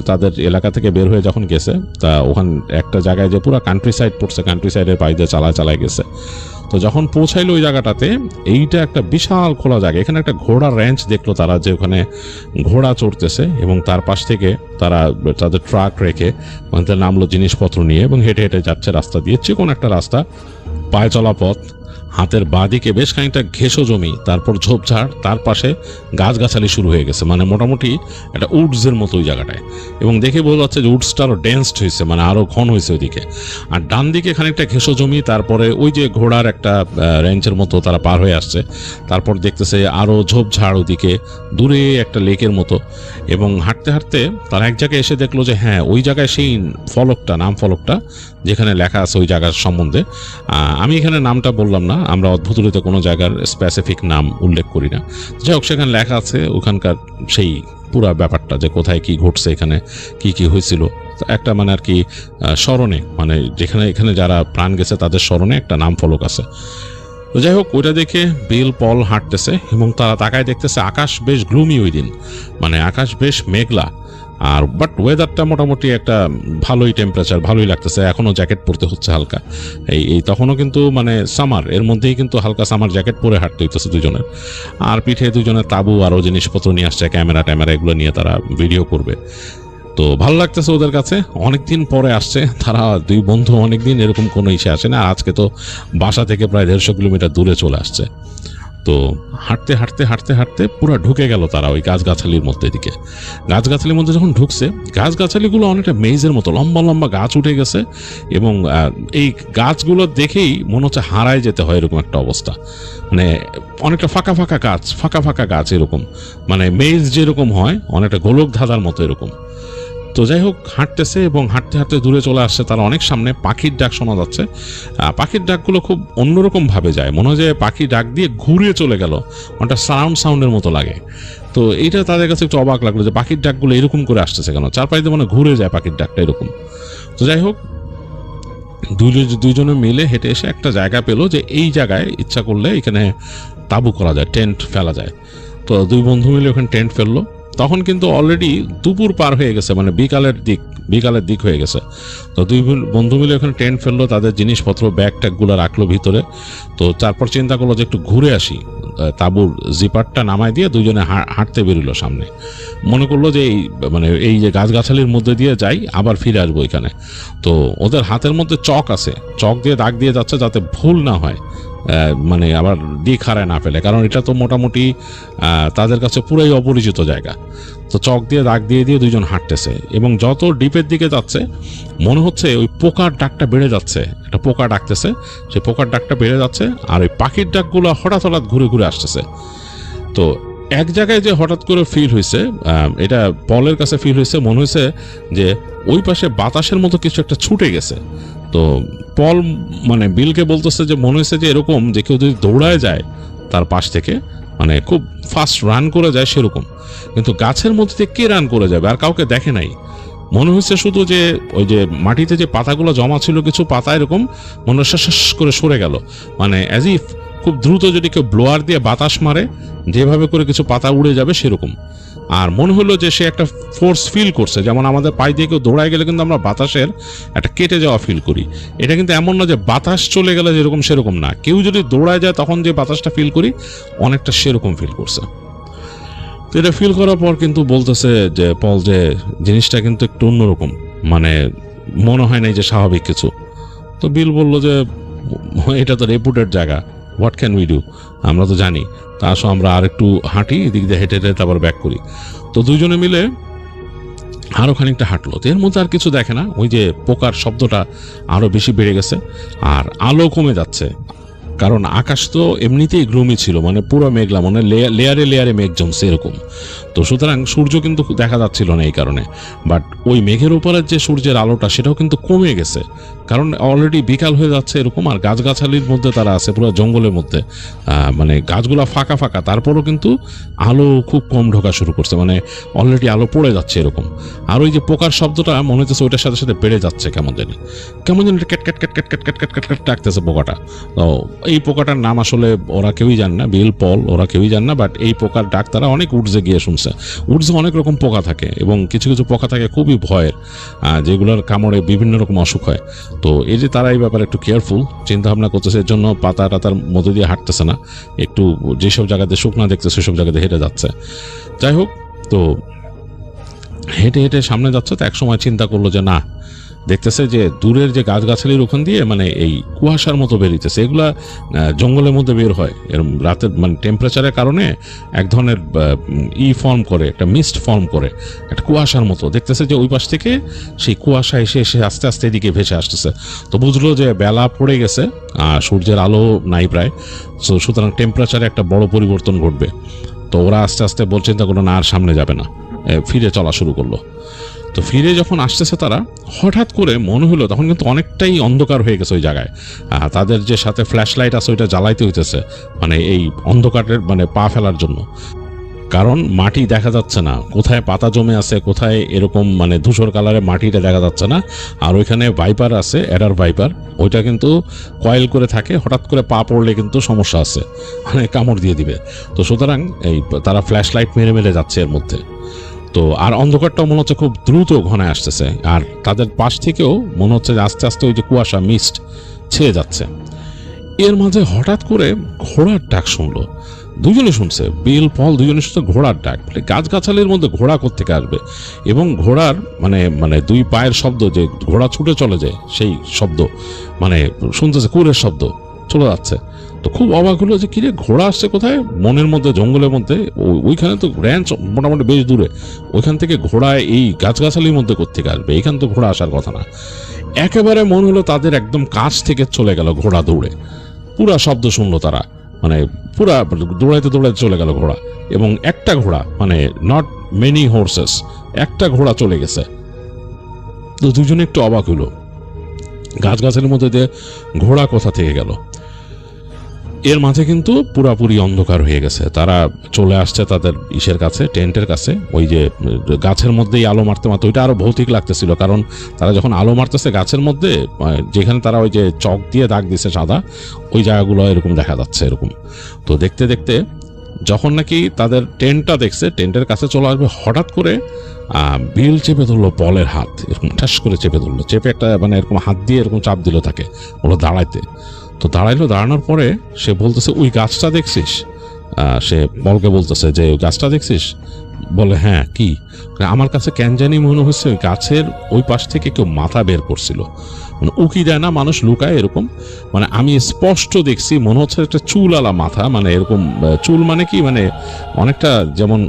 তাদের এলাকা থেকে বের হয়ে যখন গেছে, তা ওখান একটা জায়গায় যে পুরো কান্ট্রি সাইড পড়ছে, কান্ট্রি সাইডের পাশ দিয়ে চালায় গেছে। তো যখন পৌঁছাইলো ওই জায়গাটাতে, এইটা একটা বিশাল খোলা জায়গা, এখানে একটা ঘোড়ার র্যাঞ্চ দেখলো তারা, যে ওখানে ঘোড়া চড়তেছে এবং তার পাশ থেকে তারা তাদের ট্রাক রেখে ওখানে নামলো জিনিসপত্র নিয়ে এবং হেঁটে হেঁটে যাচ্ছে রাস্তা দিয়ে, চিকন একটা রাস্তা, পায়ে চলা পথ। হাতের বাঁদিকে বেশ খানিকটা ঘেঁষো জমি, তারপর ঝোপঝাড়, তার পাশে গাছগাছালি শুরু হয়ে গেছে, মানে মোটামুটি একটা উডসের মতো ওই জায়গাটায়। এবং দেখে বোঝা যাচ্ছে যে উডসটা আরও ডেন্সড হয়েছে, মানে আরও ঘন হয়েছে ওইদিকে। আর ডান দিকে খানিকটা ঘেঁষো জমি, তারপরে ওই যে ঘোড়ার একটা রেঞ্চের মতো তারা পার হয়ে আসছে, তারপর দেখতেছে আরও ঝোপঝাড় ওইদিকে, দূরে একটা লেকের মতো। এবং হাঁটতে হাঁটতে তারা এক জায়গায় এসে দেখলো যে হ্যাঁ, ওই জায়গায় সেই ফলকটা, নাম ফলকটা যেখানে লেখা আছে ওই জায়গার সম্বন্ধে। আমি এখানে নামটা বললাম না, আমরা অদ্ভুতরিতে কোনো জায়গার স্পেসিফিক নাম উল্লেখ করি না। যাই হোক, সেখানে লেখা আছে ওখানকার সেই পুরা ব্যাপারটা, যে কোথায় কি ঘটছে, এখানে কি কি হয়েছিল, একটা মানে আর কি স্মরণে, মানে যেখানে এখানে যারা প্রাণ গেছে তাদের স্মরণে একটা নাম ফলক আছে। তো যাই হোক, ওইটা দেখে বিল পল হাঁটতেছে এবং তারা তাকায় দেখতেছে আকাশ বেশ গ্লুমি ওই দিন, মানে আকাশ বেশ মেঘলা। আর বাট ওয়েদারটা মোটামুটি একটা ভালোই টেম্পারেচার, ভালোই লাগতেছে। এখনও জ্যাকেট পরতে হচ্ছে হালকা, এই তখনও কিন্তু মানে সামার, এর মধ্যেই কিন্তু হালকা সামার জ্যাকেট পরে হাঁটতে হইতেছে দুজনের। আর পিঠে দুজনের তাবু আরও জিনিসপত্র নিয়ে আসছে, ক্যামেরা এগুলো নিয়ে তারা ভিডিও করবে। তো ভালো লাগতেছে ওদের কাছে, অনেকদিন পরে আসছে তারা দুই বন্ধু, অনেকদিন এরকম কোনো ইসে আসে না। আজকে তো বাসা থেকে প্রায় 150 কিলোমিটার দূরে চলে আসছে। তো হাঁটতে হাঁটতে হাঁটতে হাঁটতে পুরো ঢুকে গেল তারা ওই গাছগাছালির মধ্যে দিকে। গাছগাছালির মধ্যে যখন ঢুকছে, গাছগাছালিগুলো অনেকটা মেজের মতো লম্বা লম্বা গাছ উঠে গেছে এবং এই গাছগুলো দেখেই মনে হচ্ছে হারায় যেতে হয়, এরকম একটা অবস্থা। মানে অনেকটা ফাঁকা ফাঁকা গাছ এরকম, মানে মেজ যেরকম হয় অনেকটা গোলক ধাঁধার মতো এরকম। তো যাই হোক, হাঁটতেছে এবং হাঁটতে হাঁটতে দূরে চলে আসছে তারা, অনেক সামনে পাখির ডাক শোনা যাচ্ছে। পাখির ডাকগুলো খুব অন্যরকম ভাবে যায়, মনে হয় যে পাখি ডাক দিয়ে ঘুরে চলে গেল, অনেকটা সাউন্ডের মতো লাগে। তো এইটা তাদের কাছে একটু অবাক লাগলো যে পাখির ডাকগুলো এরকম করে আসতেছে কেন, চারপাশে মানে ঘুরে যায় পাখির ডাকটা এরকম। তো যাই হোক, দুইজনে মিলে হেঁটে এসে একটা জায়গা পেলো যে এই জায়গায় ইচ্ছা করলে এখানে তাঁবু করা যায়, টেন্ট ফেলা যায়। তো দুই বন্ধু মিলে ওখানে টেন্ট ফেললো। তখন কিন্তু অলরেডি দুপুর পার হয়ে গেছে, মানে বিকালের দিক হয়ে গেছে। তো দুই বন্ধু মিলে ওখানে টেন্ট ফেললো, তাদের জিনিসপত্র ব্যাগ ট্যাগগুলো রাখলো ভিতরে। তো তারপর চিন্তা করলো যে একটু ঘুরে আসি, তাঁবুর জিপারটা নামায় দিয়ে দুজনে হাঁটতে বেরোলো সামনে। মনে করলো যে এই যে গাছগাছালির মধ্যে দিয়ে যাই, আবার ফিরে আসবো এখানে। তো ওদের হাতের মধ্যে চক আছে, চক দিয়ে দাগ দিয়ে যাচ্ছে যাতে ভুল না হয়, মানে আবার দিক হারায় না ফেলে, কারণ এটা তো মোটামুটি তাদের কাছে পুরাই অপরিচিত জায়গা। তো চক দিয়ে দাগ দিয়ে দিয়ে দুইজন হাঁটতেছে এবং যত ডিপের দিকে যাচ্ছে মনে হচ্ছে ওই পোকার ডাকটা বেড়ে যাচ্ছে, একটা পোকা ডাকতেছে, সেই পোকার ডাকটা বেড়ে যাচ্ছে আর ওই পাখির ডাকগুলো হঠাৎ ঘুরে ঘুরে আসতেছে। তো এক জায়গায় যে হঠাৎ করে ফিল হয়েছে, এটা পলের কাছে ফিল হয়েছে, মনে হয়েছে যে ওই পাশে বাতাসের মতো কিছু একটা ছুটে গেছে। তো পল মানে বিলকে বলতেছে যে মনে হয়েছে যে এরকম যে কেউ যদি দৌড়ায় যায় তার পাশ থেকে, মানে খুব ফাস্ট রান করে যায় সেরকম, কিন্তু গাছের মধ্যে থেকে কে রান করে যাবে, আর কাউকে দেখে নাই। মনে হচ্ছে শুধু যে ওই যে মাটিতে যে পাতাগুলো জমা ছিল, কিছু পাতা এরকম মনে হচ্ছে শ্বাস করে সরে গেল, মানে অ্যাজ ইফ খুব দ্রুত যদি কেউ ব্লোয়ার দিয়ে বাতাস মারে যেভাবে করে কিছু পাতা উড়ে যাবে সেরকম। আর মনে হলো যে সে একটা ফোর্স ফিল করছে, যেমন আমাদের পায়ে দিয়ে কেউ দৌড়ায় গেলে কিন্তু আমরা বাতাসের একটা কেটে যাওয়া ফিল করি। এটা কিন্তু এমন না যে বাতাস চলে গেলে যেরকম সেরকম না, কেউ যদি দৌড়ায় যায় তখন যে বাতাসটা ফিল করি অনেকটা সেরকম ফিল করছে। তো এটা ফিল করার পর কিন্তু বলতেছে যে পল যে জিনিসটা কিন্তু একটু অন্যরকম, মানে মনে হয় নাই যে স্বাভাবিক কিছু। তো বিল বলল যে এটা তো রেপুটেড জায়গা, হোয়াট ক্যান উই ডু, আমরা তো জানি, তা আসো আমরা আর একটু হাঁটি, এদিক দিয়ে হেঁটে হেঁটে আবার ব্যাক করি। তো দুজনে মিলে আরও খানিকটা হাঁটলো। তো এর মধ্যে আর কিছু দেখে না, ওই যে পোকার শব্দটা আরও বেশি বেড়ে গেছে আর আলো কমে যাচ্ছে, কারণ আকাশ তো এমনিতেই গ্লুমি ছিল, মানে পুরো মেঘলা, মানে লেয়ারে লেয়ারে মেঘ জমছে এরকম। তো সুতরাং সূর্য কিন্তু দেখা যাচ্ছিল না এই কারণে, বাট ওই মেঘের উপরের যে সূর্যের আলোটা সেটাও কিন্তু কমে গেছে, কারণ অলরেডি বিকাল হয়ে যাচ্ছে এরকম, আর গাছগাছালির মধ্যে তারা আছে, পুরো জঙ্গলের মধ্যে, মানে গাছগুলো ফাঁকা ফাঁকা, তারপরও কিন্তু আলো খুব কম ঢোকা শুরু করছে, মানে অলরেডি আলো পড়ে যাচ্ছে এরকম। আর ওই যে পোকার শব্দটা মনে হচ্ছে ওইটার সাথে সাথে বেড়ে যাচ্ছে, কেমন জানি cat cat cat cat cat cat cat cat cat ডাকতেছে পোকাটা। তো এই পোকাটার নাম আসলে ওরা কেউই জানে না, বিল পল ওরা কেউই জানে না, বাট এই পোকার ডাক তারা অনেক উডসে গিয়ে শুনছে। উডসে অনেক রকম পোকা থাকে এবং কিছু কিছু পোকা থাকে খুবই ভয়ের, যেগুলোর কামড়ে বিভিন্ন রকম অসুখ হয়। তো এই যে তারা এই ব্যাপারে একটু কেয়ারফুল চিন্তা ভাবনা করতেছে, এর জন্য পাতা টাতার মধ্যে দিয়ে হাঁটতেছে না, একটু যেসব জায়গাতে শুকনা দেখছে সেসব জায়গাতে হেঁটে যাচ্ছে। যাই হোক, তো হেঁটে হেঁটে সামনে যাচ্ছে, তো এক সময় চিন্তা করলো যে না, দেখতেছে যে দূরের যে গাছগাছালির ওখান দিয়ে মানে এই কুয়াশার মতো বেরিয়েছে, এগুলা জঙ্গলের মধ্যে বের হয় এরকম রাতের, মানে টেম্পারেচারের কারণে এক ধরনের ফর্ম করে, একটা মিস্ট ফর্ম করে, একটা কুয়াশার মতো। দেখতেছে যে ওই পাশ থেকে সেই কুয়াশা এসে এসে আস্তে আস্তে এদিকে ভেসে আসতেছে। তো বুঝলো যে বেলা পড়ে গেছে, সূর্যের আলো নাই প্রায়, সুতরাং টেম্পারেচারে একটা বড় পরিবর্তন ঘটবে। তো ওরা আস্তে আস্তে চিন্তা করলো না আর সামনে যাবে না, ফিরে চলা শুরু করলো। তো ফিরে যখন আসতেছে তারা, হঠাৎ করে মনে হলো তখন কিন্তু অনেকটাই অন্ধকার হয়ে গেছে ওই জায়গায়। তাদের যে সাথে ফ্ল্যাশ লাইট আছে ওইটা জ্বালাইতে হইতেছে, মানে এই অন্ধকারের মানে পা ফেলার জন্য, কারণ মাটি দেখা যাচ্ছে না, কোথায় পাতা জমে আছে, কোথায় এরকম মানে ধূসর কালারের মাটিটা দেখা যাচ্ছে না। আর ওইখানে ভাইপার আছে, অ্যাডার ভাইপার, ওইটা কিন্তু কয়েল করে থাকে, হঠাৎ করে পা পড়লে কিন্তু সমস্যা আছে, মানে কামড় দিয়ে দিবে। তো সুতরাং এই তারা ফ্ল্যাশ লাইট মেরে মেরে যাচ্ছে এর মধ্যে। তো আর অন্ধকারটাও মনে হচ্ছে খুব দ্রুত ঘনে আসতেছে, আর তাদের পাশ থেকেও মনে হচ্ছে যে আস্তে আস্তে ওই যে কুয়াশা মিস্ট ছেয়ে যাচ্ছে। এর মাঝে হঠাৎ করে ঘোড়ার ডাক শুনলো, দুজনে শুনছে, বিল পল দুজনে শুনছে ঘোড়ার ডাক। গাছগাছালির মধ্যে ঘোড়া কোত্থেকে আসবে, এবং ঘোড়ার মানে মানে দুই পায়ের শব্দ, যে ঘোড়া ছুটে চলে যায় সেই শব্দ, মানে শুনতেছে কুরের শব্দ চলে যাচ্ছে। তো খুব অবাক হলো যে কিরে ঘোড়া আসছে কোথায়, মনের মধ্যে জঙ্গলের মধ্যে, ওইখানে তো র্যাঞ্চ মোটামুটি বেশ দূরে, ওইখান থেকে ঘোড়া এই গাছগাছালির মধ্যে কোত্থেকে আসবে, এখান তো ঘোড়া আসার কথা না। একেবারে মনে হলো তাদের একদম কাছ থেকে চলে গেল ঘোড়া দৌড়ে, পুরা শব্দ শুনলো তারা, মানে পুরা দৌড়াইতে দৌড়াইতে চলে গেল ঘোড়া, এবং একটা ঘোড়া, মানে নট মেনি হর্সেস, একটা ঘোড়া চলে গেছে। তো দুজনে একটু অবাক হইল, গাছগাছালির মধ্যে দিয়ে ঘোড়া কোথা থেকে গেল। এর মাঝে কিন্তু পুরাপুরি অন্ধকার হয়ে গেছে। তারা চলে আসছে তাদের ইসের কাছে, টেন্টের কাছে, ওই যে গাছের মধ্যেই আলো মারতে মারতে, ওইটা আরো ভৌতিক লাগতেছিল, কারণ তারা যখন আলো মারতেছে গাছের মধ্যে, যেখানে তারা ওই যে চক দিয়ে দাগ দিছে সাদা, ওই জায়গাগুলো এরকম দেখা যাচ্ছে এরকম। তো দেখতে দেখতে যখন নাকি তাদের টেন্টটা দেখছে, টেন্টের কাছে চলে আসবে, হঠাৎ করে বিল চেপে ধরলো পলের হাত, এরকম ঠাস করে চেপে ধরলো, চেপে একটা মানে এরকম হাত দিয়ে এরকম চাপ দিল তাকে, বলো দাঁড়াইতে। তো দাঁড়াইলো, দাঁড়ানোর পরে সে বলতেছে ওই গাছটা দেখছিস, সে বলকে বলতেছে যে ওই গাছটা দেখছিস, বলে হ্যাঁ কি, আমার কাছে কেন জানি মনে হচ্ছে ওই গাছের ওই পাশ থেকে কেউ মাথা বের করছিল, মানে উকি দেয় না মানুষ, লুকায় এরকম, মানে আমি স্পষ্ট দেখছি মনে হচ্ছে একটা চুলওয়ালা মাথা, মানে এরকম চুল মানে কি, মানে অনেকটা যেমন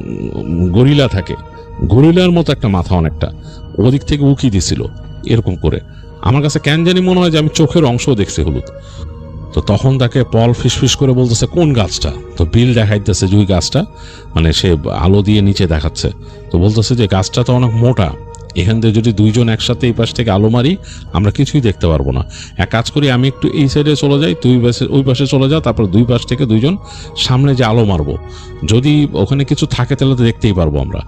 গরিলা থাকে, গরিলার মতো একটা মাথা, অনেকটা ওদিক থেকে উকি দিছিল এরকম করে। আমার কাছে কেন জানি মনে হয় যে আমি চোখের অংশ দেখছি হলুদ। তো তখন তাকে পল ফিসফিস করে বলতেছে কোন গাছটা, তো বিল দেখাইতেছে যে ওই গাছটা, মানে সে আলো দিয়ে নিচে দেখাচ্ছে। তো বলতেছে যে গাছটা তো অনেক মোটা, এখান থেকে যদি দুইজন একসাথে এই পাশ থেকে আলো মারি আমরা কিছুই দেখতে পারবো না। এক কাজ করি, আমি একটু এই সাইডে চলে যাই, তুই ওই পাশে চলে যা, তারপর দুই পাশ থেকে দুইজন সামনে যে আলো মারবো, যদি ওখানে কিছু থাকে তাহলে তো দেখতেই পারবো আমরা,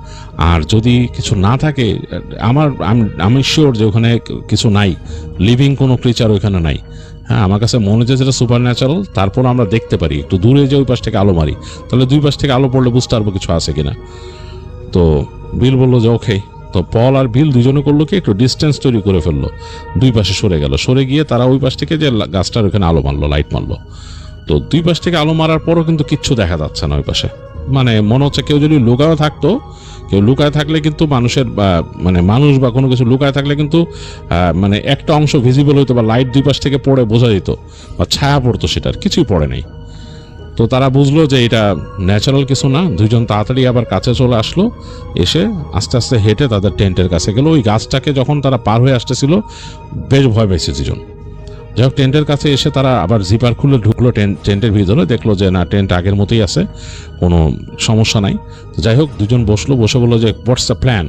আর যদি কিছু না থাকে, আমি শিওর যে ওখানে কিছু নাই, লিভিং কোনো ক্রিচার ওইখানে নাই। হ্যাঁ, আমার কাছে মনে হচ্ছে যেটা সুপার ন্যাচারাল, তারপর আমরা দেখতে পারি, একটু দূরে যে ওই পাশ থেকে আলো মারি, তাহলে দুই পাশ থেকে আলো পড়লে বুঝতে পারবো কিছু আছে কিনা। তো বিল বললো যে ওকে। তো পল আর বিল দুজনে করলো কি, একটু ডিস্টেন্স তৈরি করে ফেললো, দুই পাশে সরে গেল, সরে গিয়ে তারা ওই পাশ থেকে যে গাছটার ওখানে আলো মারলো, লাইট মারলো। তো দুই পাশ থেকে আলো মারার পরও কিন্তু কিচ্ছু দেখা যাচ্ছে না ওই পাশে, মানে মনে হচ্ছে কেউ যদি লুকায় থাকতো, কেউ লুকায় থাকলে কিন্তু মানুষের মানে মানুষ বা কোনো কিছু লুকায় থাকলে কিন্তু মানে একটা অংশ ভিজিবল হইতো, বা লাইট দুই পাশ থেকে পড়ে বোঝা যেত, বা ছায়া পড়তো, সেটার কিছুই পড়ে নাই। তো তারা বুঝলো যে এটা ন্যাচারাল কিছু না, দুইজন তাড়াতাড়ি আবার কাছে চলে আসলো, এসে আস্তে আস্তে হেঁটে তাদের টেন্টের কাছে গেল। ওই গাছটাকে যখন তারা পার হয়ে আসতেছিল বেশ ভয় পেয়েছে দুজন। যাই হোক, টেন্টের কাছে এসে তারা আবার জিপার খুলে ঢুকলো টেন্টের ভিতরে, দেখলো যে না, টেন্ট আগের মতোই আছে, কোনো সমস্যা নাই। তো যাই হোক, দুজন বসলো, বসে বললো যে হোয়াটস দ্য প্ল্যান।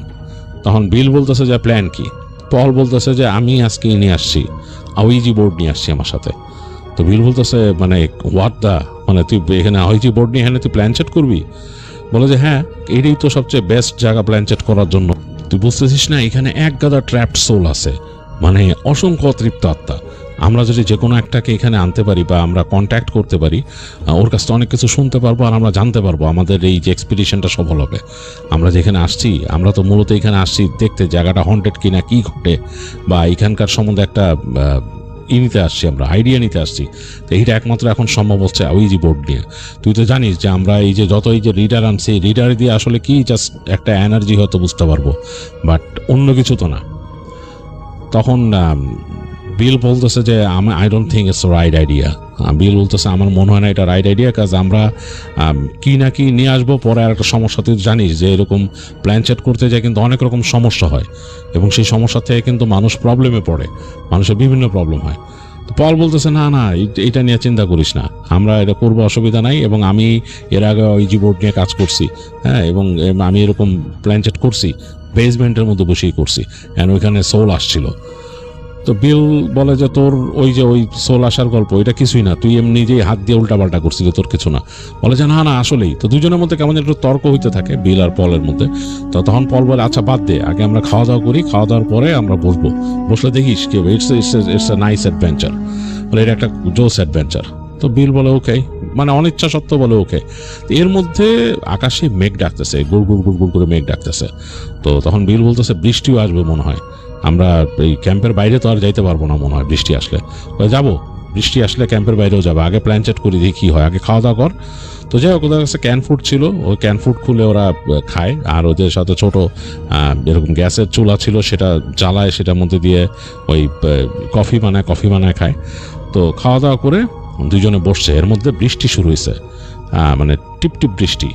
তখন বিল বলতেছে যে প্ল্যান কি, পল বলতেছে যে আমি আজকে নিয়ে আসছি আওয়াইজি বোর্ড নিয়ে আসছি আমার সাথে। তো বিল বলতেছে মানে হোয়াট দা, মানে তুই এখানে আওয়াইজি বোর্ড নিয়ে এখানে তুই প্ল্যান চেট করবি? বলে যে হ্যাঁ, এটাই তো সবচেয়ে বেস্ট জায়গা প্ল্যান চেট করার জন্য। তুই বুঝতেছিস না, এখানে এক গাদা ট্র্যাপড সোল আছে, মানে অসংখ্য অতৃপ্ত আত্মা। আমরা যদি যে কোনো একটাকে এখানে আনতে পারি বা আমরা কন্ট্যাক্ট করতে পারি, ওর কাছ থেকে অনেক কিছু শুনতে পারবো আর আমরা জানতে পারবো আমাদের এই যে এক্সপিডিশনটা সফল হবে। আমরা যেখানে আসছি, আমরা তো মূলত এখানে আসছি দেখতে জায়গাটা হন্টেড কিনা, কি ঘটে, বা এখানকার সম্বন্ধে একটা নিতে আসছি, আমরা আইডিয়া নিতে আসছি। তো এইটা একমাত্র এখন সম্ভব হচ্ছে আওয়াইজি বোর্ড নিয়ে। তুই তো জানিস যে আমরা এই যে যত এই যে রিডার আনছি, রিডার দিয়ে আসলে কি জাস্ট একটা এনার্জি হয়তো বুঝতে পারবো, বাট অন্য কিছু তো না। তখন বিল বলতেছে যে I don't think it's right idea. Bill বলতেছে আমার মনে হয় না এটা রাইট আইডিয়া, কাজ আমরা কি না কি নিয়ে আসবো পরে। আর একটা সমস্যা, তুই জানিস যে এরকম প্ল্যান চেট করতে যায় কিন্তু অনেক রকম সমস্যা হয়, এবং সেই সমস্যা থেকে কিন্তু মানুষ প্রবলেমে পড়ে, মানুষের বিভিন্ন প্রবলেম হয়। তো পল বলতেছে না না, এইটা নিয়ে চিন্তা করিস না, আমরা এটা করবো, অসুবিধা নাই। এবং আমি এর আগে আওয়াইজি বোর্ড নিয়ে কাজ করছি, হ্যাঁ, এবং আমি এরকম প্ল্যান চেট করছি, বেসমেন্টের মধ্যে বসেই করছি, অ্যান্ড ওইখানে সোল আসছিল। তো বিল বলে যে তোর ওই যে ওই সোল আসার গল্প, এটা কিছুই না, তুই এমনি নিজেই হাত দিয়ে উল্টাপাল্টা করছিলি, তোর কিছু না। বলে যে না না আসলেই। তো দুজনের মধ্যে কেমন একটু তর্ক হইতে থাকে বিল আর পলের মধ্যে। তো তখন পল বলে আচ্ছা বাদ দে, আগে আমরা খাওয়া দাওয়া করি, খাওয়া দাওয়ার পরে আমরা বসবো, বসলে দেখিস কি ইটস এ নাইস অ্যাডভেঞ্চার, বলে এটা একটা জোস অ্যাডভেঞ্চার। তো বিল বলে ওকে, মানে অনিচ্ছা সত্ত্বেও বলে ওকে। এর মধ্যে আকাশে মেঘ ডাকতেছে, গুড় গুড় গুড় গুড় করে মেঘ ডাকতেছে। তো তখন বিল বলতেছে বৃষ্টিও আসবে মনে হয়, আমরা এই ক্যাম্পের বাইরে তো আর যাইতে পারবো না মনে হয় বৃষ্টি আসলে। যাবো, বৃষ্টি আসলে ক্যাম্পের বাইরেও যাবো, আগে প্ল্যান চেট করি দেখি কী হয়, আগে খাওয়া দাওয়া কর। তো যাই হোক, ওদের কাছে ক্যান ফুড ছিল, ওই ক্যান ফুড খুলে ওরা খায়, আর ওদের সাথে ছোট এরকম গ্যাসের চুলা ছিল, সেটা জ্বালায়, সেটার মধ্যে দিয়ে ওই কফি বানায় খায়। তো খাওয়া দাওয়া করে দুজনে বসছে, এর মধ্যে বৃষ্টি শুরু হয়েছে, মানে টিপ টিপ বৃষ্টি,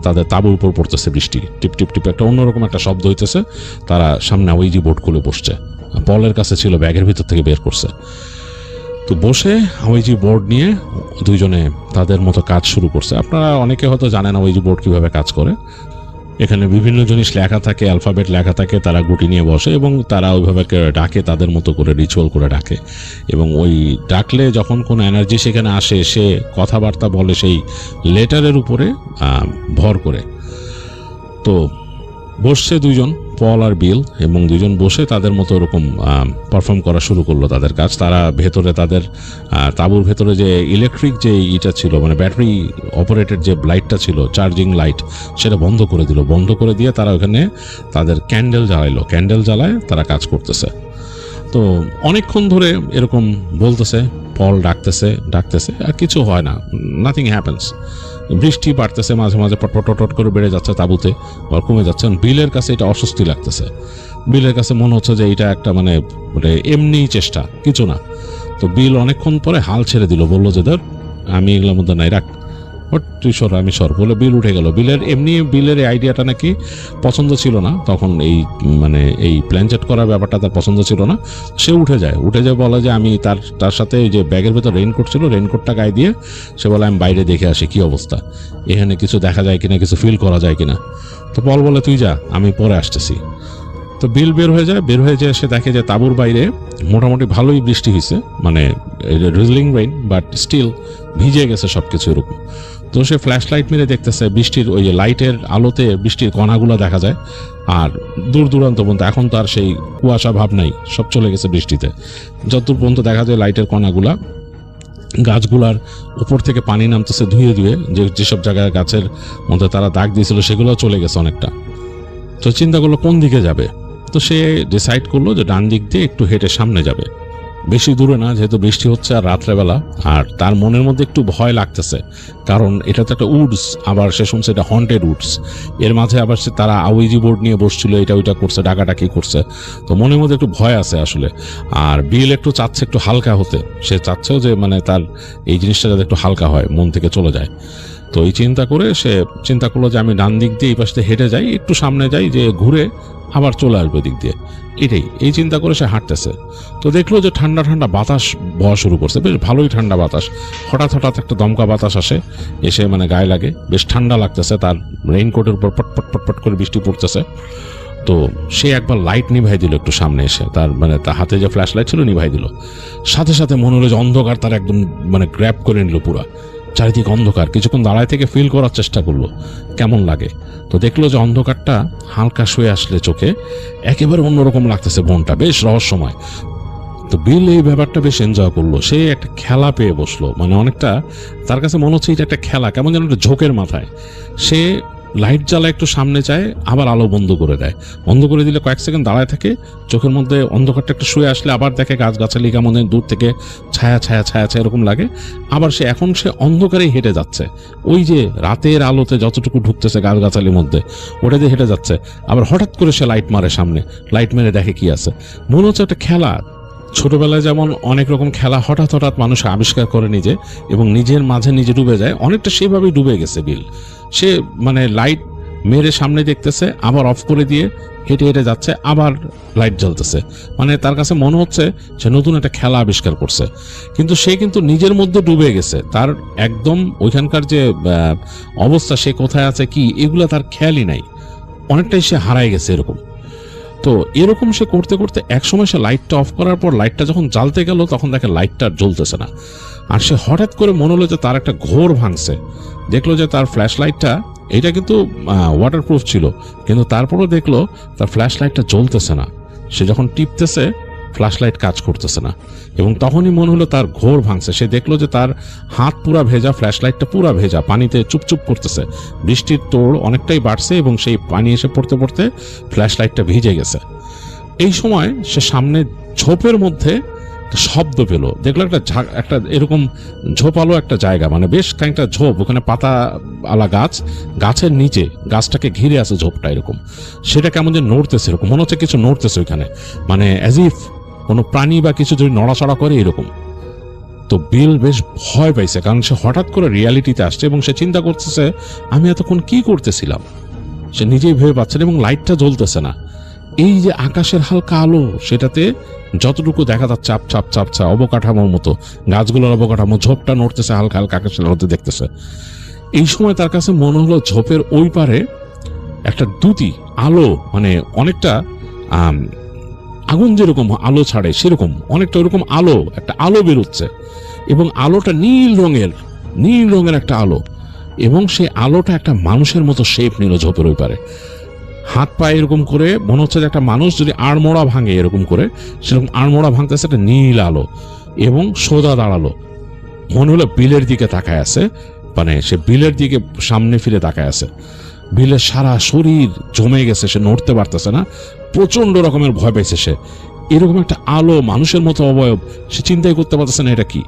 তাদের তাঁবুর উপর পড়তেছে বৃষ্টি, টিপ টিপ টিপ একটা অন্যরকম একটা শব্দ হইতেছে। তারা সামনে আওয়াইজি বোর্ড খুলে বসছে, পলের কাছে ছিল, ব্যাগের ভিতর থেকে বের করছে। তো বসে আওয়াইজি বোর্ড নিয়ে দুইজনে তাদের মতো কাজ শুরু করছে। আপনারা অনেকে হয়তো জানেন আওয়াইজি বোর্ড কীভাবে কাজ করে। এখানে বিভিন্ন জিনিস লেখা থাকে, অ্যালফাবেট লেখা থাকে, তারা গুটি নিয়ে বসে এবং তারা ওইভাবে ডাকে, তাদের মতো করে রিচুয়াল করে ডাকে। এবং ওই ডাকলে যখন কোনো এনার্জি সেখানে আসে, সে কথাবার্তা বলে সেই লেটারের উপরে ভর করে। তো বসছে দুইজন, পল আর বিল, এবং দুইজন বসে তাদের মতো এরকম পারফর্ম করা শুরু করলো তাদের কাজ। তারা ভেতরে তাদের তাঁবুর ভেতরে যে ইলেকট্রিক যে ইটা ছিল, মানে ব্যাটারি অপারেটেড যে লাইটটা ছিল, চার্জিং লাইট, সেটা বন্ধ করে দিল। বন্ধ করে দিয়ে তারা ওখানে তাদের ক্যান্ডেল জ্বালায় তারা কাজ করতেছে। তো অনেকক্ষণ ধরে এরকম বলতেছে, পল ডাকতেছে আর কিছু হয় না, নাথিং হ্যাপেন্স। বৃষ্টি বাড়তেছে, মাঝে মাঝে পটপট করে বেড়ে যাচ্ছে তাঁবুতে, আবার কমে যাচ্ছে। বিলের কাছে এটা অস্বস্তি লাগতেছে, বিলের কাছে মনে হচ্ছে যে এটা একটা মানে এমনি চেষ্টা, কিছু না। তো বিল অনেকক্ষণ পরে হাল ছেড়ে দিল, বললো যে ধর আমি এগুলোর মধ্যে নাই, রাখ, তুই সর, আমি সর বলে বিল উঠে গেল। বিলের এই আইডিয়াটা নাকি পছন্দ ছিল না তখন, এই প্ল্যান চেট করার ব্যাপারটা তার পছন্দ ছিল না। সে উঠে যায় বলে যে আমি তার সাথে যে ব্যাগের ভেতর রেইনকোট ছিল, রেইনকোটটা গায়ে দিয়ে সে বলে আমি বাইরে দেখে আসি কি অবস্থা, এখানে কিছু দেখা যায় কিনা, কিছু ফিল করা যায় কিনা। তো পল বলে তুই যা, আমি পরে আসতেছি। তো বিল বের হয়ে যায়, সে দেখে যে তাঁবুর বাইরে মোটামুটি ভালোই বৃষ্টি হয়েছে, মানে রিজলিং রেইন, বাট স্টিল ভিজে গেছে সবকিছু এরকম। তো সে ফ্ল্যাশ লাইট মেরে দেখতেছে বৃষ্টির ওই যে লাইটের আলোতে বৃষ্টির কণাগুলো দেখা যায়, আর দূর দূরান্ত পর্যন্ত এখন তো আর সেই কুয়াশা ভাব নাই, সব চলে গেছে বৃষ্টিতে। যতদূর পর্যন্ত দেখা যায় লাইটের কণাগুলা, গাছগুলার উপর থেকে পানি নামতেছে ধুয়ে যেসব জায়গায় গাছের মধ্যে তারা দাগ দিয়েছিল সেগুলো চলে গেছে অনেকটা। তো চিন্তা করলো কোন দিকে যাবে। তো সে ডিসাইড করলো যে ডান দিক দিয়ে একটু হেঁটে সামনে যাবে, বেশি দূরে না, যেহেতু বৃষ্টি হচ্ছে আর রাত্রেবেলা। আর তার মনের মধ্যে একটু ভয় লাগতেছে, কারণ এটা তো একটা উডস, আবার সে শুনছে এটা হন্টেড উডস, এর মাঝে আবার তারা আওয়াইজি বোর্ড নিয়ে বসছিল, এটা ওইটা করছে, ডাকাডাকি করছে। তো মনের মধ্যে একটু ভয় আছে আসলে। আর বিল একটু চাচ্ছে একটু হালকা হতে, সে চাচ্ছেও যে মানে তার এই জিনিসটা যাতে একটু হালকা হয়, মন থেকে চলে যায়। তো এই চিন্তা করে সে চিন্তা করলো যে আমি ডান দিক দিয়ে এই পাশ দিয়ে হেঁটে যাই, একটু সামনে যাই, যে ঘুরে আবার চলে আসবে দিক দিয়ে, এই চিন্তা করে সে হাঁটতেছে। তো দেখলো যে ঠান্ডা ঠান্ডা বাতাস বওয়া শুরু করছে, বেশ ভালোই ঠান্ডা বাতাস। হঠাৎ একটা দমকা বাতাস এসে মানে গায়ে লাগে, বেশ ঠান্ডা লাগতেছে। তার রেইনকোটের উপর পটপট করে বৃষ্টি পড়তেছে। তো সে একবার লাইট নিভাই দিল একটু সামনে এসে, তার মানে তার হাতে যে ফ্ল্যাশ লাইট ছিল নিভাই দিল। সাথে সাথে মনে হলো যে অন্ধকার তার একদম মানে গ্র্যাব করে নিল পুরা, চারিদিকে অন্ধকার। কিছুক্ষণ দাঁড়ায় থেকে ফিল করার চেষ্টা করলো কেমন লাগে, তো দেখলো যে অন্ধকারটা হালকা শুয়ে আসলে চোখে একেবারে অন্যরকম লাগতেছে, মনটা বেশ রহস্যময়। তো বিল এই ব্যাপারটা বেশ এনজয় করলো, সে একটা খেলা পেয়ে বসলো, মানে অনেকটা তার কাছে মনে হচ্ছে এটা একটা খেলা, কেমন যেন একটা ঝোঁকের মাথায়। সে লাইট জ্বালা একটু সামনে যায়, আবার আলো বন্ধ করে দেয়, বন্ধ করে দিলে কয়েক সেকেন্ড দাঁড়ায় থাকে, চোখের মধ্যে অন্ধকারটা একটু শুয়ে আসলে আবার দেখে গাছগাছালি কেমন দূর থেকে ছায়া ছায়া ছায়া ছায়া এরকম লাগে। আবার সে অন্ধকারেই হেঁটে যাচ্ছে, ওই যে রাতের আলোতে যতটুকু ঢুকতেছে গাছগাছালির মধ্যে ওটা দিয়ে হেঁটে যাচ্ছে। আবার হঠাৎ করে সে লাইট মারে সামনে, লাইট মেরে দেখে কি আছে, মনে হচ্ছে একটা খেলা। ছোটবেলায় যেমন অনেক রকম খেলা হঠাৎ হঠাৎ মানুষ আবিষ্কার করে নিজে এবং নিজের মাঝে নিজে ডুবে যায়, অনেকটা সেভাবেই ডুবে গেছে বিল। সে মানে লাইট মেরে সামনে দেখতেছে, আবার অফ করে দিয়ে হেঁটে হেঁটে যাচ্ছে, আবার লাইট জ্বলতেছে, মানে তার কাছে মনে হচ্ছে সে নতুন একটা খেলা আবিষ্কার করছে। কিন্তু সে কিন্তু নিজের মধ্যে ডুবে গেছে, তার একদম ওইখানকার যে অবস্থা, সে কোথায় আছে কি এগুলো তার খেয়ালই নাই, অনেকটাই সে হারায় গেছে এরকম। তো এরকম সে করতে করতে একসময় সে লাইটটা অফ করার পর লাইটটা যখন জ্বালতে গেল তখন দেখে লাইটটা জ্বলতেছে না। আর সে হঠাৎ করে মনে হলো যে তার একটা ঘোর ভাঙছে, দেখলো যে তার ফ্ল্যাশ লাইটটা, এটা কিন্তু ওয়াটারপ্রুফ ছিল, কিন্তু তারপরও দেখলো তার ফ্ল্যাশ লাইটটা জ্বলতেছে না। সে যখন টিপতেছে ফ্ল্যাশ লাইট কাজ করতেছে না, এবং তখনই মনে হলো তার ঘোর ভাঙছে। সে দেখলো যে তার হাত পুরা ভেজা, ফ্ল্যাশ লাইটটা পুরা ভেজা, পানিতে চুপচুপ করতেছে, বৃষ্টির তোড় অনেকটাই বাড়ছে এবং সেই পানি এসে পড়তে পড়তে ফ্ল্যাশ লাইটটা ভিজে গেছে। এই সময় সে সামনে ঝোপের মধ্যে একটা শব্দ পেল, দেখলো একটা এরকম ঝোপালো একটা জায়গা, মানে বেশ খানিকটা ঝোপ, ওখানে পাতা আলা গাছের নিচে, গাছটাকে ঘিরে আছে ঝোপটা এরকম, সেটা কেমন যে নড়তেছে, এরকম মনে হচ্ছে কিছু নড়তেছে ওইখানে, মানে অ্যাজ ইফ কোনো প্রাণী বা কিছু যদি নড়াচড়া করে এরকম। তো বিল বেশ ভয় পাইছে, কারণ সে হঠাৎ করে রিয়ালিটিতে আসছে এবং সে চিন্তা করতেছে আমি এতক্ষণ কি করতেছিলাম, সে নিজেই ভেবে পাচ্ছে এবং লাইটটা জ্বলতেছে না। এই যে আকাশের হালকা আলো, সেটাতে যতটুকু দেখা যাচ্ছে চাপচা অবকাঠামোর মতো, গাছগুলোর অবকাঠামো, ঝোপটা নড়তেছে হালকা হালকা আকাশের আলোতে দেখতেছে। এই সময় তার কাছে মনে হলো ঝোপের ওই পারে একটা দুটি আলো, মানে অনেকটা আগুন যেরকম আলো ছাড়ে সেরকম অনেকটা ওরকম আলো, একটা আলো বেরোচ্ছে, এবং আলোটা নীল রঙের একটা আলো, এবং সেই আলোটা একটা মানুষের মতো শেপ নিল ঝোপের ওই পারে। হাত পায়ে এরকম করে মনে হচ্ছে যে একটা মানুষ যদি আড়মোড়া ভাঙে এরকম করে, সেরকম আড়মোড়া ভাঙতেছে একটা নীল আলো, এবং সোজা দাঁড়ালো, মনে হলো বিলের দিকে তাকায় আছে, মানে সে বিলের দিকে সামনে ফিরে তাকায় আছে। বিলের সারা শরীর জমে গেছে, সে নড়তে পারতেছে না, প্রচন্ড রকমের ভয় পেয়েছে সে। এরকম একটা আলো, মানুষের মতো অবয়ব, সে চিন্তাই করতে পারতেছে না এটা কি।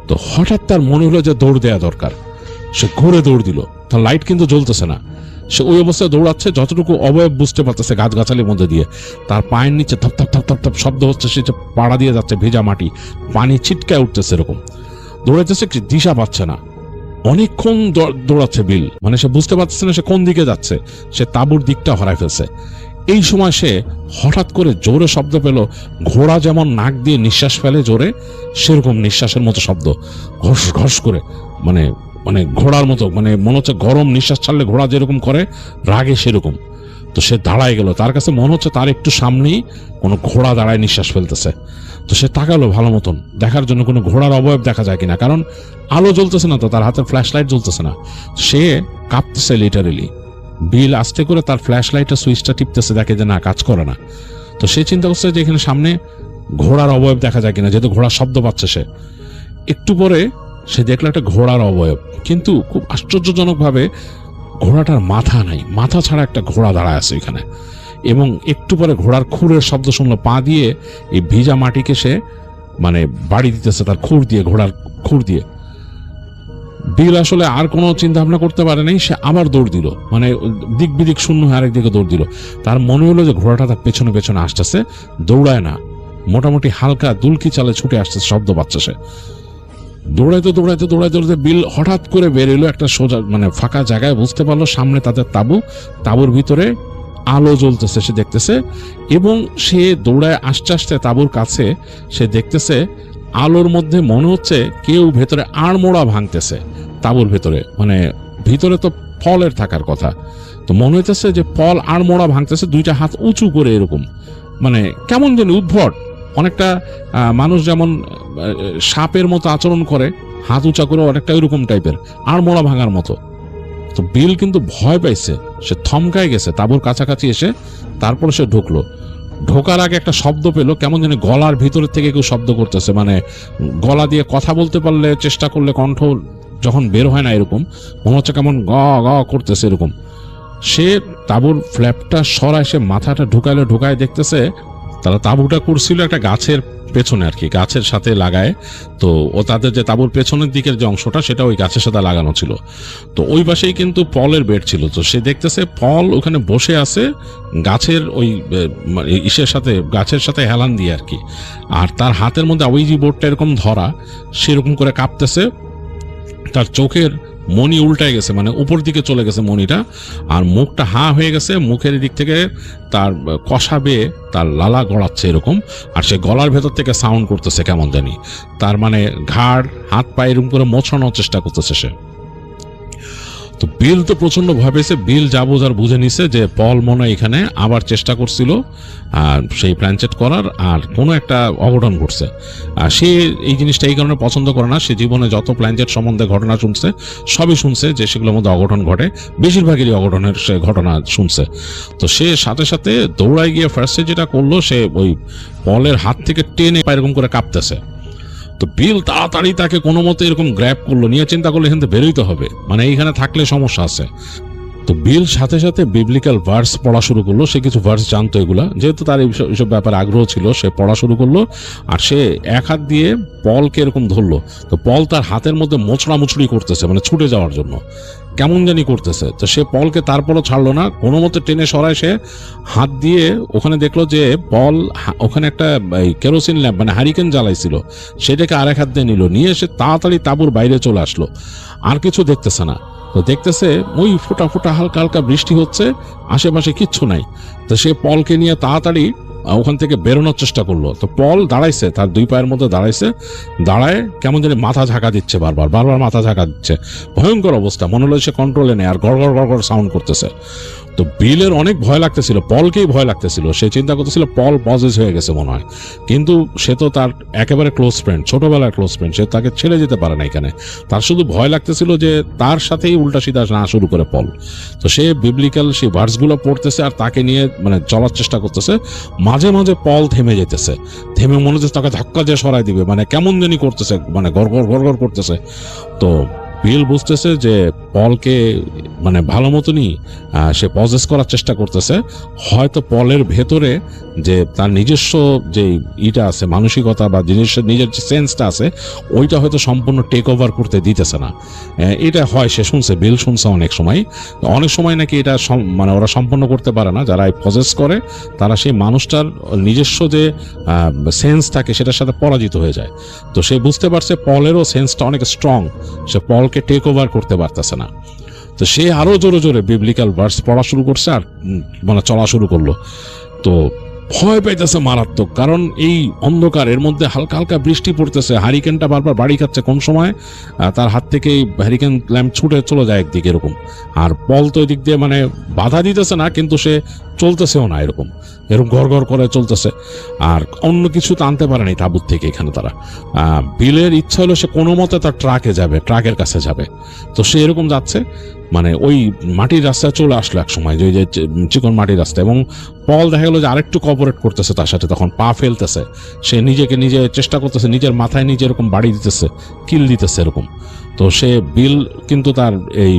তো হঠাৎ তার মনে হলো যে দৌড় দেওয়া দরকার, সে ঘুরে দৌড় দিল, তার লাইট কিন্তু জ্বলতেছে না, সে ওই অবস্থায় দৌড়াচ্ছে, যতটুকু অবয়ব বুঝতে পারতেছে গাছগাছালির মধ্যে দিয়ে, তার পায়ের নিচে থপ থপ থপ থপ থপ শব্দ হচ্ছে, সে পাড়া দিয়ে যাচ্ছে, ভেজা মাটি, পানি ছিটকায় উঠতেছে, এরকম দৌড়াইতেছে, দিশা পাচ্ছে না, অনেকক্ষণ দৌড়াচ্ছে বিল, মানে সে বুঝতে পারতেছে না সে কোন দিকে যাচ্ছে, সে তাঁবুর দিকটা হারায় ফেলছে। এই সময় সে হঠাৎ করে জোরে শব্দ পেল, ঘোড়া যেমন নাক দিয়ে নিঃশ্বাস ফেলে জোরে, সেরকম নিঃশ্বাসের মতো শব্দ, ঘস ঘস করে, মানে মানে ঘোড়ার মতো, মানে মনে হচ্ছে গরম নিঃশ্বাস ছাড়লে ঘোড়া যেরকম করে রাগে সেরকম। তো সে দাঁড়ায় গেল, তার কাছে মনে হচ্ছে তার একটু সামনেই কোনো ঘোড়া দাঁড়ায় নিঃশ্বাস ফেলতেছে। তো সে তাকালো ভালো মতন দেখার জন্য কোনো ঘোড়ার অবয়ব দেখা যায় কিনা, কারণ আলো জ্বলতেছে না, তো তার হাতে ফ্ল্যাশ লাইট জ্বলতেছে না, সে কাঁপতেছে লিটারেলি। বিল আস্তে করে তার ফ্ল্যাশ লাইটের সুইচটা টিপতেছে, দেখে যে না, কাজ করে না। তো সে চিন্তা করছে যে এখানে সামনে ঘোড়ার অবয়ব দেখা যায় কিনা, যেহেতু ঘোড়ার শব্দ পাচ্ছে সে। একটু পরে সে দেখলো একটা ঘোড়ার অবয়ব, কিন্তু খুব আশ্চর্যজনকভাবে ঘোড়াটার মাথা নাই, মাথা ছাড়া একটা ঘোড়া দাঁড়ায় আছে এখানে। এবং একটু পরে ঘোড়ার খুরের শব্দ শুনলো, পা দিয়ে এই ভিজা মাটিকে সে মানে বাড়ি দিতেছে তার খুর দিয়ে, ঘোড়ার খুর দিয়ে। বিল আসলে আর কোনো চিন্তা ভাবনা করতে পারে নাই, সে আবার দৌড় দিল, মানে দিক বিদিক শূন্য হয়ে আরেক দিকে দৌড় দিল। তার মনে হলো যে ঘোড়াটা তার পেছনে পেছনে আসতেছে, দৌড়ায় না, মোটামুটি হালকা দুলকি চালে ছুটে আসছে, শব্দ পাচ্ছে সে। দৌড়াইতে দৌড়াইতে দৌড়াইতে দৌড়াইতে বিল হঠাৎ করে বের এলো একটা সোজা মানে ফাঁকা জায়গায়, বুঝতে পারলো সামনে তাদের তাঁবুর ভিতরে আলো জ্বলতেছে, সে দেখতেছে। এবং সে দৌড়ায় আসতে আসতে তাঁবুর কাছে সে দেখতেছে আলোর মধ্যে মনে হচ্ছে কেউ ভেতরে আড়মোড়া ভাঙতেছে তাঁবুর ভেতরে, মানে ভিতরে তো ফলের থাকার কথা, তো মনে হইতেছে যে পল আর মোড়া ভাঙতেছে দুইটা হাত উঁচু করে এরকম, মানে কেমন যেন উদ্ভট, অনেকটা মানুষ যেমন সাপের মতো আচরণ করে হাত উঁচা করে, অনেকটা ওইরকম টাইপের আর মোড়া ভাঙার মতো। তো বিল কিন্তু ভয় পাইছে, সে থমকায় গেছে তাঁবুর কাছাকাছি এসে। তারপর সে ঢুকলো, ঢোকার আগে একটা শব্দ পেলো, কেমন যেন গলার ভিতরের থেকে কেউ শব্দ করতেছে, মানে গলা দিয়ে কথা বলতে পারলে, চেষ্টা করলে কণ্ঠ যখন বের হয় না এরকম মনে হচ্ছে কেমন গ গ করতেছে এরকম। সে তাঁবুর ফ্ল্যাপটা সরায়, সে মাথাটা ঢুকায় দেখতেছে তারা তাঁবুটা করছিল একটা গাছের পেছনে আর কি, গাছের সাথে লাগায়। তো ও তাদের যে তাঁবুর পেছনের দিকের যে অংশটা সেটা ওই গাছের সাথে লাগানো ছিল। তো ওই পাশেই কিন্তু পলের বেড ছিল। তো সে দেখতেছে পল ওখানে বসে আছে গাছের ওই ইসের সাথে, গাছের সাথে হেলান দিয়ে আর কি, আর তার হাতের মধ্যে ওই যে বোর্ডটা এরকম ধরা, সেরকম করে কাঁপতেছে। তার চোখের মণি উল্টায় গেছে, মানে উপর দিকে চলে গেছে মণিটা, আর মুখটা হাঁ হয়ে গেছে, মুখের দিক থেকে তার কষা বেয়ে তার লালা গড়াচ্ছে এরকম, আর সে গলার ভেতর থেকে সাউন্ড করতেছে কেমন জানি, তার মানে ঘাড় হাত পা এরকম করে মোছানোর চেষ্টা করতেছে সে। তো বিল তো প্রচন্ড ভয় পেয়েছে। বিল যা বোঝার বুঝে নিছে যে পল মনে হয় এখানে আবার চেষ্টা করছিল সেই প্ল্যানচেট করার, আর কোনো একটা অঘটন ঘটছে। আর সে এই জিনিসটা এই কারণে পছন্দ করে না, সে জীবনে যত প্ল্যানচেট সম্বন্ধে ঘটনা শুনছে সবই শুনছে যে সেগুলোর মধ্যে অঘটন ঘটে, বেশিরভাগই অঘটনের সে ঘটনা শুনছে। তো সে সাথে সাথে দৌড়ায় গিয়ে ফার্স্টে যেটা করলো, সে ওই পলের হাত থেকে টেনে এরকম করে কাঁপতেছে। তো বিল তাড়াতাড়ি তাকে কোনো মতে এরকম গ্র্যাব করলো, নিয়ে চিন্তা করলো এখান থেকে বেরোইতে হবে, মানে এইখানে থাকলে সমস্যা আছে। তো বিল সাথে সাথে বিবলিক্যাল ভার্স পড়া শুরু করলো। সে কিছু ভার্স জানতো এগুলা, যেহেতু তার এইসব ব্যাপারে আগ্রহ ছিল, সে পড়া শুরু করলো। আর সে এক হাত দিয়ে পলকে এরকম ধরলো। তো পল তার হাতের মধ্যে মোচড়ামুচড়ি করতেছে, মানে ছুটে যাওয়ার জন্য কেমন জানি করতেছে। তো সে পলকে তারপরও ছাড়লো না, কোনো মতে টেনে সরায় সে হাত দিয়ে। ওখানে দেখলো যে পল ওখানে একটা কেরোসিন ল্যাম্প মানে হারিকেন জ্বালাইছিল, সেটাকে আরেক হাত দিয়ে নিয়ে সে তাড়াতাড়ি তাঁবুর বাইরে চলে আসলো। আর কিছু দেখতেছে না, তো দেখতেছে ওই ফোটা ফোটা হালকা হালকা বৃষ্টি হচ্ছে, আশেপাশে কিচ্ছু নাই। তো সে পলকে নিয়ে তাড়াতাড়ি ওখান থেকে বেরোনোর চেষ্টা করলো। তো পল দাঁড়াইছে, তার দুই পায়ের মধ্যে দাঁড়ায় কেমন জানি মাথা ঝাঁকা দিচ্ছে, বারবার মাথা ঝাঁকা দিচ্ছে। ভয়ঙ্কর অবস্থা, মনে হলো সে কন্ট্রোলে নেই, আর গড় গড় সাউন্ড করতেছে। তো বিলের অনেক ভয় লাগতেছিল, পলকেই ভয় লাগতেছিল। সে চিন্তা করতেছিল পল পজেস হয়ে গেছে মনে হয়, কিন্তু সে তো তার একেবারে ক্লোজ ফ্রেন্ড, ছোটবেলার ক্লোজ ফ্রেন্ড, সে তাকে ছেড়ে যেতে পারে না এখানে। তার শুধু ভয় লাগতেছিল যে তার সাথেই উল্টা সিধা না শুরু করে পল। তো সে বিবলিক্যাল সেই ভার্সগুলো পড়তেছে আর তাকে নিয়ে মানে চলার চেষ্টা করতেছে। মাঝে মাঝে পল থেমে যেতেছে, থেমে মনে হচ্ছে তাকে ধাক্কা দিয়ে সরাই দিবে, মানে কেমন জানি করতেছে, মানে গড় করতেছে। তো বিল বুঝতেছে যে পলকে মানে ভালো মতনই সে পজেস করার চেষ্টা করতেছে। হয়তো পলের ভেতরে যে তার নিজস্ব যে ইটা আছে, মানসিকতা বা নিজের যে সেন্সটা আছে, ওইটা হয়তো সম্পূর্ণ টেক ওভার করতে দিতেছে না। এটা হয় সে শুনছে, বিল শুনছে অনেক সময় নাকি এটা মানে ওরা সম্পন্ন করতে পারে না, যারা পজেস করে তারা সেই মানুষটার নিজস্ব যে সেন্স থাকে সেটার সাথে পরাজিত হয়ে যায়। তো সে বুঝতে পারছে পলেরও সেন্সটা অনেক স্ট্রং, সে পলকে টেক ওভার করতে পারতেছে না। তো সে আরো জোরে জোরে বিবলিক্যাল ভার্স পড়া শুরু করছে আর মানে চলা শুরু করলো। তো ভয় পাইতেছে মারাত্মক, কারণ এই অন্ধকার, এর মধ্যে হালকা হালকা বৃষ্টি পড়তেছে, হারিকেনটা বারবার বাড়ি খাচ্ছে, কোন সময় তার হাত থেকে হ্যারিকেন ল্যাম্প ছুটে চলে যায় একদিকে এরকম। আর পল তো ওই দিক দিয়ে মানে বাধা দিতেছে না, কিন্তু সে চলতেছেও না, এরকম গড় করে চলতেছে। আর অন্য কিছু তো আনতে পারে নাই তাঁবুর থেকে এখানে তারা। বিলের ইচ্ছা হলো সে কোনো মতে তার ট্রাকের কাছে যাবে। তো সে এরকম যাচ্ছে, মানে ওই মাটির রাস্তায় চলে আসলো এক সময়, যে চিকন মাটির রাস্তা, এবং পল দেখা গেলো যে আরেকটু কোঅপারেট করতেছে তার সাথে, তখন পা ফেলতেছে, সে নিজেকে নিজে চেষ্টা করতেছে, নিজের মাথায় নিজে এরকম বাড়ি দিতেছে, কিল দিতেছে এরকম। তো সে বিল কিন্তু তার এই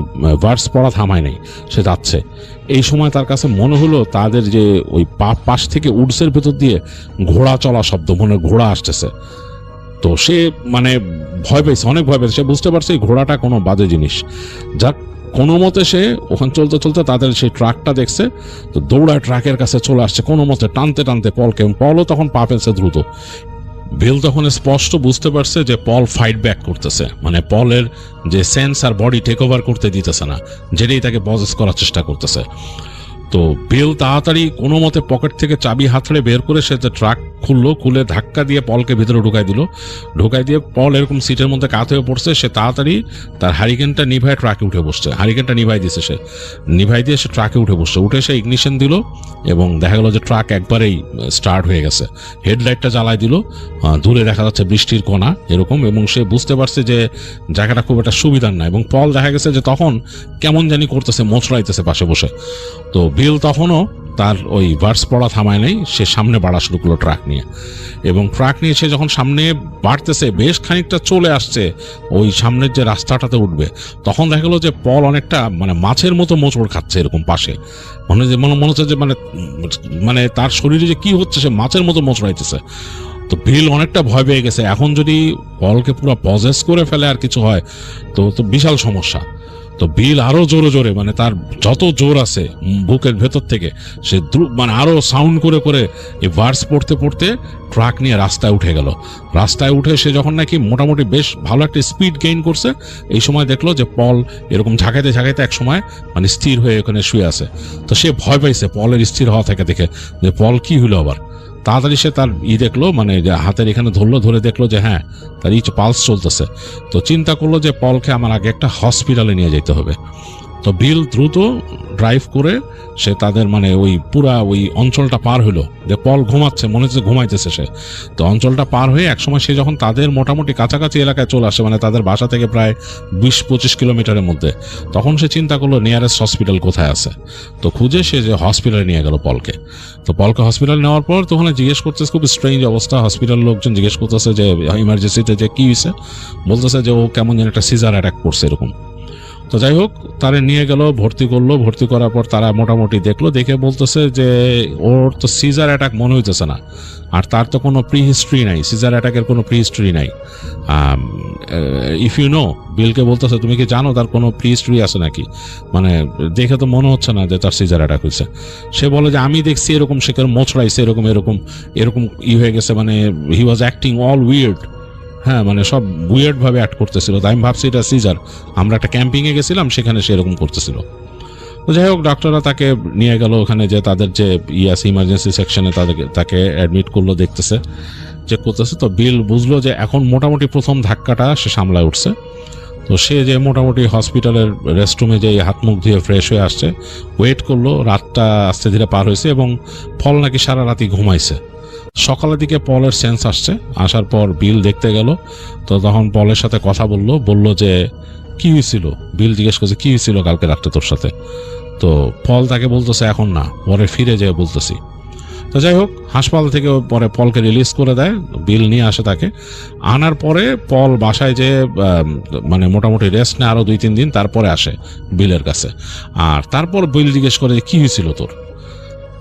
ভার্স পড়া থামায় নেই, সে যাচ্ছে। এই সময় তার কাছে মনে হলো তাদের যে ওই পাশ থেকে উডসের ভেতর দিয়ে ঘোড়া চলা শব্দ, মনে ঘোড়া আসতেছে। তো সে মানে ভয় পেয়েছে, অনেক ভয় পেয়েছে। সে বুঝতে পারছে এই ঘোড়াটা কোনো বাজে জিনিস। যাক, কোনো মতে সে ওখানে চলতে চলতে তাদের সেই ট্রাকটা দেখছে, তো দৌড়ায় ট্রাকের কাছে চলে আসছে, কোনো মতে টানতে পলও তখন পা ফেলছে দ্রুত। বিল তখন স্পষ্ট বুঝতে পারছে যে পল ফাইট ব্যাক করতেছে, মানে পলের যে সেন্স আর বডি টেক ওভার করতে দিতেছে না, যেটাই তাকে পজেস করার চেষ্টা করতেছে। তো বিল তাড়াতাড়ি কোনো মতে পকেট থেকে চাবি হাতড়ে বের করে সে যে ট্রাক খুলে ধাক্কা দিয়ে পলকে ভিতরে ঢুকাই দিয়ে পল এরকম সিটের মধ্যে কাত হয়ে পড়ছে। সে তাড়াতাড়ি তার হারিকেনটা নিভায় ট্রাকে উঠে বসছে, হারিকেনটা নিভাই দিয়ে সে ট্রাকে উঠে বসছে। উঠে সে ইগনিশন দিল এবং দেখা গেল যে ট্রাক একবারেই স্টার্ট হয়ে গেছে। হেডলাইটটা জ্বালাই দিল, দূরে দেখা যাচ্ছে বৃষ্টির কণা এরকম, এবং সে বুঝতে পারছে যে জায়গাটা খুব একটা সুবিধার না। এবং পল দেখা গেছে যে তখন কেমন জানি করতেছে, মোচড়াইতেছে পাশে বসে। তো বিল তখনও তার ওই ভার্স পড়া থামায় নাই, সে সামনে বাড়া শুরু করলো ট্রাক নিয়ে। এবং ট্রাক নিয়ে সে যখন সামনে বাড়তেছে, বেশ খানিকটা চলে আসছে ওই সামনের যে রাস্তাটাতে উঠবে, তখন দেখা গেলো যে পল অনেকটা মানে মাছের মতো মোচড় খাচ্ছে এরকম পাশে। মনে হচ্ছে যে মানে তার শরীরে যে কি হচ্ছে, সে মাছের মতো মোচড়াইতেছে। তো বিল অনেকটা ভয় পেয়ে গেছে, এখন যদি পলকে পুরো পজেস করে ফেলে আর কিছু হয় তো বিশাল সমস্যা। তো বিল আরো জোরে জোরে, মানে তার যত জোর আছে বুকের ভেতর থেকে, সে মানে আরো সাউন্ড করে করে এই ভার্স পড়তে পড়তে ট্রাক নিয়ে রাস্তায় উঠে গেল। রাস্তায় উঠে সে যখন নাকি মোটামুটি বেশ ভালো একটা স্পিড গেইন করছে, এই সময় দেখলো যে পল এরকম ঝাঁকাইতে ঝাঁকাইতে এক সময় মানে স্থির হয়ে ওখানে শুয়ে আছে। তো সে ভয় পাইছে পলের স্থির হওয়া থেকে দেখে, যে পল কি হলো আবার। তাড়াতাড়ি সে তার দেখলো, মানে হাতের এখানে ধরে দেখলো যে হ্যাঁ তার পালস চলতেছে। তো চিন্তা করলো যে পলকে আমার আগে একটা হসপিটালে নিয়ে যেতে হবে। তো বিল দ্রুত ড্রাইভ করে সে তাদের মানে ওই পুরা ওই অঞ্চলটা পার হলো, যে পল ঘুমাচ্ছে, মনে হচ্ছে ঘুমাইতেছে সে। তো অঞ্চলটা পার হয়ে একসময় সে যখন তাদের মোটামুটি কাছাকাছি এলাকায় চলে আসে, মানে তাদের বাসা থেকে প্রায় 20-25 কিলোমিটারের মধ্যে, তখন সে চিন্তা করলো নিয়ারেস্ট হসপিটাল কোথায় আছে। তো খুঁজে সে যে হসপিটালে নিয়ে গেল পলকে। তো পলকে হসপিটাল নেওয়ার পর তো ওখানে জিজ্ঞেস করতেছে, খুব স্ট্রেঞ্জ অবস্থা, হসপিটাল লোকজন জিজ্ঞেস করতেছে যে ইমার্জেন্সিতে যে কি হয়েছে, বলতেছে যে ও কেমন যেন একটা সিজার অ্যাটাক করছে এরকম। তো যাই হোক, তারা নিয়ে গেল, ভর্তি করলো। ভর্তি করার পর তারা মোটামুটি দেখলো, দেখে বলতেছে যে ওর তো সিজার অ্যাটাক মনে হইতেছে না, আর তার তো কোনো প্রি হিস্ট্রি নাই, সিজার অ্যাটাকের কোনো প্রি হিস্ট্রি নাই। ইফ ইউ নো, বিলকে বলতেছে তুমি কি জানো তার কোনো প্রি হিস্ট্রি আছে নাকি, মানে দেখে তো মনে হচ্ছে না যে তার সিজার অ্যাটাক হয়েছে। সে বলে যে আমি দেখছি এরকম, সে কেন মোচড়াইছে এরকম এরকম এরকম হয়ে গেছে, মানে হি ওয়াজ অ্যাক্টিং অল উইয়ার্ড। হ্যাঁ, মানে সব উইয়ার্ড ভাবে অ্যাক্ট করতেছিল। তাই আমি ভাবছি এটা সিজার, আমরা একটা ক্যাম্পিংয়ে গেছিলাম, সেখানে সে এরকম করতেছিল। তো যাই হোক, ডাক্তাররা তাকে নিয়ে গেল ওখানে, যে তাদের যে আছে ইমার্জেন্সি সেকশনে তাকে অ্যাডমিট করলো, দেখতেছে, চেক করতেছে। তো বিল বুঝলো যে এখন মোটামুটি প্রথম ধাক্কাটা সে সামলায় উঠছে। তো সে যে মোটামুটি হসপিটালের রেস্টরুমে যে হাত মুখ ধুয়ে ফ্রেশ হয়ে আসছে, ওয়েট করলো। রাতটা আস্তে ধীরে পার হয়েছে এবং ফল নাকি সারা রাতই ঘুমাইছে। সকালের দিকে পলের সেন্স আসছে, আসার পর বিল দেখতে গেল। তো তখন পলের সাথে কথা বললো যে কি হয়েছিল। বিল জিজ্ঞেস করছে কি হয়েছিল কালকে রাত্রে তোর সাথে। তো পল তাকে বলতেছে এখন না, পরে ফিরে যেয়ে বলতেছি। তো যাই হোক, হাসপাতাল থেকে পরে পলকে রিলিজ করে দেয়, বিল নিয়ে আসে তাকে। আনার পরে পল বাসায় যে মানে মোটামুটি রেস্ট নেয় আরও 2-3 দিন, তারপরে আসে বিলের কাছে। আর তারপর বিল জিজ্ঞেস করে যে কি হয়েছিল তোর।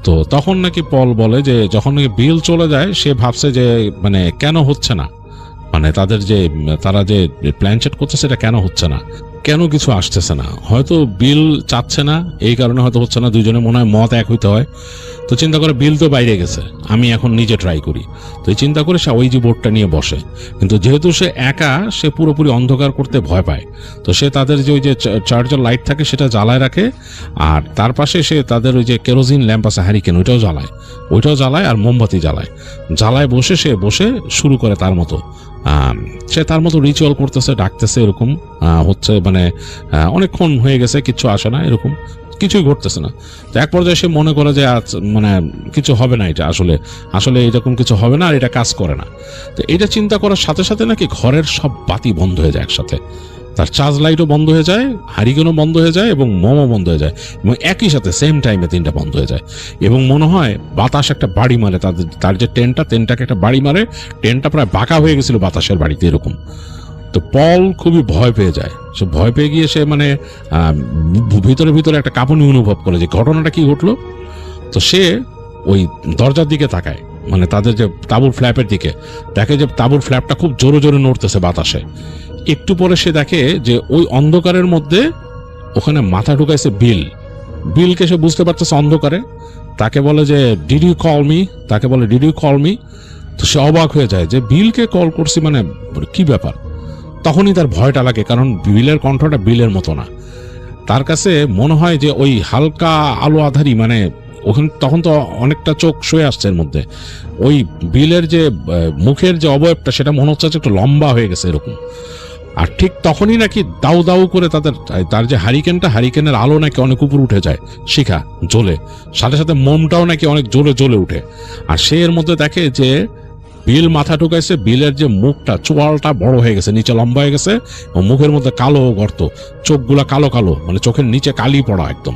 তো তখন নাকি পল বলে যে যখন নাকি বিল চলে যায়, সে ভাবছে যে মানে কেন হচ্ছে না, মানে তারা যে প্ল্যান সেট করছে সেটা কেন হচ্ছে না, কেন কিছু আসতেছে না। হয়তো বিল চাচ্ছে না, এই কারণে হয়তো হচ্ছে না। দুজনে মনে হয় মত এক হইতে হয়। তো চিন্তা করে বিল তো বাইরে গেছে, আমি এখন নিজে ট্রাই করি। তো এই চিন্তা করে সে ওই যে বোর্ডটা নিয়ে বসে। কিন্তু যেহেতু সে একা, সে পুরোপুরি অন্ধকার করতে ভয় পায়। তো সে তাদের যে ওই যে চার্জার লাইট থাকে সেটা জ্বালায় রাখে, আর তার পাশে সে তাদের ওই যে কেরোজিন ল্যাম্প আছে, হ্যারিকেন, ওইটাও জ্বালায়, আর মোমবাতি জ্বালায় বসে শুরু করে তার মতো। সে তার মতো রিচুয়াল করতেছে, ডাকতেছে, এরকম হচ্ছে। মানে অনেকক্ষণ হয়ে গেছে, কিচ্ছু আসে না, এরকম কিছুই ঘটতেছে না। তো এক পর্যায়ে সে মনে করে যে মানে কিছু হবে না, এটা আসলে এরকম কিছু হবে না, আর এটা কাজ করে না। তো এটা চিন্তা করার সাথে সাথে নাকি ঘরের সব বাতি বন্ধ হয়ে যায় একসাথে। তার চার্জ লাইটও বন্ধ হয়ে যায়, হারিকেনও বন্ধ হয়ে যায়, এবং মোমও বন্ধ হয়ে যায়, এবং একই সাথে সেম টাইমে 3টা বন্ধ হয়ে যায়। এবং মনে হয় বাতাস একটা বাড়ি মারে, তার যে টেনটাকে একটা বাড়ি মারে, টেনটা প্রায় বাঁকা হয়ে গেছিল বাতাসের বাড়িতে এরকম। তো পল খুবই ভয় পেয়ে যায়। সে ভয় পেয়ে গিয়ে সে মানে ভিতরে একটা কাঁপুনি অনুভব করে যে ঘটনাটা কি ঘটলো। তো সে ওই দরজার দিকে তাকায়, মানে তাদের যে তাঁবুর ফ্ল্যাপের দিকে, দেখে যে তাঁবুর ফ্ল্যাপটা খুব জোরে জোরে নড়তেছে বাতাসে। একটু পরে সে দেখে যে ওই অন্ধকারের মধ্যে ওখানে মাথা ঢুকাইছে বিলকে সে বুঝতে পারতেছে অন্ধকারে। তাকে বলে যে ডিড ইউ কল মি। তো সে অবাক হয়ে যায় যে বিলকে কল করছি, মানে কি ব্যাপার। তখনই তার ভয়টা লাগে, কারণ বিলের কণ্ঠটা বিলের মতো না। তার কাছে মনে হয় যে ওই হালকা আলো আধারি, মানে ওখানে তখন তো অনেকটা চোখ শুয়ে আসছে এর মধ্যে। ওই বিলের যে মুখের যে অবয়বটা সেটা মনে হচ্ছে একটু লম্বা হয়ে গেছে এরকম। আর ঠিক তখনই নাকি দাউ দাউ করে তার যে হারিকেনের আলো নাকি অনেক উপর উঠে যায়, শিখা জ্বলে, সাথে সাথে মোমটাও নাকি অনেক জোরে জ্বলে উঠে। আর সে এর মধ্যে দেখে যে বিল মাথা ঢুকাইছে, বিলের যে মুখটা চোয়ালটা বড় হয়ে গেছে, নিচে লম্বা হয়ে গেছে, এবং মুখের মধ্যে কালো গর্ত, চোখগুলা কালো কালো, মানে চোখের নিচে কালি পড়া একদম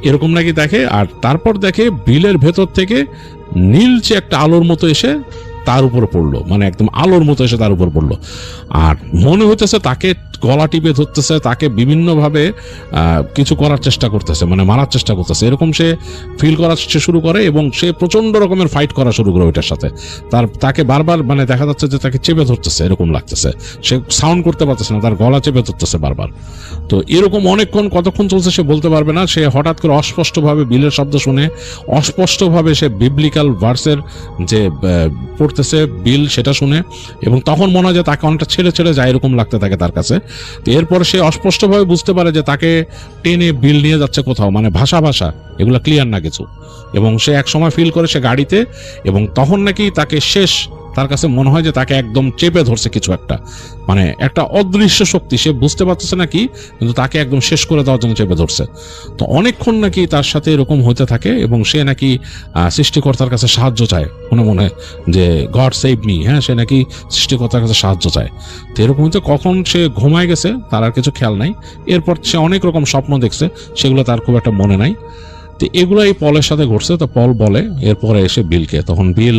এরকম নাকি দেখে। আর তারপর দেখে বিলের ভেতর থেকে নীলচে একটা আলোর মতো এসে তার উপর পড়লো, মানে একদম আলোর মতো এসে তার উপর পড়লো। আর মনে হইতেছে তাকে গলা টিপে ধরতেছে, তাকে বিভিন্নভাবে কিছু করার চেষ্টা করতেছে, মানে মারার চেষ্টা করতেছে, এরকম সে ফিল করার শুরু করে। এবং সে প্রচন্ড রকমের ফাইট করা শুরু করে ওইটার সাথে। তাকে বারবার মানে দেখা যাচ্ছে যে তাকে চেপে ধরতেছে, এরকম লাগতেছে। সে সাউন্ড করতে পারতেছে না, তার গলা চেপে ধরতেছে বারবার। তো এরকম কতক্ষণ চলছে সে বলতে পারবে না। সে হঠাৎ করে অস্পষ্টভাবে বিলের শব্দ শুনে, অস্পষ্টভাবে সে বিবলিক্যাল ভার্সের যে পড়তেছে বিল সেটা শুনে, এবং তখন মনে হয় যে তাকে অনেকটা ছেড়ে ছেড়ে যায় এরকম লাগতে থাকে তার কাছে। তো এরপর সে অস্পষ্টভাবে বুঝতে পারে যে তাকে টেনে বিল নিয়ে যাচ্ছে কোথাও, মানে ভাষা এগুলো ক্লিয়ার না কিছু। এবং সে এক সময় ফিল করে সে গাড়িতে, এবং তখন নাকি তাকে তার কাছে মনে হয় যে তাকে একদম চেপে ধরছে কিছু একটা, মানে একটা অদৃশ্য শক্তি, সে বুঝতে পারতেছে না কি, কিন্তু তাকে একদম শেষ করে দেওয়ার জন্য চেপে ধরছে। তো অনেকক্ষণ নাকি তার সাথে এরকম হতে থাকে, এবং সে নাকি সৃষ্টিকর্তার কাছে সাহায্য চায় মনে মনে, যে গড সেভ মি। হ্যাঁ, সে নাকি সৃষ্টিকর্তার কাছে সাহায্য চায়। তো এরকম হচ্ছে কখন সে ঘুমায় গেছে তার আর কিছু খেয়াল নাই। এরপর সে অনেক রকম স্বপ্ন দেখছে, সেগুলো তার খুব একটা মনে নাই। তো এগুলো এই পলের সাথে ঘটছে। তো পল বলে এরপরে এসে বিলকে, তখন বিল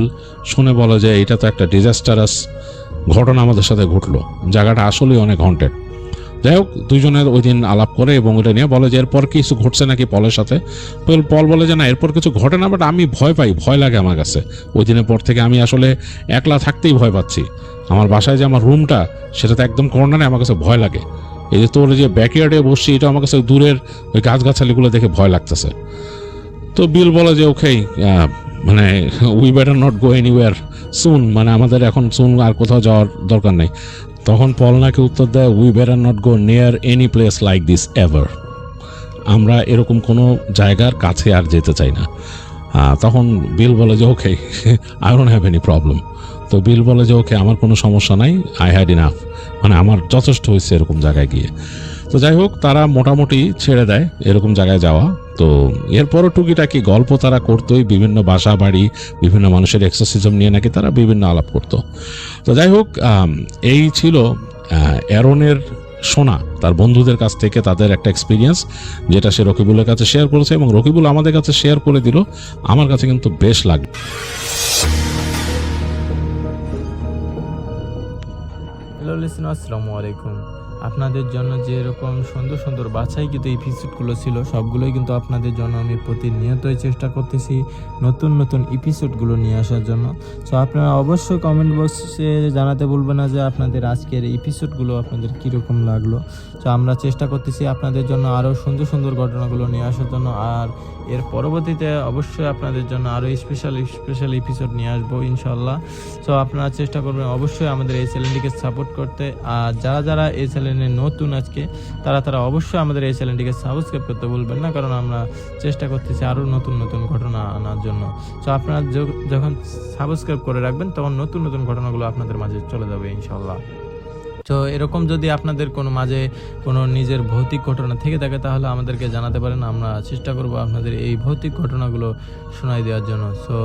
শুনে বলে যে এটা তো একটা ডিজাস্টারাস ঘটনা আমাদের সাথে ঘটলো, জায়গাটা আসলেই অনেক হন্টেড। যাই হোক, দুইজনের ওই দিন আলাপ করে এবং ওটা নিয়ে বলে যে এরপর কিছু ঘটছে নাকি পলের সাথে। পল বলে যে না, এরপর কিছু ঘটে না, বাট আমি ভয় লাগে আমার কাছে। ওই দিনের পর থেকে আমি আসলে একলা থাকতেই ভয় পাচ্ছি। আমার বাসায় যে আমার রুমটা, সেটাতে একদম কর্নারে, আমার কাছে ভয় লাগে। এই যে তোর যে ব্যাকইয়ার্ডে বসছি, এটা আমার কাছে দূরের ওই গাছগাছালিগুলো দেখে ভয় লাগতেছে। তো বিল বলে যে ওকে, মানে we better not go anywhere soon, মানে আমাদের এখন সুন আর কোথাও যাওয়ার দরকার নেই। তখন পল নাকি উত্তর দেয়, we better not go near any place like this ever. আমরা এরকম কোনো জায়গার কাছে আর যেতে চাই না। তখন বিল বলে যে okay, I don't have any problem. তো বিল বলে যে ওকে, আমার কোনো সমস্যা নাই, আই হ্যাড ইনাফ, মানে আমার যথেষ্ট হয়েছে এরকম জায়গায় গিয়ে। তো যাই হোক, তারা মোটামুটি ছেড়ে দেয় এরকম জায়গায় যাওয়া। তো এরপরও টুকিটাকি গল্প তারা করতোই, বিভিন্ন বাসা বাড়ি, বিভিন্ন মানুষের এক্সোসিজম নিয়ে নাকি তারা বিভিন্ন আলাপ করতো। তো যাই হোক, এই ছিল অ্যারনের শোনা তার বন্ধুদের কাছ থেকে তাদের একটা এক্সপিরিয়েন্স, যেটা সে রকিবুলের কাছে শেয়ার করেছে, এবং রকিবুল আমাদের কাছে শেয়ার করে দিল। আমার কাছে কিন্তু বেশ লাগলো। হ্যালো লিসেনার, আসসালামু আলাইকুম। আপনাদের জন্য যে এরকম সুন্দর সুন্দর বাছাইকৃত এপিসোডগুলো ছিল, সবগুলোই কিন্তু আপনাদের জন্য আমি প্রতিনিয়তই চেষ্টা করতেছি নতুন নতুন এপিসোডগুলো নিয়ে আসার জন্য। সো আপনারা অবশ্যই কমেন্ট বক্সে জানাতে বলবেন না যে আপনাদের আজকের এপিসোডগুলো আপনাদের কীরকম লাগলো। সো আমরা চেষ্টা করতেছি আপনাদের জন্য আরও সুন্দর সুন্দর ঘটনাগুলো নিয়ে আসার জন্য। আর এর পরবর্তীতে অবশ্যই আপনাদের জন্য আরও স্পেশাল এপিসোড নিয়ে আসবো ইনশাল্লাহ। সো আপনারা চেষ্টা করবেন অবশ্যই আমাদের এই চ্যানেলটিকে সাপোর্ট করতে। আর যারা এই চ্যানেলে নতুন আজকে, তারা অবশ্যই আমাদের এই চ্যানেলটিকে সাবস্ক্রাইব করতে বলবেন না, কারণ আমরা চেষ্টা করতেছি আরও নতুন নতুন ঘটনা আনার জন্য। সো আপনারা যখন সাবস্ক্রাইব করে রাখবেন, তখন নতুন নতুন ঘটনাগুলো আপনাদের মাঝে চলে যাবে ইনশাল্লাহ। তো এরকম যদি আপনাদের কোনো মাঝে কোনো নিজের ভৌতিক ঘটনা থেকে থাকে, তাহলে আমাদেরকে জানাতে পারেন, আমরা চেষ্টা করব আপনাদের এই ভৌতিক ঘটনাগুলো শোনাই দেওয়ার জন্য। সো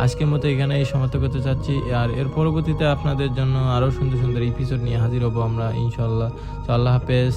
আজকের মতো এখানেই সমাপ্ত করতে চাচ্ছি। আর এর পরবর্তীতে আপনাদের জন্য আরও সুন্দর সুন্দর এপিসোড নিয়ে হাজির হব আমরা ইনশাল্লাহ। তো আল্লাহ হাফেজ।